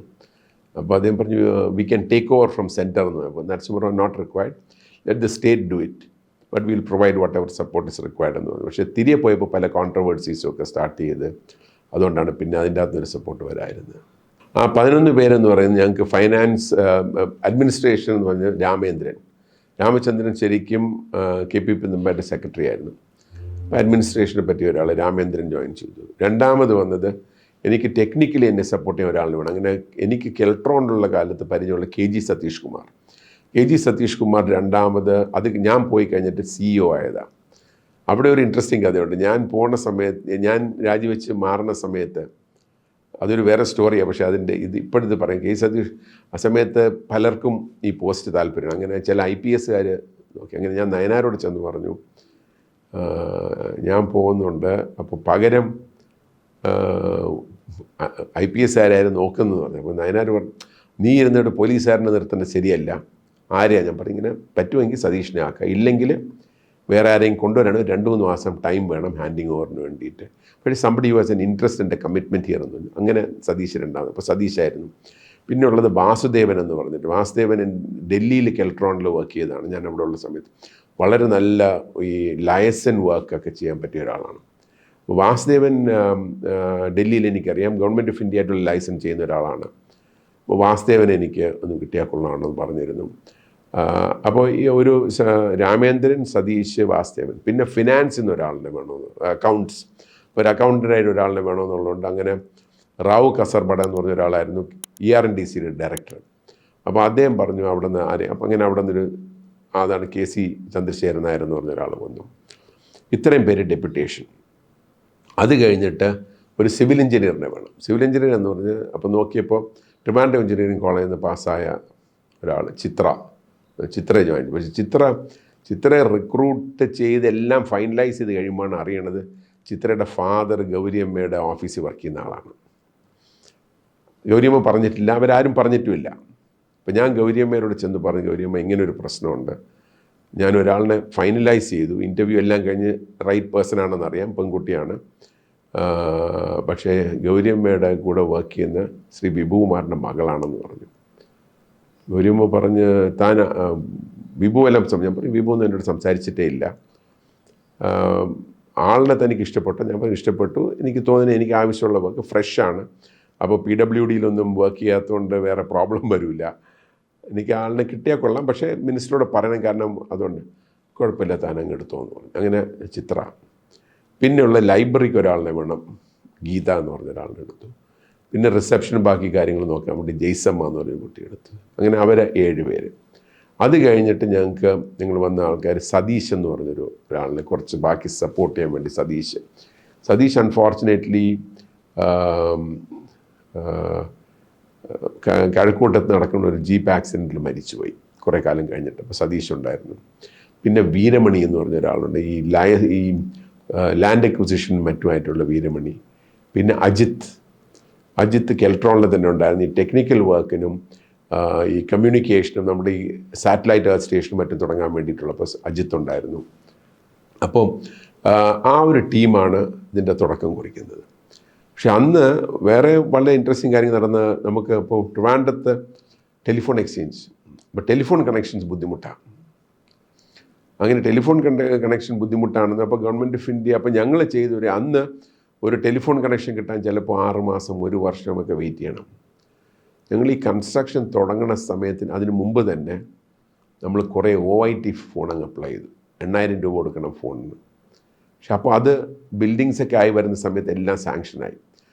അപ്പോൾ അദ്ദേഹം പറഞ്ഞു we can take over from centre എന്ന്. അപ്പോൾ Narasimha Rao not required, let the state do it, but will provide whatever support is required എന്ന് പറഞ്ഞു. പക്ഷേ തിരികെ പോയപ്പോൾ പല കോൺട്രവേഴ്സീസും ഒക്കെ സ്റ്റാർട്ട് ചെയ്ത്, അതുകൊണ്ടാണ് പിന്നെ അതിൻ്റെ അകത്തൊരു സപ്പോർട്ട് വരായിരുന്നത്. ആ 11 പേരെന്ന് പറയുന്നത് ഞങ്ങൾക്ക് ഫൈനാൻസ് അഡ്മിനിസ്ട്രേഷൻ എന്ന് പറഞ്ഞ രാമചന്ദ്രൻ ശരിക്കും KPP മുമ്പായിട്ട് സെക്രട്ടറി ആയിരുന്നു. അഡ്മിനിസ്ട്രേഷനെ പറ്റിയ ഒരാൾ രാമേന്ദ്രൻ ജോയിൻ ചെയ്തു. രണ്ടാമത് വന്നത് എനിക്ക് ടെക്നിക്കലി എന്നെ സപ്പോർട്ട് ചെയ്യാൻ ഒരാളിന് വേണം. അങ്ങനെ എനിക്ക് കെൽട്രോണിലുള്ള കാലത്ത് പരിചയമുള്ള KG സതീഷ് കുമാർ രണ്ടാമത്. അത് ഞാൻ പോയി കഴിഞ്ഞിട്ട് CEO ആയതാണ്. അവിടെ ഒരു ഇൻട്രസ്റ്റിംഗ് കഥയുണ്ട്. ഞാൻ പോണ സമയത്ത്, ഞാൻ രാജിവെച്ച് മാറുന്ന സമയത്ത്, അതൊരു വേറെ സ്റ്റോറിയാണ്, പക്ഷേ അതിൻ്റെ ഇപ്പോഴത്തെ പറയും. KG സതീഷ് ആ സമയത്ത് പലർക്കും ഈ പോസ്റ്റ് താല്പര്യമാണ്. അങ്ങനെ ചില IPSകാർ നോക്കി. അങ്ങനെ ഞാൻ നയനാരോട് ചെന്ന് പറഞ്ഞു ഞാൻ പോകുന്നുണ്ട്, അപ്പോൾ പകരം IPSകാരായിരുന്നു നോക്കുന്നത് പറഞ്ഞു. അപ്പോൾ നയനാർ പറഞ്ഞു നീ ഇരുന്നിട്ട് പോലീസുകാരനെ നിർത്തേണ്ടത് ശരിയല്ല, ആരെയാണ് ഞാൻ പറഞ്ഞു ഇങ്ങനെ പറ്റുമെങ്കിൽ സതീഷിനെ ആക്കുക, ഇല്ലെങ്കിൽ വേറെ ആരെയും കൊണ്ടുവരാണ്, 2-3 മാസം ടൈം വേണം ഹാൻഡിങ് ഓവറിന് വേണ്ടിയിട്ട്. പക്ഷേ സംബഡി വാസ് എൻ ഇൻട്രസ്റ്റ് എൻ്റെ കമ്മിറ്റ്മെൻറ്റ് ചെയ്യുന്നു. അങ്ങനെ സതീശനുണ്ടാകും. അപ്പോൾ സതീശായിരുന്നു. പിന്നെ ഉള്ളത് വാസുദേവൻ എന്ന് പറഞ്ഞിട്ട്, വാസുദേവൻ ഡൽഹിയിൽ കെൽട്രോണിൽ വർക്ക് ചെയ്തതാണ് ഞാൻ അവിടെ ഉള്ള സമയത്ത്. വളരെ നല്ല ഈ ലയസൻ വർക്കൊക്കെ ചെയ്യാൻ പറ്റിയ ഒരാളാണ് വാസുദേവൻ. ഡൽഹിയിൽ എനിക്കറിയാം ഗവൺമെൻറ് ഓഫ് ഇന്ത്യ ആയിട്ടുള്ള ലൈസൻസ് ചെയ്യുന്ന ഒരാളാണ്. അപ്പോൾ വാസുദേവൻ എനിക്ക് ഒന്ന് കിട്ടിയാൽ കൊള്ളാമെന്ന് പറഞ്ഞിരുന്നു. അപ്പോൾ ഈ ഒരു രാമേന്ദ്രൻ, സതീഷ്, വാസുദേവൻ, പിന്നെ ഫിനാൻസിൽ നിന്ന് ഒരാളിനെ വേണമെന്ന്, അക്കൗണ്ട്സ്, ഒരു അക്കൗണ്ടൻ്റായിട്ട് ഒരാളിനെ വേണമെന്നുള്ളതുകൊണ്ട് അങ്ങനെ റാവു കസർബട എന്ന് പറഞ്ഞ ഒരാളായിരുന്നു ER&DCയുടെ ഡയറക്ടർ. അപ്പോൾ അദ്ദേഹം പറഞ്ഞു അവിടെ നിന്ന് ആരെ. അപ്പോൾ അങ്ങനെ അവിടെ നിന്നൊരു അതാണ് KC ചന്ദ്രശേഖരൻ നായർ എന്ന് പറഞ്ഞ ഒരാൾ വന്നു. ഇത്രയും പേര് ഡെപ്യൂട്ടേഷൻ. അത് കഴിഞ്ഞിട്ട് ഒരു സിവിൽ എഞ്ചിനീയറിനെ വേണം. സിവിൽ എഞ്ചിനീയർ എന്ന് പറഞ്ഞ് അപ്പോൾ നോക്കിയപ്പോൾ ട്രിവാൻഡ്രം എഞ്ചിനീയറിംഗ് കോളേജിൽ നിന്ന് പാസ്സായ ഒരാൾ ചിത്രയെ ജോയിൻ. പക്ഷേ ചിത്രയെ റിക്രൂട്ട് ചെയ്ത് എല്ലാം ഫൈനലൈസ് ചെയ്ത് കഴിയുമ്പോഴാണ് അറിയണത് ചിത്രയുടെ ഫാദർ ഗൗരിയമ്മയുടെ ഓഫീസിൽ വർക്ക് ചെയ്യുന്ന ആളാണ്. ഗൗരിയമ്മ പറഞ്ഞിട്ടില്ല, അവരാരും പറഞ്ഞിട്ടുമില്ല. അപ്പോൾ ഞാൻ ഗൗരിയമ്മയോട് ചെന്ന് പറഞ്ഞു, ഗൗരിയമ്മ ഇങ്ങനൊരു പ്രശ്നമുണ്ട്, ഞാൻ ഒരാളിനെ ഫൈനലൈസ് ചെയ്തു, ഇൻ്റർവ്യൂ എല്ലാം കഴിഞ്ഞ് റൈറ്റ് പേഴ്സൺ ആണെന്ന് അറിയാം, പെൺകുട്ടിയാണ്, പക്ഷേ ഗൗരിയമ്മയുടെ കൂടെ വർക്ക് ചെയ്യുന്ന ശ്രീ വിഭുകുമാറിൻ്റെ മകളാണെന്ന് പറഞ്ഞു. ഗൗരിയമ്മ പറഞ്ഞ് താൻ വിഭു എല്ലാം ഞാൻ പറഞ്ഞു വിഭു ഒന്നും എന്നോട് സംസാരിച്ചിട്ടേ ഇല്ല, ആളിനെ തനിക്ക് ഇഷ്ടപ്പെട്ടു. ഞാൻ പറഞ്ഞു ഇഷ്ടപ്പെട്ടു, എനിക്ക് തോന്നുന്നത് എനിക്ക് ആവശ്യമുള്ള വർക്ക് ഫ്രഷാണ്, അപ്പോൾ PWDയിലൊന്നും വർക്ക് ചെയ്യാത്തതുകൊണ്ട് വേറെ പ്രോബ്ലം വരില്ല. എനിക്ക് ആളിനെ കിട്ടിയാൽ കൊള്ളാം, പക്ഷേ മിനിസ്റ്ററോട് പറയണം, കാരണം അതുകൊണ്ട് കുഴപ്പമില്ല, താനങ്ങ് എടുത്തോന്ന് പറഞ്ഞു. അങ്ങനെ ചിത്ര. പിന്നെയുള്ള ലൈബ്രറിക്ക് ഒരാളിനെ വേണം, ഗീത എന്ന് പറഞ്ഞ ഒരാളിനെ എടുത്തു. പിന്നെ റിസപ്ഷനും ബാക്കി കാര്യങ്ങൾ നോക്കാൻ വേണ്ടി ജെയ്സമ്മ എന്ന് പറഞ്ഞൊരു കുട്ടി എടുത്തു. അങ്ങനെ അവരെ 7 പേര്. അത് കഴിഞ്ഞിട്ട് ഞങ്ങൾ വന്ന ആൾക്കാർ സതീഷ് എന്ന് പറഞ്ഞൊരു ഒരാളിനെ കുറച്ച് ബാക്കി സപ്പോർട്ട് ചെയ്യാൻ വേണ്ടി സതീഷ് അൺഫോർച്ചുനേറ്റ്ലി കഴക്കൂട്ടത്ത് നടക്കുന്ന ഒരു ജീപ്പ് ആക്സിഡൻറ്റിൽ മരിച്ചുപോയി കുറേ കാലം കഴിഞ്ഞിട്ട്. അപ്പോൾ സതീഷ് ഉണ്ടായിരുന്നു. പിന്നെ വീരമണി എന്ന് പറഞ്ഞ ഒരാളുണ്ട്, ഈ ലാൻഡ് അക്വിസിഷൻ മറ്റുമായിട്ടുള്ള വീരമണി. പിന്നെ അജിത്ത് കെൽട്രോണിൽ തന്നെ ഉണ്ടായിരുന്നു. ഈ ടെക്നിക്കൽ വർക്കിനും ഈ കമ്മ്യൂണിക്കേഷനും നമ്മുടെ ഈ സാറ്റലൈറ്റ് എർത്ത് സ്റ്റേഷനും മറ്റും തുടങ്ങാൻ വേണ്ടിയിട്ടുള്ളപ്പോൾ അജിത്ത് ഉണ്ടായിരുന്നു. അപ്പോൾ ആ ഒരു ടീമാണ് ഇതിൻ്റെ തുടക്കം കുറിക്കുന്നത്. പക്ഷെ അന്ന് വേറെ വളരെ ഇൻട്രസ്റ്റിംഗ് കാര്യങ്ങൾ നടന്ന, നമുക്ക് ഇപ്പോൾ ട്രിവാൻഡ്രത്ത് ടെലിഫോൺ എക്സ്ചേഞ്ച്, ഇപ്പോൾ ടെലിഫോൺ കണക്ഷൻസ് ബുദ്ധിമുട്ടാണ്. അങ്ങനെ ടെലിഫോൺ കണക്ഷൻ ബുദ്ധിമുട്ടാണെന്ന് അപ്പോൾ ഗവൺമെൻറ് ഓഫ് ഇന്ത്യ, അപ്പോൾ ഞങ്ങൾ ചെയ്തൊരു അന്ന് ഒരു ടെലിഫോൺ കണക്ഷൻ കിട്ടാൻ ചിലപ്പോൾ 6 മാസം 1 വർഷമൊക്കെ വെയിറ്റ് ചെയ്യണം. ഞങ്ങൾ ഈ കൺസ്ട്രക്ഷൻ തുടങ്ങുന്ന സമയത്തിന് അതിന് മുമ്പ് തന്നെ നമ്മൾ കുറേ OIT ഫോൺ അങ്ങ് അപ്ലൈ ചെയ്തു. 8,000 രൂപ കൊടുക്കണം ഫോണിന്. പക്ഷെ അപ്പോൾ അത് ബിൽഡിങ്സൊക്കെ ആയി വരുന്ന സമയത്ത് എല്ലാം സാങ്ഷനായി.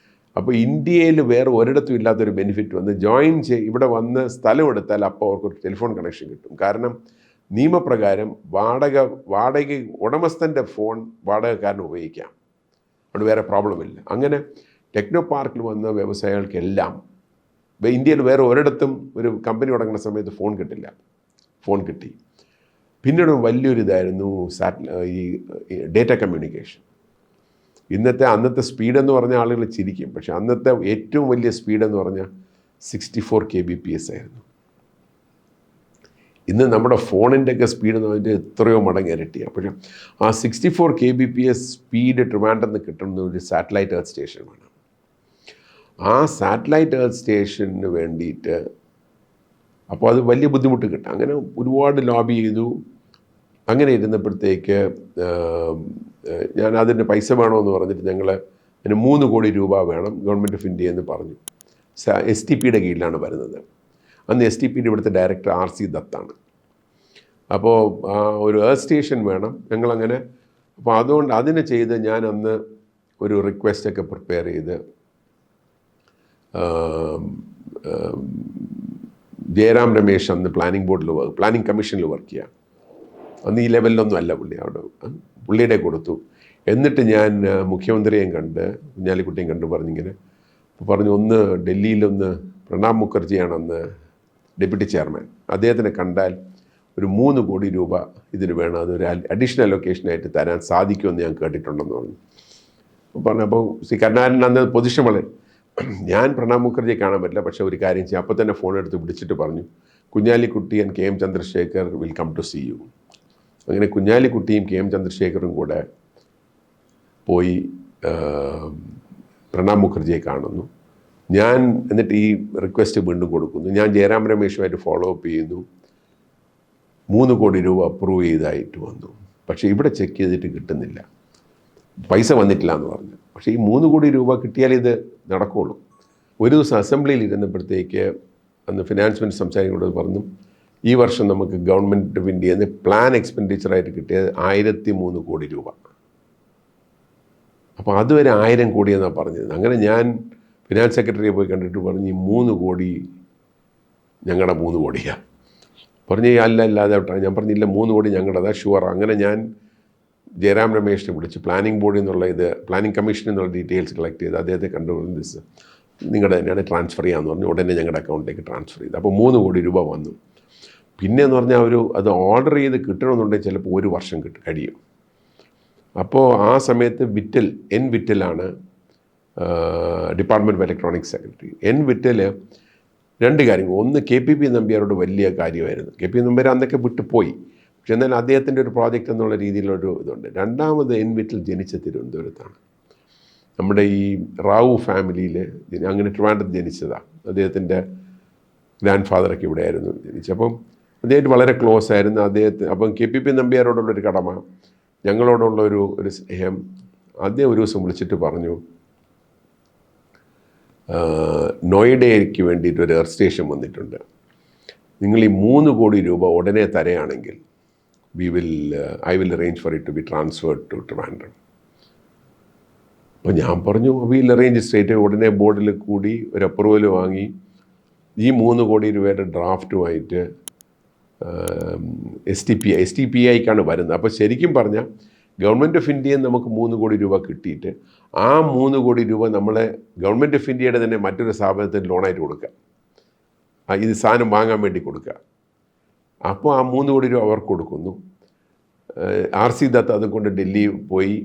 അപ്പോൾ ഇന്ത്യയിൽ വേറെ ഒരിടത്തും ഇല്ലാത്തൊരു ബെനിഫിറ്റ് വന്ന് ഇവിടെ വന്ന് സ്ഥലം എടുത്താൽ അപ്പോൾ അവർക്കൊരു ടെലിഫോൺ കണക്ഷൻ കിട്ടും. കാരണം നിയമപ്രകാരം വാടക ഉടമസ്ഥൻ്റെ ഫോൺ വാടകക്കാരന് ഉപയോഗിക്കാം, അവിടെ വേറെ പ്രോബ്ലമില്ല. അങ്ങനെ ടെക്നോ പാർക്കിൽ വന്ന വ്യവസായികൾക്കെല്ലാം ഇന്ത്യയിൽ വേറെ ഒരിടത്തും ഒരു കമ്പനി തുടങ്ങുന്ന സമയത്ത് ഫോൺ കിട്ടില്ല, ഫോൺ കിട്ടി. പിന്നീട് വലിയൊരു ഇതായിരുന്നു ഈ ഡേറ്റ കമ്മ്യൂണിക്കേഷൻ. അന്നത്തെ സ്പീഡെന്ന് പറഞ്ഞാൽ ആളുകൾ ചിരിക്കും, പക്ഷേ അന്നത്തെ ഏറ്റവും വലിയ സ്പീഡെന്ന് പറഞ്ഞാൽ 64 kbps ആയിരുന്നു. ഇന്ന് നമ്മുടെ ഫോണിൻ്റെയൊക്കെ സ്പീഡ് എന്ന് പറഞ്ഞാൽ എത്രയോ മടങ്ങ് ഇരട്ടിയാണ്. പക്ഷേ ആ 64 kbps സ്പീഡ് ട്രിവാൻഡ്രത്ത് നിന്ന് കിട്ടുന്ന ഒരു സാറ്റലൈറ്റ് എർത്ത് സ്റ്റേഷൻ വേണം. ആ സാറ്റലൈറ്റ് എർത്ത് സ്റ്റേഷന് വേണ്ടിയിട്ട് അപ്പോൾ അത് വലിയ ബുദ്ധിമുട്ട് കിട്ടും. അങ്ങനെ ഒരുപാട് ലോബി ചെയ്തു. അങ്ങനെ ഇരുന്നപ്പോഴത്തേക്ക് ഞാൻ അതിന് പൈസ വേണമെന്ന് പറഞ്ഞിട്ട് അതിന് 3 കോടി രൂപ വേണം ഗവൺമെൻറ് ഓഫ് ഇന്ത്യ എന്ന് പറഞ്ഞു. STPയുടെ കീഴിലാണ് വരുന്നത്. അന്ന് STPയുടെ ഇവിടുത്തെ ഡയറക്ടർ RC ദത്താണ്. അപ്പോൾ ഒരു എർത്ത് സ്റ്റേഷൻ വേണം ഞങ്ങളങ്ങനെ. അപ്പോൾ അതുകൊണ്ട് അതിന് ചെയ്ത് ഞാൻ അന്ന് ഒരു റിക്വസ്റ്റൊക്കെ പ്രിപ്പയർ ചെയ്ത് ജയറാം രമേശ് അന്ന് പ്ലാനിംഗ് കമ്മീഷനിൽ വർക്ക് ചെയ്യുക. അന്ന് ഈ ലെവലിലൊന്നും അല്ല പുള്ളി, അവിടെ പുള്ളിയുടെ കൊടുത്തു. എന്നിട്ട് ഞാൻ മുഖ്യമന്ത്രിയെയും കണ്ട് കുഞ്ഞാലിക്കുട്ടിയും കണ്ട് പറഞ്ഞിങ്ങനെ പറഞ്ഞു, ഒന്ന് ഡൽഹിയിലൊന്ന് പ്രണാബ് മുഖർജിയാണ് അന്ന് ഡെപ്യൂട്ടി ചെയർമാൻ, അദ്ദേഹത്തിനെ കണ്ടാൽ ഒരു 3 കോടി രൂപ ഇതിന് വേണം, അതൊരു അഡീഷണൽ ലൊക്കേഷനായിട്ട് തരാൻ സാധിക്കുമെന്ന് ഞാൻ കേട്ടിട്ടുണ്ടെന്ന് പറഞ്ഞു. പറഞ്ഞപ്പോൾ കരുണാകരൻ അന്ന് പൊസിഷൻ വളരെ, ഞാൻ പ്രണാബ് മുഖർജിയെ കാണാൻ പറ്റില്ല, പക്ഷേ ഒരു കാര്യം ചെയ്യാം. അപ്പോൾ തന്നെ ഫോൺ എടുത്ത് വിളിച്ചിട്ട് പറഞ്ഞു, Kunhalikutty and KM Chandrasekhar will come to see you. അങ്ങനെ കുഞ്ഞാലിക്കുട്ടിയും KM ചന്ദ്രശേഖറും കൂടെ പോയി പ്രണാബ് മുഖർജിയെ കാണുന്നു. ഞാൻ എന്നിട്ട് ഈ റിക്വസ്റ്റ് വീണ്ടും കൊടുക്കുന്നു. ഞാൻ ജയറാം രമേശുമായിട്ട് ഫോളോ അപ്പ് ചെയ്യുന്നു. 3 കോടി രൂപ അപ്രൂവ് ചെയ്തായിട്ട് വന്നു. പക്ഷേ ഇവിടെ ചെക്ക് ചെയ്തിട്ട് കിട്ടുന്നില്ല, പൈസ വന്നിട്ടില്ല എന്ന് പറഞ്ഞു. പക്ഷേ ഈ 3 കോടി രൂപ കിട്ടിയാൽ ഇത് നടക്കുകയുള്ളൂ. ഒരു ദിവസം അസംബ്ലിയിൽ ഇരുന്നപ്പോഴത്തേക്ക് അന്ന് ഫിനാൻസ് മിനിസ്റ്റർ സംസാരിക്കുന്നത് പറഞ്ഞു, ഈ വർഷം നമുക്ക് ഗവൺമെൻറ് ഓഫ് ഇന്ത്യയിൽ നിന്ന് പ്ലാൻ എക്സ്പെൻഡിച്ചറായിട്ട് കിട്ടിയത് 1003 കോടി രൂപ. അപ്പോൾ അതുവരെ 1000 കോടി എന്നാണ് പറഞ്ഞത്. അങ്ങനെ ഞാൻ ഫിനാൻസ് സെക്രട്ടറിയെ പോയി കണ്ടിട്ട് പറഞ്ഞു, ഈ 3 കോടി ഞങ്ങളുടെ 3 കോടിയാണ്. പറഞ്ഞ് അല്ലാതെ ഞാൻ പറഞ്ഞില്ല, 3 കോടി ഞങ്ങളുടേതാ, ഷുവർ. അങ്ങനെ ഞാൻ ജയറാം രമേശിനെ വിളിച്ച് പ്ലാനിംഗ് ബോർഡിൽ നിന്നുള്ള പ്ലാനിംഗ് കമ്മീഷനിൽ നിന്നുള്ള ഡീറ്റെയിൽസ് കളക്ട് ചെയ്ത് അദ്ദേഹത്തെ കണ്ടുകൊണ്ട് നിങ്ങളുടെ തന്നെയാണ് ട്രാൻസ്ഫർ ചെയ്യാമെന്ന് പറഞ്ഞു. ഉടനെ ഞങ്ങളുടെ അക്കൗണ്ടിലേക്ക് ട്രാൻസ്ഫർ ചെയ്തു. അപ്പോൾ 3 കോടി രൂപ വന്നു. പിന്നെയെന്ന് പറഞ്ഞാൽ അത് ഓർഡർ ചെയ്ത് കിട്ടണമെന്നുണ്ടെങ്കിൽ ചിലപ്പോൾ 1 വർഷം കഴിയും. അപ്പോൾ ആ സമയത്ത് വിറ്റലാണ് department of electronics secretary. Vittal 2 കാര്യങ്ങൾ. ഒന്ന് KPP നമ്പ്യാരോട് വലിയ കാര്യമായിരുന്നു. KPP നമ്പ്യാർ അന്നൊക്കെ വിട്ടുപോയി, പക്ഷെ എന്നാൽ അദ്ദേഹത്തിൻ്റെ ഒരു പ്രോജക്റ്റ് എന്നുള്ള രീതിയിലൊരു ഇതുണ്ട്. രണ്ടാമത് വിറ്റൽ ജനിച്ച തിരുവനന്തപുരത്താണ്. നമ്മുടെ ഈ റാവു ഫാമിലിയിൽ അങ്ങനെ ട്രിവാൻഡ്രത്ത് ജനിച്ചതാണ്. അദ്ദേഹത്തിൻ്റെ ഗ്രാൻഡ് ഫാദറൊക്കെ ഇവിടെ ആയിരുന്നു ജനിച്ചപ്പം അദ്ദേഹം വളരെ ക്ലോസ് ആയിരുന്നു അദ്ദേഹത്തിന്. അപ്പം KPP നമ്പ്യാരോടുള്ളൊരു കടമ, ഞങ്ങളോടുള്ള ഒരു സ്നേഹം. അദ്ദേഹം ഒരു ദിവസം വിളിച്ചിട്ട് പറഞ്ഞു, നോയിഡയ്ക്ക് വേണ്ടിയിട്ട് ഒരു എർത്ത് സ്റ്റേഷൻ വന്നിട്ടുണ്ട്. നിങ്ങൾ ഈ 3 കോടി രൂപ ഉടനെ തരയാണെങ്കിൽ I will arrange for it to be transferred to Trivandrum. അപ്പോൾ ഞാൻ പറഞ്ഞു വിൽ അറേഞ്ച് സ്ട്രേറ്റ്. ഉടനെ ബോർഡിൽ കൂടി ഒരു അപ്രൂവൽ വാങ്ങി ഈ 3 കോടി രൂപയുടെ ഡ്രാഫ്റ്റുമായിട്ട് STPIക്കാണ് വരുന്നത്. അപ്പോൾ ശരിക്കും പറഞ്ഞാൽ ഗവൺമെൻറ് ഓഫ് ഇന്ത്യയിൽ നമുക്ക് 3 കോടി രൂപ കിട്ടിയിട്ട് ആ 3 കോടി രൂപ നമ്മളെ ഗവൺമെൻറ് ഓഫ് ഇന്ത്യയുടെ തന്നെ മറ്റൊരു സ്ഥാപനത്തിന് ലോണായിട്ട് കൊടുക്കുക, ഇത് സാധനം വാങ്ങാൻ വേണ്ടി കൊടുക്കുക. അപ്പോൾ ആ 3 കോടി രൂപ അവർക്ക് കൊടുക്കുന്നു. RC ദത്ത് അതുകൊണ്ട് ഡൽഹി പോയി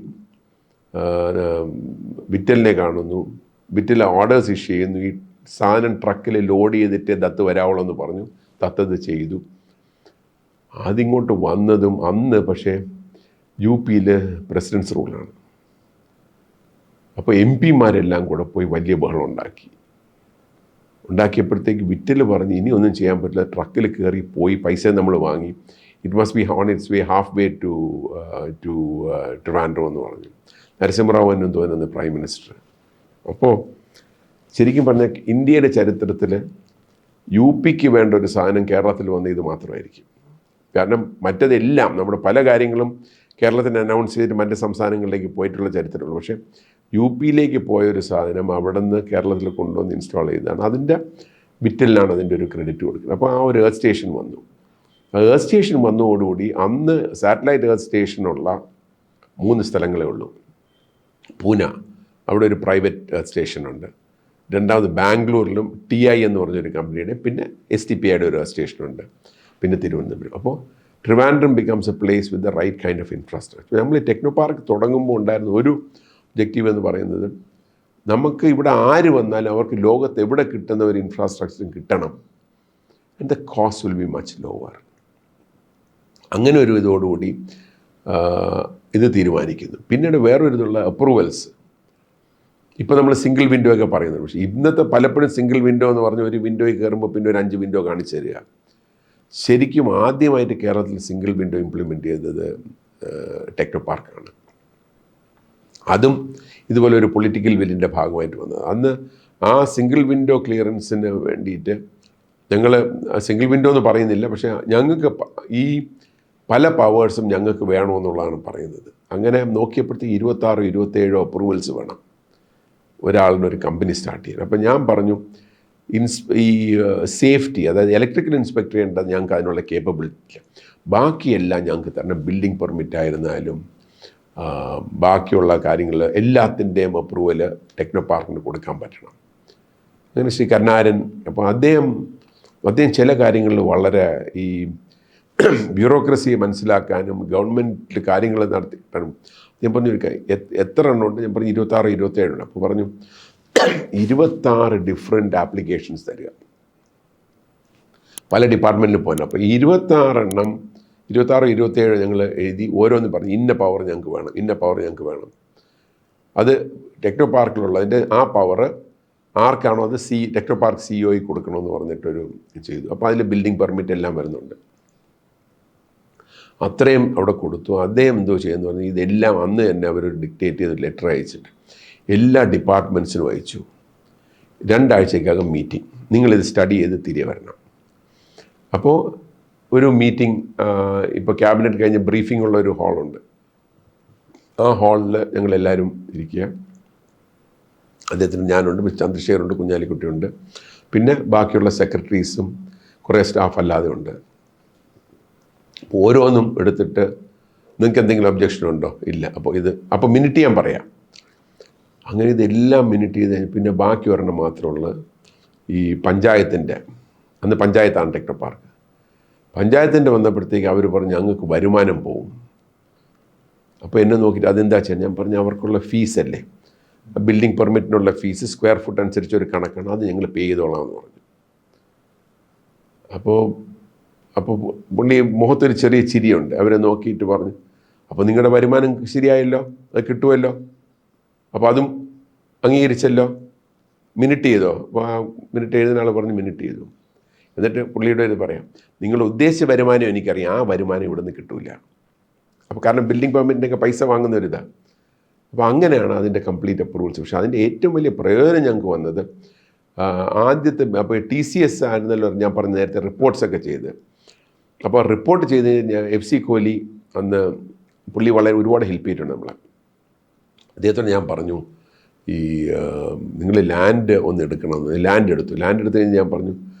വിറ്റലിനെ കാണുന്നു. വിറ്റൽ ഓർഡേഴ്സ് ഇഷ്യൂ ചെയ്യുന്നു. ഈ സാധനം ട്രക്കിൽ ലോഡ് ചെയ്തിട്ട് ദത്ത് വരാവുള്ളൂ എന്ന് പറഞ്ഞു. ദത്തത് ചെയ്തു. അതിങ്ങോട്ട് വന്നതും അന്ന് പക്ഷേ UP പ്രസിഡൻസ് റൂളാണ്. അപ്പോൾ MP കൂടെ പോയി വലിയ ബഹളം ഉണ്ടാക്കിയപ്പോഴത്തേക്ക് വിറ്റൽ പറഞ്ഞ് ഇനി ഒന്നും ചെയ്യാൻ പറ്റില്ല, ട്രക്കിൽ കയറി പോയി പൈസ നമ്മൾ വാങ്ങി, it must be on its way half way to Trivandrum എന്ന് പറഞ്ഞു. നരസിംഹറാവു എന്നും തോന്നുന്നത് പ്രൈം മിനിസ്റ്റർ. അപ്പോൾ ശരിക്കും പറഞ്ഞാൽ ഇന്ത്യയുടെ ചരിത്രത്തിൽ UPക്ക് വേണ്ട ഒരു സാധനം കേരളത്തിൽ വന്ന ഇത് മാത്രമായിരിക്കും. കാരണം മറ്റതെല്ലാം നമ്മുടെ പല കാര്യങ്ങളും കേരളത്തിന് അനൗൺസ് ചെയ്തിട്ട് മറ്റ് സംസ്ഥാനങ്ങളിലേക്ക് പോയിട്ടുള്ള ചരിത്രമുള്ളൂ. പക്ഷേ UPയിലേക്ക് പോയൊരു സാധനം അവിടെ നിന്ന് കേരളത്തിൽ കൊണ്ടുവന്ന് ഇൻസ്റ്റാൾ ചെയ്തതാണ്. അതിൻ്റെ വിറ്റലിനാണ് അതിൻ്റെ ഒരു ക്രെഡിറ്റ് കൊടുക്കുന്നത്. അപ്പോൾ ആ ഒരു എർത്ത് സ്റ്റേഷൻ വന്നു. ആ എർത്ത് സ്റ്റേഷൻ വന്നതോടുകൂടി അന്ന് സാറ്റലൈറ്റ് എർത്ത് സ്റ്റേഷനുള്ള 3 സ്ഥലങ്ങളേ ഉള്ളൂ. പൂന, അവിടെ ഒരു പ്രൈവറ്റ് എർത്ത് സ്റ്റേഷനുണ്ട്. രണ്ടാമത് ബാംഗ്ലൂരിലും TI എന്ന് പറഞ്ഞൊരു കമ്പനിയുടെ, പിന്നെ STPIയുടെ ഒരു എർത്ത് സ്റ്റേഷനുണ്ട്, പിന്നെ തിരുവനന്തപുരം. അപ്പോൾ Trivandrum becomes a place with the right kind of infrastructure. നമ്മൾ ടെക്നോ പാർക്ക് തുടങ്ങുമ്പോൾ ഉണ്ടായിരുന്ന ഒരു ഒബ്ജക്റ്റീവ് എന്ന് പറയുന്നത് നമുക്ക് ഇവിടെ ആര് വന്നാലും അവർക്ക് ലോകത്ത് എവിടെ കിട്ടുന്ന ഒരു ഇൻഫ്രാസ്ട്രക്ചറും കിട്ടണം. And the cost will be much lower. അങ്ങനെ ഒരു ഇതോടുകൂടി ഇത് തീരുമാനിക്കുന്നു. പിന്നീട് വേറൊരു ഇതുള്ള അപ്രൂവൽസ്. ഇപ്പോൾ നമ്മൾ സിംഗിൾ വിൻഡോ ഒക്കെ പറയുന്നത്, പക്ഷേ ഇന്നത്തെ പലപ്പോഴും സിംഗിൾ വിൻഡോ എന്ന് പറഞ്ഞ് ഒരു വിൻഡോയിൽ കയറുമ്പോൾ പിന്നെ ഒരു 5 വിൻഡോ കാണിച്ചു തരിക. ശരിക്കും ആദ്യമായിട്ട് കേരളത്തിൽ സിംഗിൾ വിൻഡോ ഇംപ്ലിമെൻ്റ് ചെയ്തത് ടെക്നോ പാർക്കാണ്. അതും ഇതുപോലെ ഒരു പൊളിറ്റിക്കൽ വില്ലിൻ്റെ ഭാഗമായിട്ട് വന്നത്. അന്ന് ആ സിംഗിൾ വിൻഡോ ക്ലിയറൻസിന് വേണ്ടിയിട്ട് ഞങ്ങൾ സിംഗിൾ വിൻഡോ എന്ന് പറയുന്നില്ല, പക്ഷേ ഞങ്ങൾക്ക് ഈ പല പവേഴ്സും ഞങ്ങൾക്ക് വേണമെന്നുള്ളതാണ് പറയുന്നത്. അങ്ങനെ നോക്കിയപ്പോഴത്തേക്ക് 26-27 അപ്രൂവൽസ് വേണം ഒരാളിനൊരു കമ്പനി സ്റ്റാർട്ട് ചെയ്യാൻ. അപ്പം ഞാൻ പറഞ്ഞു ഈ സേഫ്റ്റി, അതായത് ഇലക്ട്രിക്കൽ ഇൻസ്പെക്ടർ ചെയ്യേണ്ടത് ഞങ്ങൾക്ക് അതിനുള്ള കേപ്പബിലിറ്റി ഇല്ല. ബാക്കിയെല്ലാം ഞങ്ങൾക്ക് തരണം. ബിൽഡിംഗ് പെർമിറ്റ് ആയിരുന്നാലും ബാക്കിയുള്ള കാര്യങ്ങൾ എല്ലാത്തിൻ്റെയും അപ്രൂവൽ ടെക്നോ പാർക്കിന് കൊടുക്കാൻ പറ്റണം. അങ്ങനെ ശ്രീ കരുണാകരൻ, അപ്പോൾ അദ്ദേഹം ചില കാര്യങ്ങളിൽ വളരെ ഈ ബ്യൂറോക്രസിയെ മനസ്സിലാക്കാനും ഗവൺമെൻറ്റിൽ കാര്യങ്ങൾ നടത്തിക്കാനും ഞാൻ പറഞ്ഞു എത്ര എണ്ണമുണ്ട്? ഞാൻ പറഞ്ഞു 26-27 ഉണ്ട്. അപ്പോൾ പറഞ്ഞു 26 ഡിഫറെൻറ്റ് ആപ്ലിക്കേഷൻസ് തരിക, പല ഡിപ്പാർട്ട്മെൻറ്റിൽ പോകാൻ. അപ്പോൾ 26-27 ഞങ്ങൾ എഴുതി ഓരോന്ന് പറഞ്ഞു ഇന്ന പവർ ഞങ്ങൾക്ക് വേണം, ഇന്ന പവർ ഞങ്ങൾക്ക് വേണം. അത് ടെക്നോ പാർക്കിലുള്ളതിൻ്റെ ആ പവർ ആർക്കാണോ അത് ടെക്നോ പാർക്ക് CEOയ്ക്ക് കൊടുക്കണമെന്ന് പറഞ്ഞിട്ടൊരു ചെയ്തു. അപ്പോൾ അതിൽ ബിൽഡിംഗ് പെർമിറ്റ് എല്ലാം വരുന്നുണ്ട്. അത്രയും അവിടെ കൊടുത്തു. അദ്ദേഹം എന്തോ ചെയ്യുമെന്ന് പറഞ്ഞാൽ ഇതെല്ലാം അന്ന് തന്നെ അവരൊരു ഡിക്റ്റേറ്റ് ചെയ്ത് ലെറ്റർ അയച്ചിട്ട് എല്ലാ ഡിപ്പാർട്ട്മെൻറ്റ്സിനും അയച്ചു. 2 ആഴ്ചക്കകം മീറ്റിംഗ്, നിങ്ങളിത് സ്റ്റഡി ചെയ്ത് തിരികെ വരണം. അപ്പോൾ ഒരു മീറ്റിംഗ്, ഇപ്പോൾ ക്യാബിനറ്റ് കഴിഞ്ഞ് ബ്രീഫിംഗ് ഉള്ള ഒരു ഹാളുണ്ട്. ആ ഹാളിൽ ഞങ്ങളെല്ലാവരും ഇരിക്കുക. അദ്ദേഹത്തിന് ഞാനുണ്ട്, മിസ്റ്റർ ചന്ദ്രശേഖറുണ്ട്, കുഞ്ഞാലിക്കുട്ടിയുണ്ട്, പിന്നെ ബാക്കിയുള്ള സെക്രട്ടറീസും കുറേ സ്റ്റാഫ് അല്ലാതെ ഉണ്ട്. അപ്പോൾ ഓരോന്നും എടുത്തിട്ട് നിങ്ങൾക്ക് എന്തെങ്കിലും ഒബ്ജക്ഷൻ ഉണ്ടോ? ഇല്ല. അപ്പോൾ മിനിറ്റ് ഞാൻ പറയാം. അങ്ങനെ ഇതെല്ലാം മിനിറ്റ് ചെയ്ത് പിന്നെ ബാക്കി ഒരെണ്ണം മാത്രമുള്ള ഈ പഞ്ചായത്തിൻ്റെ, അന്ന് പഞ്ചായത്താണ് ടെക്നോ പാർക്ക്. പഞ്ചായത്തിൻ്റെ വന്നപ്പോഴത്തേക്ക് അവർ പറഞ്ഞു ഞങ്ങൾക്ക് വരുമാനം പോവും. അപ്പോൾ എന്നെ നോക്കിയിട്ട് അതെന്താ ചെയ്യാൻ? ഞാൻ പറഞ്ഞു അവർക്കുള്ള ഫീസല്ലേ, ബിൽഡിംഗ് പെർമിറ്റിനുള്ള ഫീസ് സ്ക്വയർ ഫുട്ട് അനുസരിച്ച് ഒരു കണക്കാണ്, അത് ഞങ്ങൾ പേ ചെയ്തോളാം എന്ന് പറഞ്ഞു. അപ്പോൾ പുള്ളി മുഖത്തൊരു ചെറിയ ചിരിയുണ്ട്. അവരെ നോക്കിയിട്ട് പറഞ്ഞു അപ്പോൾ നിങ്ങളുടെ വരുമാനം ശരിയായല്ലോ, അത് കിട്ടുമല്ലോ, അപ്പോൾ അതും അംഗീകരിച്ചല്ലോ, മിനിറ്റ് ചെയ്തോ? അപ്പോൾ ആ മിനിറ്റ് എഴുതുന്ന ആൾ പറഞ്ഞ് മിനിറ്റ് ചെയ്തു. എന്നിട്ട് പുള്ളിയുടെ ഇത് പറയാം, നിങ്ങൾ ഉദ്ദേശിച്ച വരുമാനം എനിക്കറിയാം, ആ വരുമാനം ഇവിടെ നിന്ന് കിട്ടില്ല. അപ്പോൾ കാരണം ബിൽഡിംഗ് പെർമിറ്റിൻ്റെയൊക്കെ പൈസ വാങ്ങുന്നൊരിതാണ്. അപ്പോൾ അങ്ങനെയാണ് അതിൻ്റെ കംപ്ലീറ്റ് അപ്രൂവൽസ്. പക്ഷേ അതിൻ്റെ ഏറ്റവും വലിയ പ്രയോജനം ഞങ്ങൾക്ക് വന്നത് ആദ്യത്തെ, അപ്പോൾ TCS ആയിരുന്നല്ലോ ഞാൻ പറഞ്ഞ നേരത്തെ റിപ്പോർട്ട്സൊക്കെ ചെയ്ത്. അപ്പോൾ റിപ്പോർട്ട് ചെയ്ത് കഴിഞ്ഞാൽ FC കോഹ്ലി അന്ന് പുള്ളി ഒരുപാട് ഹെൽപ്പ് ചെയ്തിട്ടുണ്ട് നമ്മളെ. അദ്ദേഹത്തോട് ഞാൻ പറഞ്ഞു ഈ നിങ്ങൾ ലാൻഡ് ഒന്ന് എടുക്കണമെന്ന്. ലാൻഡ് എടുത്തു കഴിഞ്ഞ് ഞാൻ പറഞ്ഞു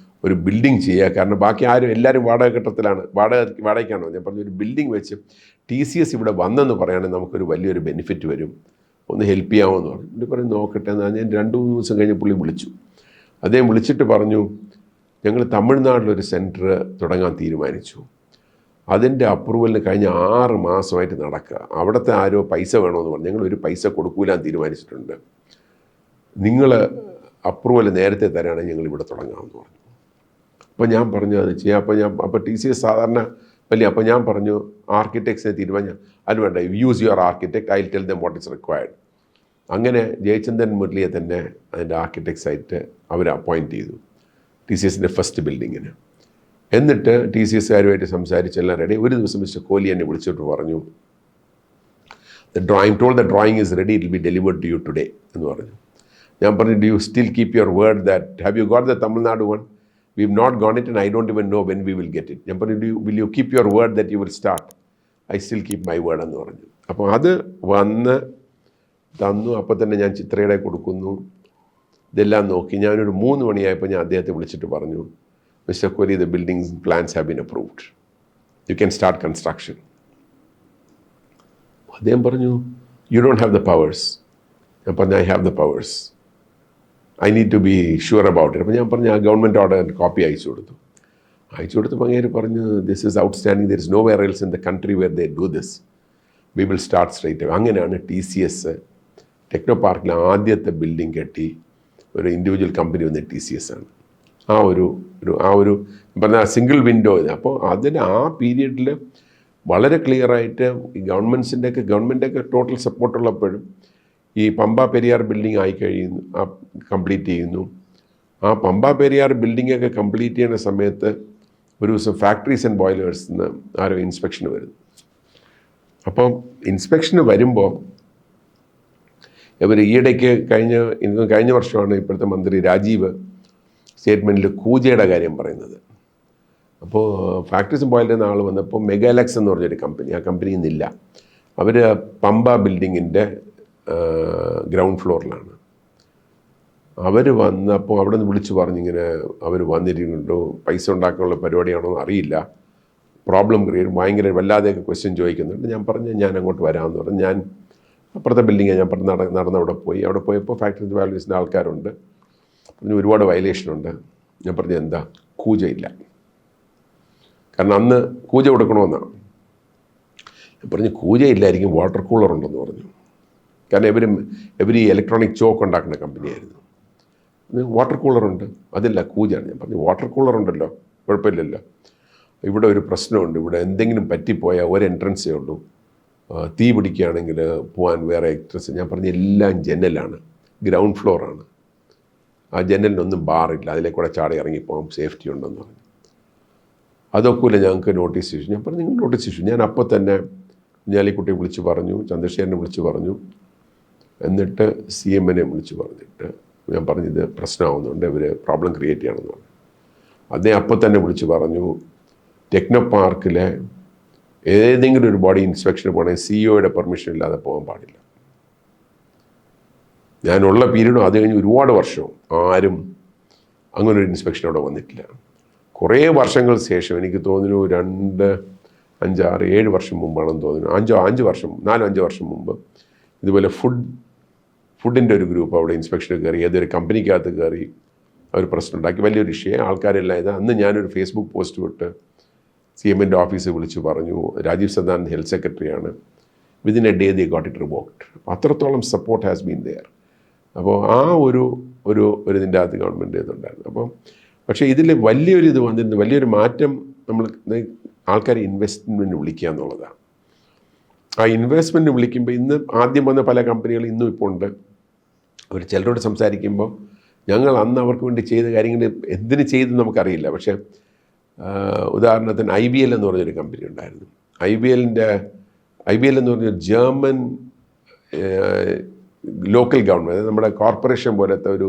ഒരു ബിൽഡിംഗ് ചെയ്യുക, കാരണം ബാക്കി എല്ലാവരും വാടക ഘട്ടത്തിലാണ്, വാടകയ്ക്കാണോ. ഞാൻ പറഞ്ഞു ഒരു ബിൽഡിംഗ് വെച്ച് TCS ഇവിടെ വന്നെന്ന് പറയുകയാണെങ്കിൽ നമുക്കൊരു വലിയൊരു ബെനിഫിറ്റ് വരും, ഒന്ന് ഹെൽപ്പ് ചെയ്യാമെന്ന് പറഞ്ഞു. പുള്ളി പറഞ്ഞു നോക്കട്ടെ എന്ന്. ഞാൻ 2-3 ദിവസം കഴിഞ്ഞ് പുള്ളി വിളിച്ചു. അദ്ദേഹം വിളിച്ചിട്ട് പറഞ്ഞു ഞങ്ങൾ തമിഴ്നാട്ടിലൊരു സെൻറ്റർ തുടങ്ങാൻ തീരുമാനിച്ചു, അതിൻ്റെ അപ്രൂവലിന് കഴിഞ്ഞ 6 മാസമായിട്ട് നടക്കുക. അവിടുത്തെ ആരോ പൈസ വേണമെന്ന് പറഞ്ഞു. ഞങ്ങളൊരു പൈസ കൊടുക്കൂലാൻ തീരുമാനിച്ചിട്ടുണ്ട്, നിങ്ങൾ അപ്രൂവൽ നേരത്തെ തരാണെങ്കിൽ ഞങ്ങൾ ഇവിടെ തുടങ്ങാമെന്ന് പറഞ്ഞു. അപ്പോൾ ഞാൻ പറഞ്ഞു അത് ചെയ്യാം. അപ്പോൾ TCS സാധാരണ അപ്പോൾ ഞാൻ പറഞ്ഞു ആർക്കിടെക്ട്സിനെ തീരുമാനിച്ചു, അത് വേണ്ട, use your architect, I tell them what is required. അങ്ങനെ ജയചന്ദ്രൻ മുരളിയെ തന്നെ അതിൻ്റെ ആർക്കിടെക്ട്സായിട്ട് അവർ അപ്പോയിൻറ്റ് ചെയ്തു TCSൻ്റെ ഫസ്റ്റ് ബിൽഡിങ്ങിന്. എന്നിട്ട് TCSകാരുമായിട്ട് സംസാരിച്ചെല്ലാം റെഡി. ഒരു ദിവസം മിസ്റ്റർ കോഹ്ലി എന്നെ വിളിച്ചിട്ട് പറഞ്ഞു the drawing is ready, it will be delivered to you today എന്ന് പറഞ്ഞു. ഞാൻ പറഞ്ഞു do you still keep your word that have you got the Tamil Nadu one? We have not gone it and I don't even know when we will get it. ഞാൻ പറഞ്ഞു will you keep your word that you will start? I still keep my word എന്ന് പറഞ്ഞു. അപ്പോൾ അത് വന്ന് തന്നു. അപ്പോൾ തന്നെ ഞാൻ ചിത്രയുടെ കൊടുക്കുന്നു, ഇതെല്ലാം നോക്കി. ഞാനൊരു 3 മണിയായപ്പോൾ ഞാൻ അദ്ദേഹത്തെ വിളിച്ചിട്ട് പറഞ്ഞു mister Kohli, the building plans have been approved, you can start construction. അദ്ദേഹം പറഞ്ഞു you don't have the powers. ഞാൻ പറഞ്ഞു I have the powers, I need to be sure about it. അപ്പോൾ ഞാൻ പറഞ്ഞു ആ ഗവൺമെൻറ് ഓർഡർ കോപ്പി അയച്ചു കൊടുത്തപ്പോൾ അങ്ങേര് പറഞ്ഞു this is outstanding, there is nowhere else in the country where they do this, we will start straight. അങ്ങനെയാണ് TCS techno പാർക്കിൽ ആദ്യത്തെ ബിൽഡിംഗ് കെട്ടി ഒരു ഇൻഡിവിജ്വൽ കമ്പനി വന്ന TCS ആണ്. ആ ഒരു പറഞ്ഞാൽ സിംഗിൾ വിൻഡോ ഇത്. അപ്പോൾ അതിന് ആ പീരീഡിൽ വളരെ ക്ലിയറായിട്ട് ഈ ഗവൺമെൻറ്റൊക്കെ ടോട്ടൽ സപ്പോർട്ടുള്ളപ്പോഴും ഈ പമ്പ പെരിയാർ ബിൽഡിംഗ് ആയിക്കഴിയുന്നു, കംപ്ലീറ്റ് ചെയ്യുന്നു. ആ പമ്പ പെരിയാർ ബിൽഡിങ്ങൊക്കെ കംപ്ലീറ്റ് ചെയ്യുന്ന സമയത്ത് ഒരു ദിവസം ഫാക്ടറീസ് ആൻഡ് ബോയിലേഴ്സ് നിന്ന് ആരോ ഇൻസ്പെക്ഷന് വരുന്നു. അപ്പം ഇൻസ്പെക്ഷന് വരുമ്പോൾ ഇവർ ഈയിടയ്ക്ക് കഴിഞ്ഞ വർഷമാണ് ഇപ്പോഴത്തെ മന്ത്രി രാജീവ് സ്റ്റേറ്റ്മെൻറ്റിൽ കൂജയുടെ കാര്യം പറയുന്നത്. അപ്പോൾ ഫാക്ടറീസ് ബോയിലറിൽ നിന്ന് ആൾ വന്നപ്പോൾ മെഗാലക്സ് എന്ന് പറഞ്ഞൊരു കമ്പനി, ആ കമ്പനി ഇന്നില്ല, അവർ പമ്പ ബിൽഡിങ്ങിൻ്റെ ഗ്രൗണ്ട് ഫ്ലോറിലാണ്. അവർ വന്നപ്പോൾ അവിടെ നിന്ന് വിളിച്ച് പറഞ്ഞിങ്ങനെ അവർ വന്നിരിക്കുന്നുണ്ടോ, പൈസ ഉണ്ടാക്കാനുള്ള പരിപാടിയാണോ എന്ന് അറിയില്ല, പ്രോബ്ലം ക്രിയേറ്റ് ഭയങ്കര വല്ലാതെയൊക്കെ ക്വസ്റ്റ്യൻ ചോദിക്കുന്നുണ്ട്. ഞാൻ പറഞ്ഞു ഞാൻ അങ്ങോട്ട് വരാമെന്ന് പറഞ്ഞു. ഞാൻ അപ്പുറത്തെ ബിൽഡിങ്ങാണ്, ഞാൻ നടന്ന് അവിടെ പോയപ്പോൾ ഫാക്ടറി വാല്യൂസിൻ്റെ ആൾക്കാരുണ്ട്. പറഞ്ഞു ഒരുപാട് വയലേഷനുണ്ട്. ഞാൻ പറഞ്ഞു എന്താ? കൂജയില്ല, കാരണം അന്ന് കൂജ കൊടുക്കണമെന്നാണ്. ഞാൻ പറഞ്ഞു കൂജയില്ലായിരിക്കും, വാട്ടർ കൂളർ ഉണ്ടെന്ന് പറഞ്ഞു. കാരണം ഇവർ ഈ ഇലക്ട്രോണിക് ചോക്ക് ഉണ്ടാക്കുന്ന കമ്പനിയായിരുന്നു. വാട്ടർ കൂളറുണ്ട്, അതില്ല കൂജയാണ്. ഞാൻ പറഞ്ഞു വാട്ടർ കൂളർ ഉണ്ടല്ലോ, കുഴപ്പമില്ലല്ലോ. ഇവിടെ ഒരു പ്രശ്നമുണ്ട്, ഇവിടെ എന്തെങ്കിലും പറ്റിപ്പോയാൽ ഒരു എൻട്രൻസേ ഉള്ളൂ, തീ പിടിക്കുകയാണെങ്കിൽ പോകാൻ വേറെ എക്ട്രസ്. ഞാൻ പറഞ്ഞ എല്ലാം ജനലാണ്, ഗ്രൗണ്ട് ഫ്ലോറാണ്, ആ ജനലിനൊന്നും ബാറില്ല, അതിലെ കൂടെ ചാടി ഇറങ്ങിപ്പോകാം, സേഫ്റ്റി ഉണ്ടെന്ന് പറഞ്ഞു. അതൊക്കെയില്ല, ഞങ്ങൾക്ക് നോട്ടീസ് ഇഷ്യൂ. ഞാൻ പറഞ്ഞു നിങ്ങൾ നോട്ടീസ് ഇഷ്യൂ. ഞാൻ അപ്പോൾ തന്നെ കുഞ്ഞാലിക്കുട്ടിയെ വിളിച്ച് പറഞ്ഞു, ചന്ദ്രശേഖരനെ വിളിച്ച് പറഞ്ഞു, എന്നിട്ട് CMനെ വിളിച്ച് പറഞ്ഞിട്ട് ഞാൻ പറഞ്ഞു ഇത് പ്രശ്നമാവുന്നുണ്ട്, ഇവർ പ്രോബ്ലം ക്രിയേറ്റ് ചെയ്യണമെന്ന് പറഞ്ഞു. അദ്ദേഹം അപ്പോൾ തന്നെ വിളിച്ച് പറഞ്ഞു ടെക്നോ പാർക്കിലെ ഏതെങ്കിലും ഒരു ബോഡി ഇൻസ്പെക്ഷന് പോകണമെങ്കിൽ CEO പെർമിഷൻ ഇല്ലാതെ പോകാൻ പാടില്ല. ഞാനുള്ള പീരീഡും അത് കഴിഞ്ഞ് ഒരുപാട് വർഷവും ആരും അങ്ങനൊരു ഇൻസ്പെക്ഷൻ അവിടെ വന്നിട്ടില്ല. കുറേ വർഷങ്ങൾക്ക് ശേഷം എനിക്ക് തോന്നുന്നു 2, 5, 6, 7 വർഷം മുമ്പാണെന്ന് തോന്നുന്നു, 4-5 വർഷം മുമ്പ് ഇതുപോലെ ഫുഡിൻ്റെ ഒരു ഗ്രൂപ്പ് അവിടെ ഇൻസ്പെക്ഷന് കയറി, ഏതൊരു കമ്പനിക്കകത്ത് കയറി അവർ പ്രശ്നം ഉണ്ടാക്കി, വലിയൊരു ഇഷ്യൂ. ആൾക്കാരെല്ലാം ഇത് അന്ന് ഞാനൊരു ഫേസ്ബുക്ക് പോസ്റ്റ് വിട്ട് CMൻ്റെ ഓഫീസിൽ വിളിച്ച് പറഞ്ഞു രാജീവ് സദാനന്ദ് ഹെൽത്ത് സെക്രട്ടറിയാണ്, within A day they got it revoked. അത്രത്തോളം സപ്പോർട്ട് ഹാസ് ബീൻ ദെയർ. അപ്പോൾ ആ ഒരു ഇതിൻ്റെ അകത്ത് ഗവൺമെൻറ് ഇതുണ്ടായിരുന്നു. അപ്പം പക്ഷേ ഇതിൽ വലിയൊരു വന്നിരുന്നു, വലിയൊരു മാറ്റം നമ്മൾ ആൾക്കാരെ ഇൻവെസ്റ്റ്മെൻറ്റ് വിളിക്കുക എന്നുള്ളതാണ്. ആ ഇൻവെസ്റ്റ്മെൻറ്റ് വിളിക്കുമ്പോൾ ഇന്ന് ആദ്യം വന്ന പല കമ്പനികൾ ഇന്നും ഇപ്പോൾ ഉണ്ട്. അവർ ചിലരോട് സംസാരിക്കുമ്പോൾ ഞങ്ങൾ അന്ന് അവർക്ക് വേണ്ടി ചെയ്ത കാര്യങ്ങൾ എന്തിനു ചെയ്തെന്ന് നമുക്കറിയില്ല. പക്ഷേ ഉദാഹരണത്തിന് IBL എന്ന് പറഞ്ഞൊരു കമ്പനി ഉണ്ടായിരുന്നു. IBL എന്ന് പറഞ്ഞൊരു ജർമ്മൻ ലോക്കൽ ഗവൺമെൻറ്, അതായത് നമ്മുടെ കോർപ്പറേഷൻ പോലത്തെ ഒരു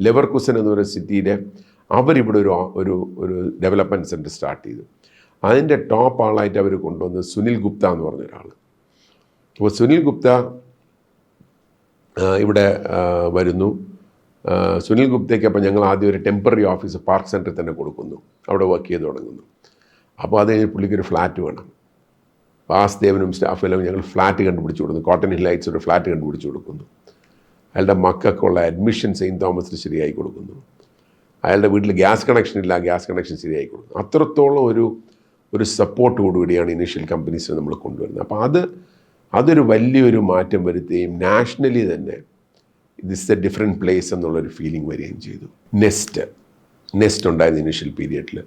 ലെവർകുസൻ എന്ന് പറയുന്ന സിറ്റിയിലെ അവരിവിടെ ഒരു ഡെവലപ്മെൻറ്റ് സെൻറ്റർ സ്റ്റാർട്ട് ചെയ്തു. അതിൻ്റെ ടോപ്പ് ആളായിട്ട് അവർ കൊണ്ടുവന്ന് സുനിൽ ഗുപ്ത എന്ന് പറഞ്ഞൊരാൾ. അപ്പോൾ സുനിൽ ഗുപ്ത ഇവിടെ വരുന്നു. സുനിൽ ഗുപ്തയ്ക്ക് അപ്പോൾ ഞങ്ങൾ ആദ്യം ഒരു ടെമ്പററി ഓഫീസ് പാർക്ക് സെൻറ്ററിൽ തന്നെ കൊടുക്കുന്നു, അവിടെ വർക്ക് ചെയ്ത് തുടങ്ങുന്നു. അപ്പോൾ അത് കഴിഞ്ഞ് പുള്ളിക്കൊരു ഫ്ലാറ്റ് വേണം. വാസുദേവനും സ്റ്റാഫെല്ലാം ഞങ്ങൾ ഫ്ലാറ്റ് കണ്ടുപിടിച്ച് കൊടുക്കുന്നു. കോട്ടൺ ഹിൽ ഹൈറ്റ്സ് ഒരു ഫ്ലാറ്റ് കണ്ടുപിടിച്ച് കൊടുക്കുന്നു. അയാളുടെ മക്കൾക്കുള്ള അഡ്മിഷൻ സെയിൻറ്റ് തോമസിൽ ശരിയായി കൊടുക്കുന്നു. അയാളുടെ വീട്ടിൽ ഗ്യാസ് കണക്ഷൻ ഇല്ല, ഗ്യാസ് കണക്ഷൻ ശരിയായി കൊടുക്കുന്നു. അത്രത്തോളം ഒരു സപ്പോർട്ടോടുകൂടിയാണ് ഇനീഷ്യൽ കമ്പനീസിനെ നമ്മൾ കൊണ്ടുവരുന്നത്. അപ്പോൾ അതൊരു വലിയൊരു മാറ്റം വരുത്തുകയും നാഷണലി തന്നെ ദിസ് എ ഡിഫറെൻറ്റ് പ്ലേസ് എന്നുള്ളൊരു ഫീലിംഗ് വരികയും ചെയ്തു. നെസ്റ്റ് ഉണ്ടായിരുന്നു ഇനീഷ്യൽ പീരിയഡിൽ.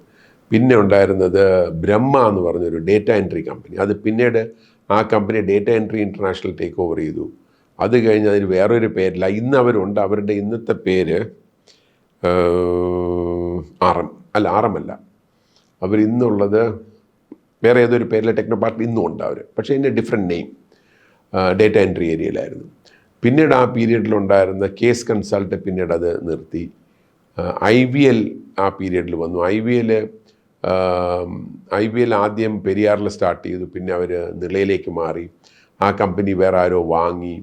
പിന്നെ ഉണ്ടായിരുന്നത് ബ്രഹ്മ എന്ന് പറഞ്ഞൊരു ഡേറ്റ എൻട്രി കമ്പനി. അത് പിന്നീട് ആ company data entry international take over ചെയ്തു. അത് കഴിഞ്ഞ് അതിന് വേറൊരു പേരില്ല. ഇന്ന് അവരുണ്ട്. അവരുടെ ഇന്നത്തെ പേര് ആറമല്ല, അവർ ഇന്നുള്ളത് വേറെ ഏതൊരു പേരിലെ ടെക്നോ പാർക്ക് ഇന്നും ഉണ്ട് അവർ. പക്ഷേ ഇതിൻ്റെ ഡിഫറെൻറ്റ് നെയിം ഡേറ്റ എൻട്രി ഏരിയയിലായിരുന്നു. പിന്നീട് ആ പീരീഡിലുണ്ടായിരുന്ന കേസ് കൺസൾട്ട് പിന്നീട് അത് നിർത്തി. IVL ആ പീരീഡിൽ വന്നു. IVL ആദ്യം പെരിയാറിൽ സ്റ്റാർട്ട് ചെയ്തു. പിന്നെ അവർ നിളയിലേക്ക് മാറി. ആ കമ്പനി വേറെ ആരോ വാങ്ങി,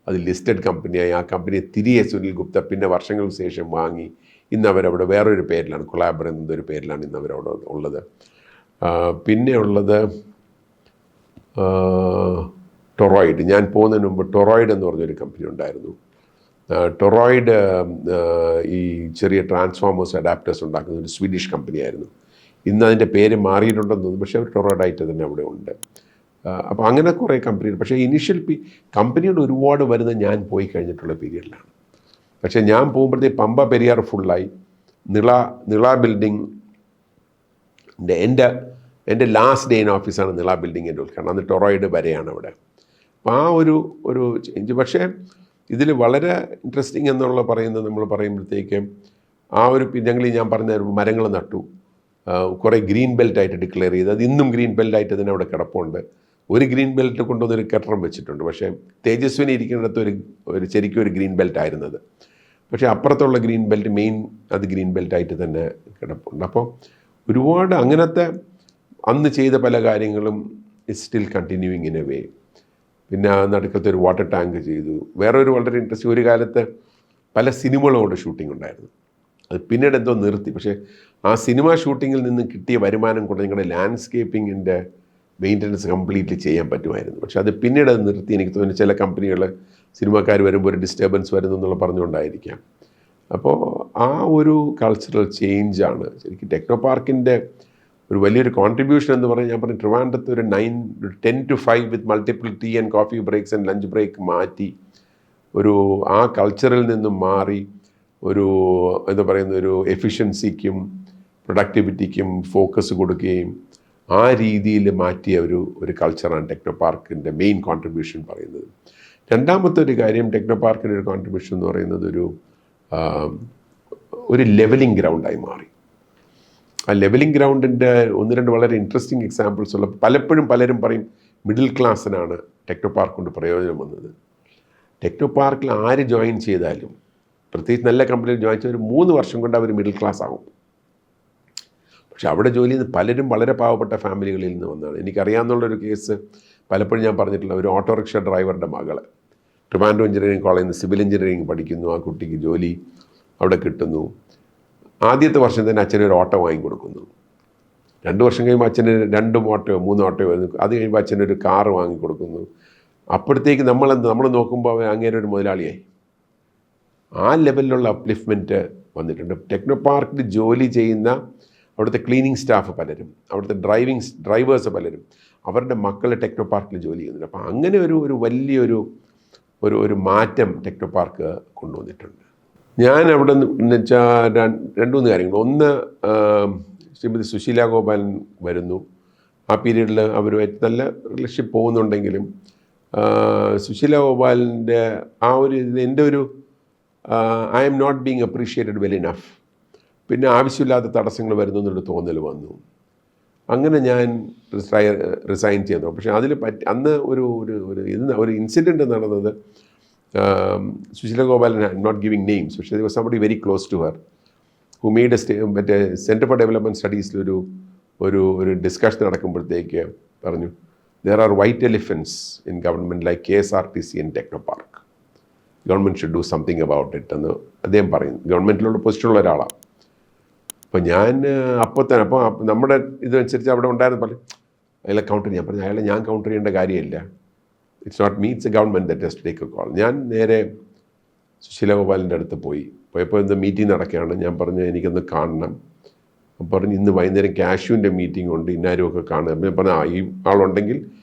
അത് ലിസ്റ്റഡ് കമ്പനിയായി. ആ കമ്പനിയെ തിരികെ സുനിൽ ഗുപ്ത പിന്നെ വർഷങ്ങൾക്ക് ശേഷം വാങ്ങി. ഇന്ന് അവരവിടെ വേറൊരു പേരിലാണ്, കൊളാബർ എന്നൊരു പേരിലാണ് ഇന്ന് അവരവിടെ ഉള്ളത്. പിന്നെ ഉള്ളത് ടൊറോയിഡ്. ഞാൻ പോകുന്നതിന് മുമ്പ് ടൊറോയിഡ് എന്ന് പറഞ്ഞൊരു കമ്പനി ഉണ്ടായിരുന്നു. ടൊറോയിഡ് ഈ ചെറിയ ട്രാൻസ്ഫോമേഴ്സ് അഡാപ്റ്റേഴ്സ് ഉണ്ടാക്കുന്ന ഒരു സ്വീഡിഷ് കമ്പനിയായിരുന്നു. ഇന്ന് അതിൻ്റെ പേര് മാറിയിട്ടുണ്ടെന്ന് തോന്നുന്നു. പക്ഷേ അവർ ടൊറോയിഡായിട്ട് തന്നെ അവിടെ ഉണ്ട്. അപ്പോൾ അങ്ങനെ കുറേ കമ്പനികൾ. പക്ഷേ ഇനീഷ്യൽ കമ്പനികൾ ഒരുപാട് വരുന്നത് ഞാൻ പോയി കഴിഞ്ഞിട്ടുള്ള പീരീഡിലാണ്. പക്ഷേ ഞാൻ പോകുമ്പോഴത്തേക്ക് പമ്പ പെരിയാർ ഫുള്ളായി. നിള ബിൽഡിംഗ് എൻ്റെ ലാസ്റ്റ് ഡേ ഇൻ ഓഫീസാണ് നിള ബിൽഡിങ്ങിൻ്റെ ഉദ്ഘാടനം. അന്ന് ടൊറോയിഡ് വരെയാണ് അവിടെ. അപ്പോൾ ആ ഒരു ചേഞ്ച്. പക്ഷേ ഇതിൽ വളരെ ഇൻട്രസ്റ്റിംഗ് എന്നുള്ള പറയുന്നത് നമ്മൾ പറയുമ്പോഴത്തേക്ക് ഞാൻ പറഞ്ഞ മരങ്ങൾ നട്ടു, കുറേ ഗ്രീൻ ബെൽറ്റായിട്ട് ഡിക്ലെയർ ചെയ്ത് അത് ഇന്നും ഗ്രീൻ ബെൽറ്റായിട്ട് തന്നെ അവിടെ കിടപ്പുണ്ട്. ഒരു ഗ്രീൻ ബെൽറ്റ് കൊണ്ടുവന്നൊരു കെട്ടിടം വെച്ചിട്ടുണ്ട്. പക്ഷേ തേജസ്വിനി ഇരിക്കുന്നിടത്ത് ശരിക്കും ഒരു ഗ്രീൻ ബെൽറ്റ് ആയിരുന്നത്. പക്ഷേ അപ്പുറത്തുള്ള ഗ്രീൻ ബെൽറ്റ് അത് ഗ്രീൻ ബെൽറ്റായിട്ട് തന്നെ കിടപ്പുണ്ട്. അപ്പോൾ ഒരുപാട് അങ്ങനത്തെ അന്ന് ചെയ്ത പല കാര്യങ്ങളും is still continuing in a way. പിന്നെ നടുക്കത്തെ ഒരു വാട്ടർ ടാങ്ക് ചെയ്തു. വേറൊരു വളരെ ഇൻട്രസ്റ്റിംഗ്, ഒരു കാലത്ത് പല സിനിമകളോട് ഷൂട്ടിംഗ് ഉണ്ടായിരുന്നു. അത് പിന്നീട് എന്തോ നിർത്തി. പക്ഷേ ആ സിനിമ ഷൂട്ടിങ്ങിൽ നിന്ന് കിട്ടിയ വരുമാനം കൊണ്ട് നിങ്ങളുടെ ലാൻഡ്സ്കേപ്പിങ്ങിൻ്റെ മെയിൻ്റനൻസ് കംപ്ലീറ്റ്ലി ചെയ്യാൻ പറ്റുമായിരുന്നു. പക്ഷേ അത് പിന്നീട് അത് നിർത്തി. എനിക്ക് തോന്നുന്നു ചില കമ്പനികൾ സിനിമക്കാർ വരുമ്പോൾ ഒരു ഡിസ്റ്റർബൻസ് വരുന്നു എന്നുള്ള പറഞ്ഞുകൊണ്ടായിരിക്കാം. അപ്പോൾ ആ ഒരു കൾച്ചറൽ ചേഞ്ചാണ് ശരിക്കും ടെക്നോ പാർക്കിൻ്റെ ഒരു വലിയൊരു കോൺട്രിബ്യൂഷൻ എന്ന് പറഞ്ഞാൽ. ഞാൻ പറഞ്ഞു ട്രിവാൻഡ്രത്ത് ഒരു 10 to 5 with multiple tea and coffee breaks and lunch break മാറ്റി ആ കൾച്ചറിൽ നിന്നും മാറി ഒരു എഫിഷ്യൻസിക്കും പ്രൊഡക്ടിവിറ്റിക്കും ഫോക്കസ് കൊടുക്കുകയും ആ രീതിയിൽ മാറ്റിയ ഒരു കൾച്ചറാണ് ടെക്നോ പാർക്കിൻ്റെ മെയിൻ കോൺട്രിബ്യൂഷൻ പറയുന്നത്. രണ്ടാമത്തെ ഒരു കാര്യം ടെക്നോ പാർക്കിൻ്റെ ഒരു കോൺട്രിബ്യൂഷൻ എന്ന് പറയുന്നത് ഒരു ലെവലിംഗ് ഗ്രൗണ്ടായി മാറി. ആ ലെവലിംഗ് ഗ്രൗണ്ടിൻ്റെ 1-2 വളരെ ഇൻട്രസ്റ്റിംഗ് എക്സാമ്പിൾസ് ഉള്ള. പലപ്പോഴും പലരും പറയും മിഡിൽ ക്ലാസ്സിനാണ് ടെക്നോ പാർക്ക് കൊണ്ട് പ്രയോജനം വന്നത്. ടെക്നോ പാർക്കിൽ ആര് ജോയിൻ ചെയ്താലും, പ്രത്യേകിച്ച് നല്ല കമ്പനിയിൽ ജോയിൻ ചെയ്ത 3 വർഷം കൊണ്ട് അവർ മിഡിൽ ക്ലാസ് ആകും. പക്ഷെ അവിടെ ജോലി ചെയ്യുന്ന പലരും വളരെ പാവപ്പെട്ട ഫാമിലികളിൽ നിന്ന് വന്നതാണ്. എനിക്കറിയാവുന്നുള്ളൊരു കേസ് പലപ്പോഴും ഞാൻ പറഞ്ഞിട്ടുള്ള ഒരു ഓട്ടോറിക്ഷ ഡ്രൈവറുടെ മകൾ ട്രിവാൻഡ്രം എഞ്ചിനീയറിംഗ് കോളേജിൽ നിന്ന് സിവിൽ എഞ്ചിനീയറിംഗ് പഠിക്കുന്നു. ആ കുട്ടിക്ക് ജോലി അവിടെ കിട്ടുന്നു. ആദ്യത്തെ വർഷം തന്നെ അച്ഛനൊരു ഓട്ടോ വാങ്ങിക്കൊടുക്കുന്നു. 2 വർഷം കഴിയുമ്പോൾ അച്ഛന് 2 ഓട്ടോയോ 3 ഓട്ടോയോ വരുന്നു. അത് കഴിയുമ്പോൾ അച്ഛനൊരു കാറ് വാങ്ങിക്കൊടുക്കുന്നു. അപ്പോഴത്തേക്ക് നമ്മൾ നോക്കുമ്പോൾ അങ്ങേരെ ഒരു മുതലാളിയായി. ആ ലെവലിലുള്ള അപ്ലിഫ്റ്റ്മെൻറ്റ് വന്നിട്ടുണ്ട്. ടെക്നോ പാർക്കിൽ ജോലി ചെയ്യുന്ന അവിടുത്തെ ക്ലീനിങ് സ്റ്റാഫ് പലരും, അവിടുത്തെ ഡ്രൈവേഴ്സ് പലരും അവരുടെ മക്കൾ ടെക്നോ പാർക്കിൽ ജോലി ചെയ്യുന്നുണ്ട്. അപ്പോൾ അങ്ങനെ ഒരു വലിയൊരു മാറ്റം ടെക്നോ പാർക്ക് കൊണ്ടുവന്നിട്ടുണ്ട്. ഞാൻ അവിടെ എന്ന് വെച്ചാൽ 2-3 കാര്യങ്ങൾ. ഒന്ന്, ശ്രീമതി സുശീല ഗോപാലൻ വരുന്നു. ആ പീരീഡിൽ അവരുമായിട്ട് നല്ല റിലേഷൻഷിപ്പ് പോകുന്നുണ്ടെങ്കിലും സുശീല ഗോപാലിൻ്റെ എൻ്റെ I am not being appreciated well enough. പിന്നെ ആവശ്യമില്ലാത്ത തടസ്സങ്ങൾ വരുന്നു എന്നൊരു തോന്നൽ വന്നു. അങ്ങനെ ഞാൻ റിസൈൻ ചെയ്തു. പക്ഷേ അതിൽ അന്ന് ഒരു ഇൻസിഡൻറ്റ് നടന്നത്, Sushila Gopalan, I am not giving names, പക്ഷേ there was somebody very close to her who made മറ്റേ സെൻറ്റർ ഫോർ ഡെവലപ്മെൻറ്റ് സ്റ്റഡീസിലൊരു ഒരു ഡിസ്കഷൻ നടക്കുമ്പോഴത്തേക്ക് പറഞ്ഞു, there are white elephants in government like KSRTC and Technopark. Government should do something about it എന്ന് അദ്ദേഹം പറയുന്നു. ഗവൺമെൻറ്റിലുള്ള പൊസിഷനുള്ള ഒരാളാണ്. അപ്പോൾ ഞാൻ അപ്പോൾ നമ്മുടെ ഇതനുസരിച്ച് അവിടെ ഉണ്ടായിരുന്ന പോലെ അയാളെ കൗണ്ടർ ചെയ്യാൻ പറഞ്ഞു. അയാളെ ഞാൻ കൗണ്ടർ ചെയ്യേണ്ട കാര്യമില്ല. It's not me, it's a government that has to take a call. ഞാൻ നേരെ സുശീല ഗോപാലിൻ്റെ അടുത്ത് പോയപ്പോൾ ഇന്ന് മീറ്റിംഗ് നടക്കുകയാണ്. ഞാൻ പറഞ്ഞു എനിക്കൊന്ന് കാണണം. അപ്പം പറഞ്ഞു ഇന്ന് വൈകുന്നേരം കാഷ്യൂവിൻ്റെ മീറ്റിംഗ് ഉണ്ട്, ഇന്നാരുമൊക്കെ കാണുക. ഞാൻ പറഞ്ഞു ഈ ആളുണ്ടെങ്കിൽ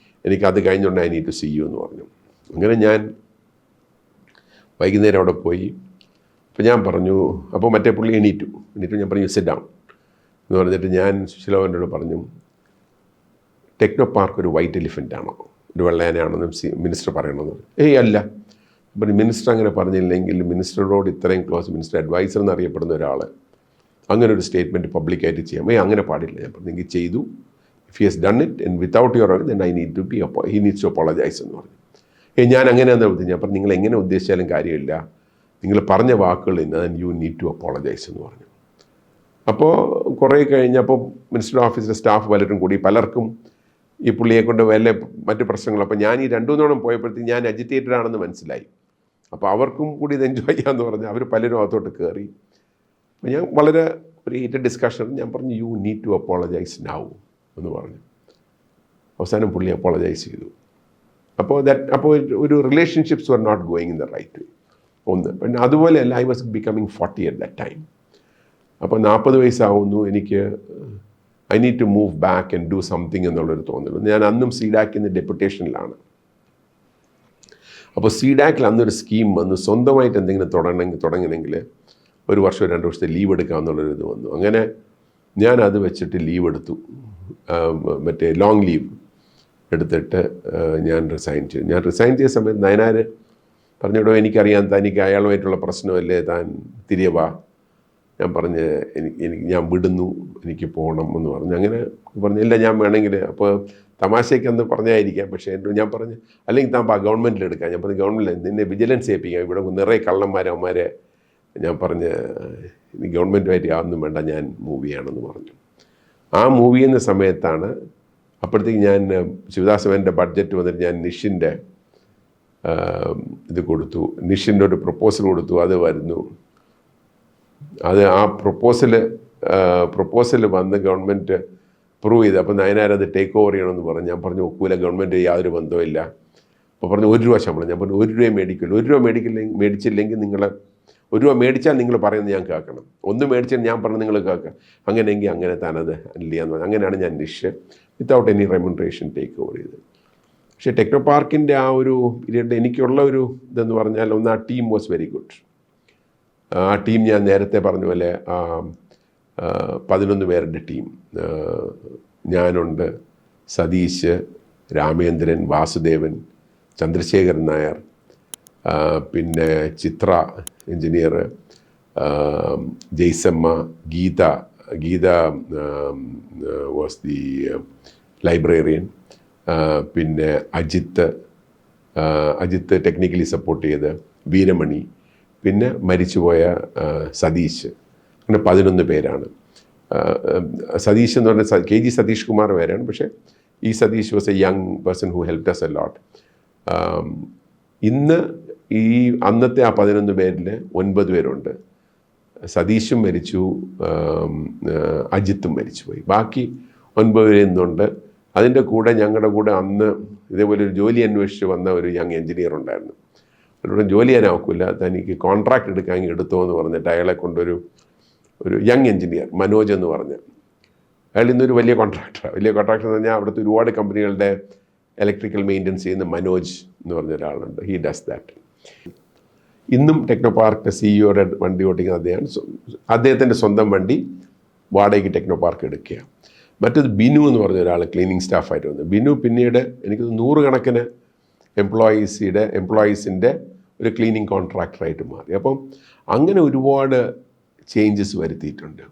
എനിക്കത് കഴിഞ്ഞുകൊണ്ട് I need to see you എന്ന് പറഞ്ഞു. അങ്ങനെ ഞാൻ വൈകുന്നേരം അവിടെ പോയി. അപ്പോൾ ഞാൻ പറഞ്ഞു, അപ്പോൾ മറ്റേ പുള്ളി എണീറ്റു ഞാൻ പറഞ്ഞു സിറ്റ് ഡൗൺ എന്ന് പറഞ്ഞിട്ട് ഞാൻ സുശീലവനോട് പറഞ്ഞു, ടെക്നോ പാർക്ക് ഒരു വൈറ്റ് എലിഫൻ്റ് ആണോ, ഒരു വെള്ളയാനയാണെന്നും മിനിസ്റ്റർ പറയണമെന്ന്. അല്ല. അപ്പം മിനിസ്റ്റർ അങ്ങനെ പറഞ്ഞില്ലെങ്കിൽ മിനിസ്റ്ററോട് ഇത്രയും ക്ലോസ്, മിനിസ്റ്റർ അഡ്വൈസർ എന്നറിയപ്പെടുന്ന ഒരാൾ അങ്ങനെ ഒരു സ്റ്റേറ്റ്മെൻറ്റ് പബ്ലിക്കായിട്ട് ചെയ്യാം. അങ്ങനെ പാടില്ല. ഞാൻ പറഞ്ഞെങ്കിൽ ചെയ്തു. If he has done it and without your then I need to be he needs to apologise എന്ന് പറഞ്ഞു. ഞാൻ അങ്ങനെയാണെന്ന് ഉദ്ദേശിച്ചു. ഞാൻ പറഞ്ഞു നിങ്ങൾ എങ്ങനെ ഉദ്ദേശിച്ചാലും കാര്യമില്ല, നിങ്ങൾ പറഞ്ഞ വാക്കുകൾ ഇന്ന് യു നീഡ് ടു അപ്പോളജൈസ് എന്ന് പറഞ്ഞു. അപ്പോൾ കുറേ കഴിഞ്ഞപ്പോൾ മിനിസ്റ്റർ ഓഫീസിലെ സ്റ്റാഫ് പലരും കൂടി പലർക്കും ഈ പുള്ളിയെ കൊണ്ട് വല്ല മറ്റ് പ്രശ്നങ്ങൾ. അപ്പോൾ ഞാൻ ഈ 2-3 തവണ പോയപ്പോഴത്തേക്ക് ഞാൻ അജിറ്റേറ്റഡ് ആണെന്ന് മനസ്സിലായി. അപ്പോൾ അവർക്കും കൂടി ഇത് എൻജോയ് ചെയ്യാമെന്ന് പറഞ്ഞ് അവർ പലരും അകത്തോട്ട് കയറി. അപ്പോൾ ഞാൻ വളരെ ഒരു ഹീറ്റഡ് ഡിസ്കഷൻ ഞാൻ പറഞ്ഞു you need to apologise now എന്ന് പറഞ്ഞു. അവസാനം പുള്ളി അപ്പോളജൈസ് ചെയ്തു. അപ്പോൾ ഒരു relationships were not going in the right way. ഒന്ന്. പിന്നെ അതുപോലെയല്ല, I was becoming 40 at that time. അപ്പോൾ 40 വയസ്സാവുന്നു, എനിക്ക് I need to move back and do something എന്നുള്ളൊരു തോന്നൽ. ഞാൻ അന്നും സീഡാക്കിൻ്റെ ഡെപ്യൂട്ടേഷനിലാണ്. അപ്പോൾ സീഡാക്കിൽ അന്നൊരു സ്കീം വന്നു, സ്വന്തമായിട്ട് എന്തെങ്കിലും തുടങ്ങണമെങ്കിൽ 1 വർഷം 2 വർഷത്തെ ലീവ് എടുക്കാമെന്നുള്ളൊരു ഇത് വന്നു. അങ്ങനെ ഞാൻ അത് വെച്ചിട്ട് ലീവ് എടുത്തു, മറ്റേ ലോങ് ലീവ് എടുത്തിട്ട് ഞാൻ റിസൈൻ ചെയ്തു. ഞാൻ റിസൈൻ ചെയ്ത സമയത്ത് നയനാർ പറഞ്ഞിടോ എനിക്കറിയാം തനിക്ക് അയാളുമായിട്ടുള്ള പ്രശ്നമല്ലേ, താൻ തിരികെ വാ. ഞാൻ പറഞ്ഞ് ഞാൻ വിടുന്നു, എനിക്ക് പോകണം എന്ന് പറഞ്ഞു. അങ്ങനെ പറഞ്ഞില്ല ഞാൻ വേണമെങ്കിൽ, അപ്പോൾ തമാശയ്ക്കെന്ന് പറഞ്ഞായിരിക്കാം, പക്ഷേ ഞാൻ പറഞ്ഞു അല്ലെങ്കിൽ താൻ ഗവൺമെൻറ്റിൽ എടുക്കാം. ഞാൻ പറഞ്ഞു ഗവൺമെൻറ്റിൽ നിന്നെ വിജിലൻസ് ഏൽപ്പിക്കാം, ഇവിടെ നിറയെ കള്ളന്മാരെ. ഞാൻ പറഞ്ഞ് ഗവൺമെൻറ്റുമായിട്ട് യാതൊന്നും വേണ്ട, ഞാൻ മൂവ് ചെയ്യണമെന്ന് പറഞ്ഞു. ആ മൂവ് ചെയ്യുന്ന സമയത്താണ് അപ്പോഴത്തേക്ക് ഞാൻ ശിവദാസവൻ്റെ ബഡ്ജറ്റ് വന്നിട്ട് ഞാൻ നിഷിൻ്റെ ഇത് കൊടുത്തു, നിഷിൻ്റെ ഒരു പ്രപ്പോസൽ കൊടുത്തു. അത് വരുന്നു, ആ പ്രപ്പോസൽ വന്ന് ഗവൺമെൻറ് പ്രൂവ് ചെയ്ത്. അപ്പോൾ നയനാർ അത് ടേക്ക് ഓവർ ചെയ്യണമെന്ന് പറഞ്ഞു. ഞാൻ പറഞ്ഞു ഒക്കൂല, ഗവൺമെൻറ് യാതൊരു ബന്ധമില്ല. അപ്പോൾ പറഞ്ഞു 1 രൂപ ശമ്പളം. ഞാൻ പറഞ്ഞു 1 രൂപ മേടിക്കില്ല. 1 രൂപ മേടിച്ചില്ലെങ്കിൽ നിങ്ങൾ 1 രൂപ മേടിച്ചാൽ നിങ്ങൾ പറയുന്നത് ഞാൻ കേൾക്കണം, 1 മേടിച്ചാൽ ഞാൻ പറഞ്ഞത് നിങ്ങൾ കേൾക്കാം. അങ്ങനെയെങ്കിൽ അങ്ങനെ താനത് അല്ല എന്ന് പറഞ്ഞു. അങ്ങനെയാണ് ഞാൻ NISH without any remuneration take over ചെയ്തത്. പക്ഷേ ടെക്നോ പാർക്കിൻ്റെ ആ ഒരു പീരീഡ് എനിക്കുള്ള ഒരു ഇതെന്ന് പറഞ്ഞാൽ ഒന്ന്, ആ ടീം വാസ് വെരി ഗുഡ്. ആ ടീം ഞാൻ നേരത്തെ പറഞ്ഞ പോലെ 11 പേരുടെ ടീം. ഞാനുണ്ട്, സതീഷ്, രാമേന്ദ്രൻ, വാസുദേവൻ, ചന്ദ്രശേഖരൻ നായർ, പിന്നെ Chitra engineer, Jaisamma, Geetha was the librarian, പിന്നെ അജിത്ത് ടെക്നിക്കലി സപ്പോർട്ട് ചെയ്ത്, വീരമണി, പിന്നെ മരിച്ചുപോയ സതീഷ്. അങ്ങനെ 11 പേരാണ്. സതീഷ് എന്ന് പറഞ്ഞാൽ KG സതീഷ് കുമാർ പേരാണ്. പക്ഷേ ഈ Satish was a young person who helped us a lot. ഇന്ന് അന്നത്തെ ആ 11 പേരിൽ 9 പേരുണ്ട്. സതീഷും മരിച്ചു, അജിത്തും മരിച്ചുപോയി. ബാക്കി 9 പേര് ഇന്നുണ്ട്. അതിൻ്റെ കൂടെ ഞങ്ങളുടെ കൂടെ അന്ന് ഇതേപോലെ ഒരു ജോലി അന്വേഷിച്ച് വന്ന ഒരു യങ് എഞ്ചിനീയർ ഉണ്ടായിരുന്നു. അവരോട് ജോലി ചെയ്യാനാവില്ല, തനിക്ക് കോൺട്രാക്ട് എടുക്കാൻ എടുത്തോ എന്ന് പറഞ്ഞിട്ട് അയാളെ കൊണ്ടൊരു യങ് എഞ്ചിനീയർ മനോജ് എന്ന് പറഞ്ഞ്, അയാൾ ഇന്നൊരു വലിയ കോൺട്രാക്ടർ എന്ന് പറഞ്ഞാൽ അവിടുത്തെ ഒരുപാട് കമ്പനികളുടെ ഇലക്ട്രിക്കൽ മെയിൻ്റനൻസ് ചെയ്യുന്ന മനോജ് എന്ന് പറഞ്ഞ ഒരാളുണ്ട്. He does that. ഇന്നും ടെക്നോ പാർക്കിൻ്റെ സിഇഒയുടെ വണ്ടി ഓടിക്കുന്ന അദ്ദേഹത്തിൻ്റെ സ്വന്തം വണ്ടി വാടകയ്ക്ക് ടെക്നോ പാർക്ക് എടുക്കുക. മറ്റത് ബിനു എന്ന് പറഞ്ഞ ഒരാൾ ക്ലീനിങ് സ്റ്റാഫായിട്ട് വന്നു. ബിനു പിന്നീട് എനിക്ക് 100 കണക്കിന് എംപ്ലോയീസിൻ്റെ ഒരു ക്ലീനിങ് കോൺട്രാക്ടറായിട്ട് മാറി. അപ്പം അങ്ങനെ ഒരുപാട് ചേഞ്ചസ് വരുത്തിയിട്ടുണ്ട്.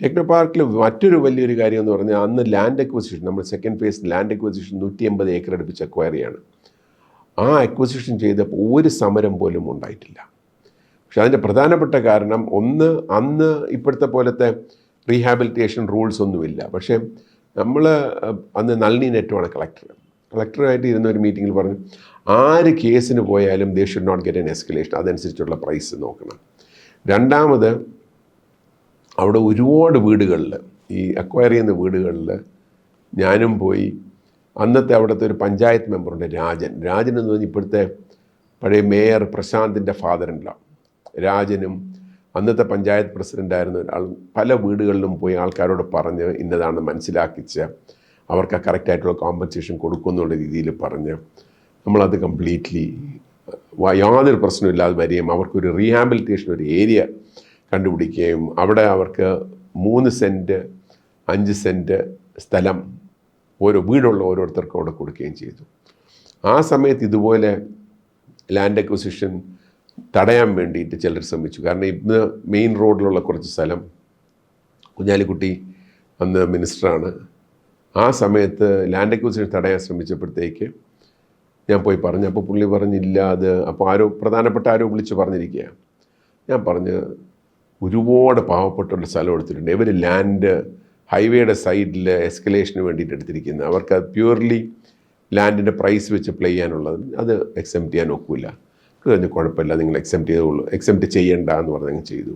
ടെക്നോ പാർക്കിൽ മറ്റൊരു വലിയൊരു കാര്യം എന്ന് പറഞ്ഞാൽ അന്ന് ലാൻഡ് അക്വസിഷൻ, നമ്മൾ second phase land acquisition 180 acre അടുപ്പിച്ച് അക്വയർ ചെയ്യാണ്. ആ അക്വസിഷൻ ചെയ്തപ്പോൾ ഒരു സമരം പോലും ഉണ്ടായിട്ടില്ല. പക്ഷെ അതിൻ്റെ പ്രധാനപ്പെട്ട കാരണം ഒന്ന്, അന്ന് ഇപ്പോഴത്തെ പോലത്തെ റീഹാബിലിറ്റേഷൻ റൂൾസ് ഒന്നുമില്ല. പക്ഷേ നമ്മൾ അന്ന് നളിനി നെറ്റുമാണ് കളക്ടറായിട്ട് ഇരുന്ന ഒരു മീറ്റിങ്ങിൽ പറഞ്ഞു, ആര് കേസിന് പോയാലും they should not get an escalation, അതനുസരിച്ചുള്ള പ്രൈസ് നോക്കണം. രണ്ടാമത്, അവിടെ ഒരുപാട് വീടുകളിൽ, ഈ അക്വയർ ചെയ്യുന്ന വീടുകളിൽ ഞാനും പോയി. അന്നത്തെ അവിടുത്തെ ഒരു പഞ്ചായത്ത് മെമ്പറുണ്ട് രാജൻ എന്ന് പറഞ്ഞാൽ ഇപ്പോഴത്തെ പഴയ മേയർ പ്രശാന്തിൻ്റെ ഫാദറിൻ്റെ രാജനും അന്നത്തെ പഞ്ചായത്ത് പ്രസിഡൻ്റായിരുന്ന ഒരാൾ പല വീടുകളിലും പോയി ആൾക്കാരോട് പറഞ്ഞ് ഇന്നതാണ് മനസ്സിലാക്കിച്ച് അവർക്ക് കറക്റ്റായിട്ടുള്ള കോമ്പൻസേഷൻ കൊടുക്കുമെന്നുള്ള രീതിയിൽ പറഞ്ഞ് നമ്മളത് കംപ്ലീറ്റ്ലി യാതൊരു പ്രശ്നമില്ലാതെ വരികയും അവർക്കൊരു റീഹാബിലിറ്റേഷൻ ഒരു ഏരിയ കണ്ടുപിടിക്കുകയും അവിടെ അവർക്ക് 3 സെൻറ്റ് 5 സെൻറ്റ് സ്ഥലം ഓരോ വീടുള്ള ഓരോരുത്തർക്കും അവിടെ കൊടുക്കുകയും ചെയ്തു. ആ സമയത്ത് ഇതുപോലെ ലാൻഡ് അക്വിസിഷൻ തടയാൻ വേണ്ടിയിട്ട് ചിലർ ശ്രമിച്ചു. കാരണം ഇന്ന് മെയിൻ റോഡിലുള്ള കുറച്ച് സ്ഥലം, കുഞ്ഞാലിക്കുട്ടി അന്ന് മിനിസ്റ്ററാണ്, ആ സമയത്ത് ലാൻഡ് അക്വിസിഷൻ തടയാൻ ശ്രമിച്ചപ്പോഴത്തേക്ക് ഞാൻ പോയി പറഞ്ഞു. അപ്പോൾ പുള്ളി പറഞ്ഞില്ല, അത് അപ്പോൾ പ്രധാനപ്പെട്ട ആരോ വിളിച്ച് പറഞ്ഞിരിക്കുക. ഞാൻ പറഞ്ഞ് ഒരുപാട് പാവപ്പെട്ടവരുടെ സ്ഥലം എടുത്തിട്ടുണ്ട്, ഇവർ ലാൻഡ് ഹൈവേയുടെ സൈഡിൽ എസ്കലേഷന് വേണ്ടിയിട്ട് എടുത്തിരിക്കുന്നത്, അവർക്ക് അത് പ്യൂർലി ലാൻഡിൻ്റെ പ്രൈസ് വെച്ച് പ്ലേ ചെയ്യാനുള്ളത്, അത് എക്സെപ്റ്റ് ചെയ്യാൻ ഒക്കില്ല. കഴിഞ്ഞ് കുഴപ്പമില്ല, നിങ്ങൾ എക്സെപ്റ്റ് ചെയ്യണ്ട എന്ന് പറഞ്ഞ് ചെയ്തു.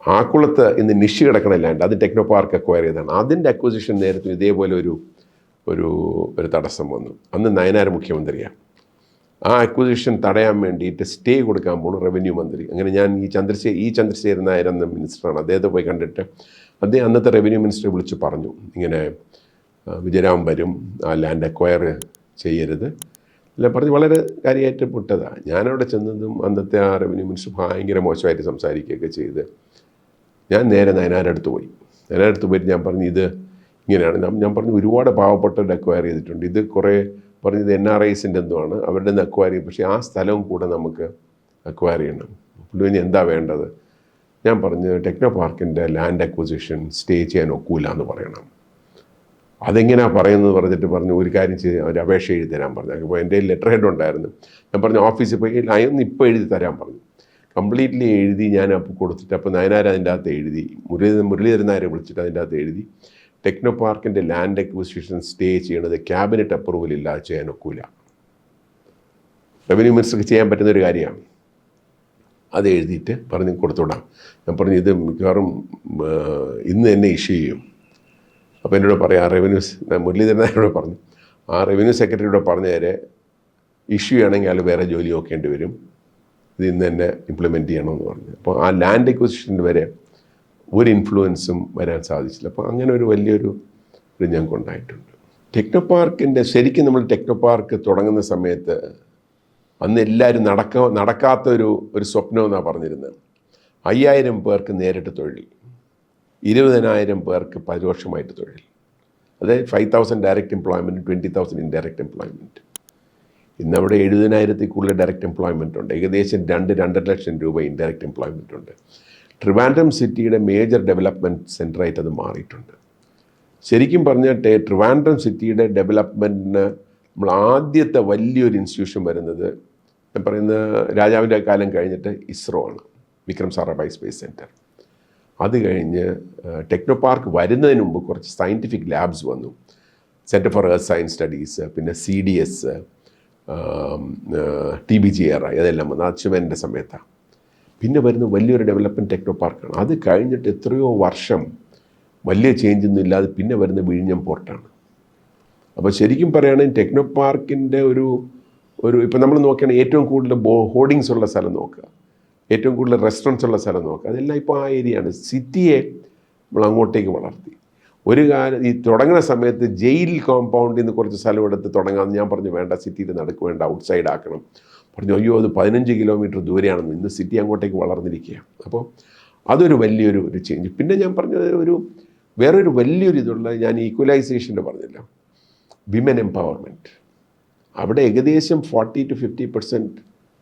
ആക്കുളത്ത് ഇന്ന് നിഷ് കിടക്കണ ലാൻഡ്, അത് ടെക്നോ പാർക്ക് അക്വയർ ചെയ്തതാണ്. അതിൻ്റെ അക്വസിഷൻ നേരത്തെ ഇതേപോലെ ഒരു തടസ്സം വന്നു. അന്ന് നയനാർ മുഖ്യമന്ത്രിയാണ്. ആ അക്വസിഷൻ തടയാൻ വേണ്ടിയിട്ട് സ്റ്റേ കൊടുക്കാൻ പോകുന്നു റവന്യൂ മന്ത്രി. അങ്ങനെ ഞാൻ ഈ ചന്ദ്രശേഖരൻ നായർ എന്ന മിനിസ്റ്ററാണ്, അദ്ദേഹത്തെ പോയി കണ്ടിട്ട് അദ്ദേഹം അന്നത്തെ റവന്യൂ മിനിസ്റ്ററെ വിളിച്ച് പറഞ്ഞു, ഇങ്ങനെ വിജയരാമൻ വരും, ആ ലാൻഡ് അക്വയർ ചെയ്യരുത് അല്ല പറഞ്ഞ് വളരെ കാര്യമായിട്ട് പൊട്ടതാണ്. ഞാനവിടെ ചെന്നതും അന്നത്തെ ആ റവന്യൂ മിനിസ്റ്റർ ഭയങ്കര മോശമായിട്ട് സംസാരിക്കുകയൊക്കെ ചെയ്ത് ഞാൻ നേരെ നയനാരടുത്ത് പോയി. നയനാരടുത്ത് പോയിട്ട് ഞാൻ പറഞ്ഞു, ഇത് ഇങ്ങനെയാണ്. ഞാൻ പറഞ്ഞു ഒരുപാട് പാവപ്പെട്ടവരുടെ അക്വയർ ചെയ്തിട്ടുണ്ട്, ഇത് കുറേ പറഞ്ഞത് NRIസിൻ്റെ എന്തുമാണ് അവരുടെ നിന്ന് അക്വയർ ചെയ്യും, പക്ഷേ ആ സ്ഥലവും കൂടെ നമുക്ക് അക്വയർ ചെയ്യണം. പുള്ളി എന്താ വേണ്ടത്? ഞാൻ പറഞ്ഞു ടെക്നോ പാർക്കിൻ്റെ ലാൻഡ് അക്വസിഷൻ സ്റ്റേ ചെയ്യാൻ ഒക്കൂല എന്ന് പറയണം. അതെങ്ങനെയാണ് പറയുന്നത് പറഞ്ഞിട്ട് പറഞ്ഞു, ഒരു കാര്യം ചെയ്ത് ഒരു അപേക്ഷ എഴുതി തരാൻ പറഞ്ഞു. അപ്പോൾ എൻ്റെ ലെറ്റർ ഹെഡ് ഉണ്ടായിരുന്നു. ഞാൻ പറഞ്ഞു ഓഫീസിൽ പോയി അതൊന്ന് ഇപ്പോൾ എഴുതി തരാൻ പറഞ്ഞു. കംപ്ലീറ്റ്ലി എഴുതി ഞാൻ അപ്പോൾ കൊടുത്തിട്ട്, അപ്പോൾ നയനാർ അതിൻ്റെ അകത്ത് എഴുതി, മുരളീധരൻ നായരെ വിളിച്ചിട്ട് അതിൻ്റെ അകത്ത് എഴുതി, ടെക്നോ പാർക്കിൻ്റെ ലാൻഡ് അക്വിസിഷൻ സ്റ്റേ ചെയ്യണത് ക്യാബിനറ്റ് അപ്രൂവൽ ഇല്ലാതെ ചെയ്യാൻ ഒക്കില്ല. റവന്യൂ മിനിസ്റ്റർക്ക് ചെയ്യാൻ പറ്റുന്ന ഒരു കാര്യമാണ്. അത് എഴുതിയിട്ട് പറഞ്ഞ് കൊടുത്തുവിടാം. ഞാൻ പറഞ്ഞു ഇത് മിക്കവാറും ഇന്ന് തന്നെ ഇഷ്യൂ ചെയ്യും. അപ്പോൾ എന്നോട് പറയാം, മുരളീധരൻ നായരോട് പറഞ്ഞു, ആ റവന്യൂ സെക്രട്ടറിയോട് പറഞ്ഞു നേരെ ഇഷ്യൂ ചെയ്യണമെങ്കിൽ അയാൾ വേറെ ജോലി നോക്കേണ്ടി വരും, ഇത് ഇന്ന് തന്നെ ഇംപ്ലിമെൻറ്റ് ചെയ്യണമെന്ന് പറഞ്ഞു. അപ്പോൾ ആ ലാൻഡ് അക്വിസിഷൻ വരെ ഒരു ഇൻഫ്ലുവൻസും വരാൻ സാധിച്ചില്ല. അപ്പോൾ അങ്ങനെ ഒരു വലിയൊരു ഇത് ഞങ്ങൾക്ക് ഉണ്ടായിട്ടുണ്ട്. ടെക്നോ പാർക്കിൻ്റെ ശരിക്കും നമ്മൾ ടെക്നോ പാർക്ക് തുടങ്ങുന്ന സമയത്ത് അന്ന് എല്ലാവരും നടക്കാത്തൊരു സ്വപ്നം എന്നാണ് പറഞ്ഞിരുന്നത്. 5000 പേർക്ക് നേരിട്ട് തൊഴിൽ, 20,000 പേർക്ക് പരോക്ഷമായിട്ട് തൊഴിൽ, അതായത് 5,000 ഡയറക്റ്റ് എംപ്ലോയ്മെൻറ്റ്, 20,000 ഇൻഡയറക്റ്റ് എംപ്ലോയ്മെൻറ്റ്. ഇന്നവിടെ 70,000 കൂടുതൽ ഡയറക്റ്റ് എംപ്ലോയ്മെൻ്റ് ഉണ്ട്, ഏകദേശം 2-2.5 ലക്ഷം രൂപ ഇൻഡയറക്റ്റ് എംപ്ലോയ്മെൻ്റ് ഉണ്ട്. ട്രിവാൻഡ്രം സിറ്റിയുടെ മേജർ ഡെവലപ്മെൻറ്റ് സെൻ്ററായിട്ട് അത് മാറിയിട്ടുണ്ട്. ശരിക്കും പറഞ്ഞാൽ ട്രിവാൻഡ്രം സിറ്റിയുടെ ഡെവലപ്മെൻറ്റിന് നമ്മൾ ആദ്യത്തെ വലിയൊരു ഇൻസ്റ്റിറ്റ്യൂഷൻ വരുന്നത് ഞാൻ പറയുന്ന രാജാവിൻ്റെ കാലം കഴിഞ്ഞിട്ട് ഇസ്രോ ആണ്, വിക്രം സാരാഭായ് സ്പേസ് സെൻറ്റർ. അത് കഴിഞ്ഞ് ടെക്നോ പാർക്ക് വരുന്നതിന് മുമ്പ് കുറച്ച് സയൻറ്റിഫിക് ലാബ്സ് വന്നു, centre for earth science studies, പിന്നെ CDS, TBGRI, അതെല്ലാം വന്നു അച്യുതൻ്റെ സമയത്താണ്. പിന്നെ വരുന്ന വലിയൊരു ഡെവലപ്മെൻറ്റ് ടെക്നോ പാർക്കാണ്. അത് കഴിഞ്ഞിട്ട് എത്രയോ വർഷം വലിയ ചേഞ്ചൊന്നും ഇല്ലാതെ പിന്നെ വരുന്ന വിഴിഞ്ഞം പോർട്ടാണ്. അപ്പോൾ ശരിക്കും പറയുകയാണെങ്കിൽ ടെക്നോ പാർക്കിൻ്റെ ഒരു ഇപ്പം നമ്മൾ നോക്കുകയാണെങ്കിൽ ഏറ്റവും കൂടുതൽ ഹോർഡിങ്സ് ഉള്ള സ്ഥലം നോക്കുക, ഏറ്റവും കൂടുതൽ റെസ്റ്റോറൻറ്റ്സ് ഉള്ള സ്ഥലം നോക്കുക, അതെല്ലാം ഇപ്പോൾ ആ ഏരിയയാണ്. സിറ്റിയെ നമ്മൾ അങ്ങോട്ടേക്ക് വളർത്തി. ഒരു കാലം ഈ തുടങ്ങുന്ന സമയത്ത് ജയിൽ കോമ്പൗണ്ടിൽ നിന്ന് കുറച്ച് സ്ഥലം എടുത്ത് തുടങ്ങാമെന്ന് ഞാൻ പറഞ്ഞു, വേണ്ട, സിറ്റിയിൽ നടുക്ക് വേണ്ട, ഔട്ട് സൈഡ് ആക്കണം. പറഞ്ഞു അയ്യോ അത് 15 കിലോമീറ്റർ ദൂരെയാണെന്ന്. ഇന്ന് സിറ്റി അങ്ങോട്ടേക്ക് വളർന്നിരിക്കുകയാണ്. അപ്പോൾ അതൊരു വലിയൊരു ചേഞ്ച്. പിന്നെ ഞാൻ പറഞ്ഞത് വേറൊരു വലിയൊരു ഇതുള്ള, ഞാൻ ഈക്വലൈസേഷൻ്റെ പറഞ്ഞില്ല, വിമൻ എംപവർമെൻറ്റ്. അവിടെ ഏകദേശം 40-50%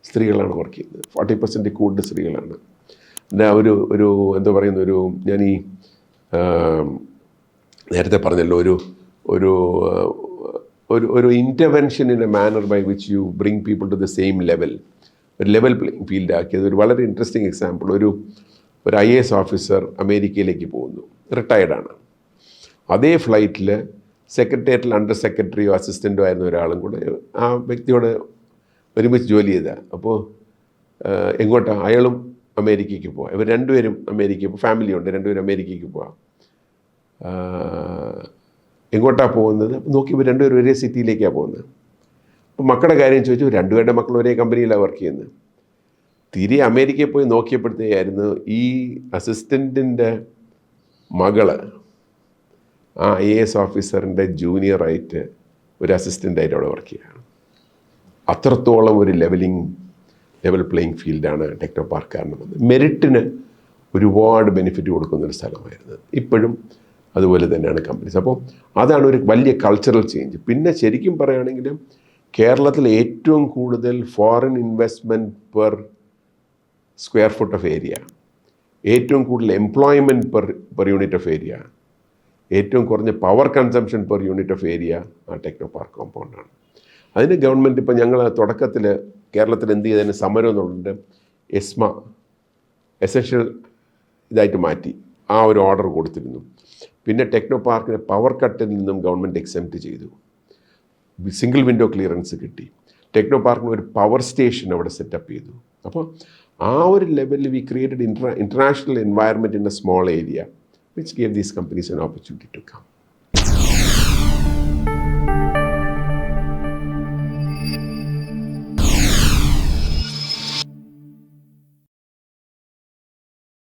സ്ത്രീകളാണ് വർക്ക് ചെയ്യുന്നത്, 40% കൂടുതൽ സ്ത്രീകളാണ്. ഒരു ഒരു എന്താ പറയുന്ന ഞാൻ ഈ നേരത്തെ പറഞ്ഞല്ലോ ഒരു ഒരു intervention in a manner by which you bring people to the same level, ഒരു ലെവൽ പ്ലേയിങ് ഫീൽഡ് ആക്കിയത് ഒരു വളരെ ഇൻട്രസ്റ്റിംഗ് എക്സാമ്പിൾ. ഒരു IAS ഓഫീസർ അമേരിക്കയിലേക്ക് പോകുന്നു, റിട്ടയർഡാണ്. അതേ ഫ്ലൈറ്റിൽ സെക്രട്ടേറിയറ്റിൽ അണ്ടർ സെക്രട്ടറിയോ അസിസ്റ്റൻറ്റോ ആയിരുന്ന ഒരാളും കൂടെ ആ വ്യക്തിയോട് ഒരുമിച്ച് ജോലി ചെയ്ത. അപ്പോൾ എങ്ങോട്ടാണ്? അയാളും അമേരിക്കയ്ക്ക് പോവാം. ഇവർ രണ്ടുപേരും അമേരിക്കയിൽ, ഫാമിലി ഉണ്ട്, രണ്ടുപേരും അമേരിക്കയ്ക്ക് പോവാം. എങ്ങോട്ടാണ് പോകുന്നത് നോക്കി, ഇവർ രണ്ടുപേരും ഒരേ സിറ്റിയിലേക്കാണ് പോകുന്നത്. അപ്പോൾ മക്കളുടെ കാര്യം ചോദിച്ചു, രണ്ടുപേരുടെ മക്കൾ ഒരേ കമ്പനിയിലാണ് വർക്ക് ചെയ്യുന്നത്. തിരികെ അമേരിക്കയിൽ പോയി നോക്കിയപ്പോഴത്തേക്കായിരുന്നു ഈ അസിസ്റ്റൻറ്റിൻ്റെ മകള് ആ IAS ഓഫീസറിൻ്റെ ജൂനിയറായിട്ട് ഒരു അസിസ്റ്റൻ്റായിട്ട് അവിടെ വർക്ക് ചെയ്യുകയാണ്. അത്രത്തോളം ഒരു ലെവൽ പ്ലേയിങ് ഫീൽഡാണ് ടെക്നോ പാർക്ക് കാരണം വന്നത്. മെറിറ്റിന് ഒരുപാട് ബെനിഫിറ്റ് കൊടുക്കുന്നൊരു സ്ഥലമായിരുന്നു. ഇപ്പോഴും അതുപോലെ തന്നെയാണ് കമ്പനീസ്. അപ്പോൾ അതാണ് ഒരു വലിയ കൾച്ചറൽ ചേഞ്ച്. പിന്നെ ശരിക്കും പറയുകയാണെങ്കിൽ കേരളത്തിൽ ഏറ്റവും കൂടുതൽ foreign investment per square foot of area, ഏറ്റവും കൂടുതൽ employment per unit of area, ഏറ്റവും കുറഞ്ഞ power consumption per unit of area ആ ടെക്നോ പാർക്ക് കോമ്പൗണ്ടാണ്. അതിന് ഗവൺമെൻറ് ഇപ്പോൾ ഞങ്ങൾ തുടക്കത്തിൽ കേരളത്തിൽ എന്ത് ചെയ്തതിന് സമരം എന്നുള്ളത് എസ്മ എസൻഷ്യൽ ഇതായിട്ട് മാറ്റി ആ ഒരു ഓർഡർ കൊടുത്തിരുന്നു. പിന്നെ ടെക്നോ പാർക്കിനെ പവർ കട്ടിൽ നിന്നും ഗവൺമെൻറ് എക്സെംപ്റ്റ് ചെയ്തു, സിംഗിൾ വിൻഡോ ക്ലിയറൻസ് കിട്ടി. ടെക്നോ പാർക്കിന് ഒരു പവർ സ്റ്റേഷൻ അവിടെ സെറ്റപ്പ് ചെയ്തു. അപ്പോൾ ആ ഒരു ലെവലിൽ V created international environment in A small area which gave these companies an opportunity to come.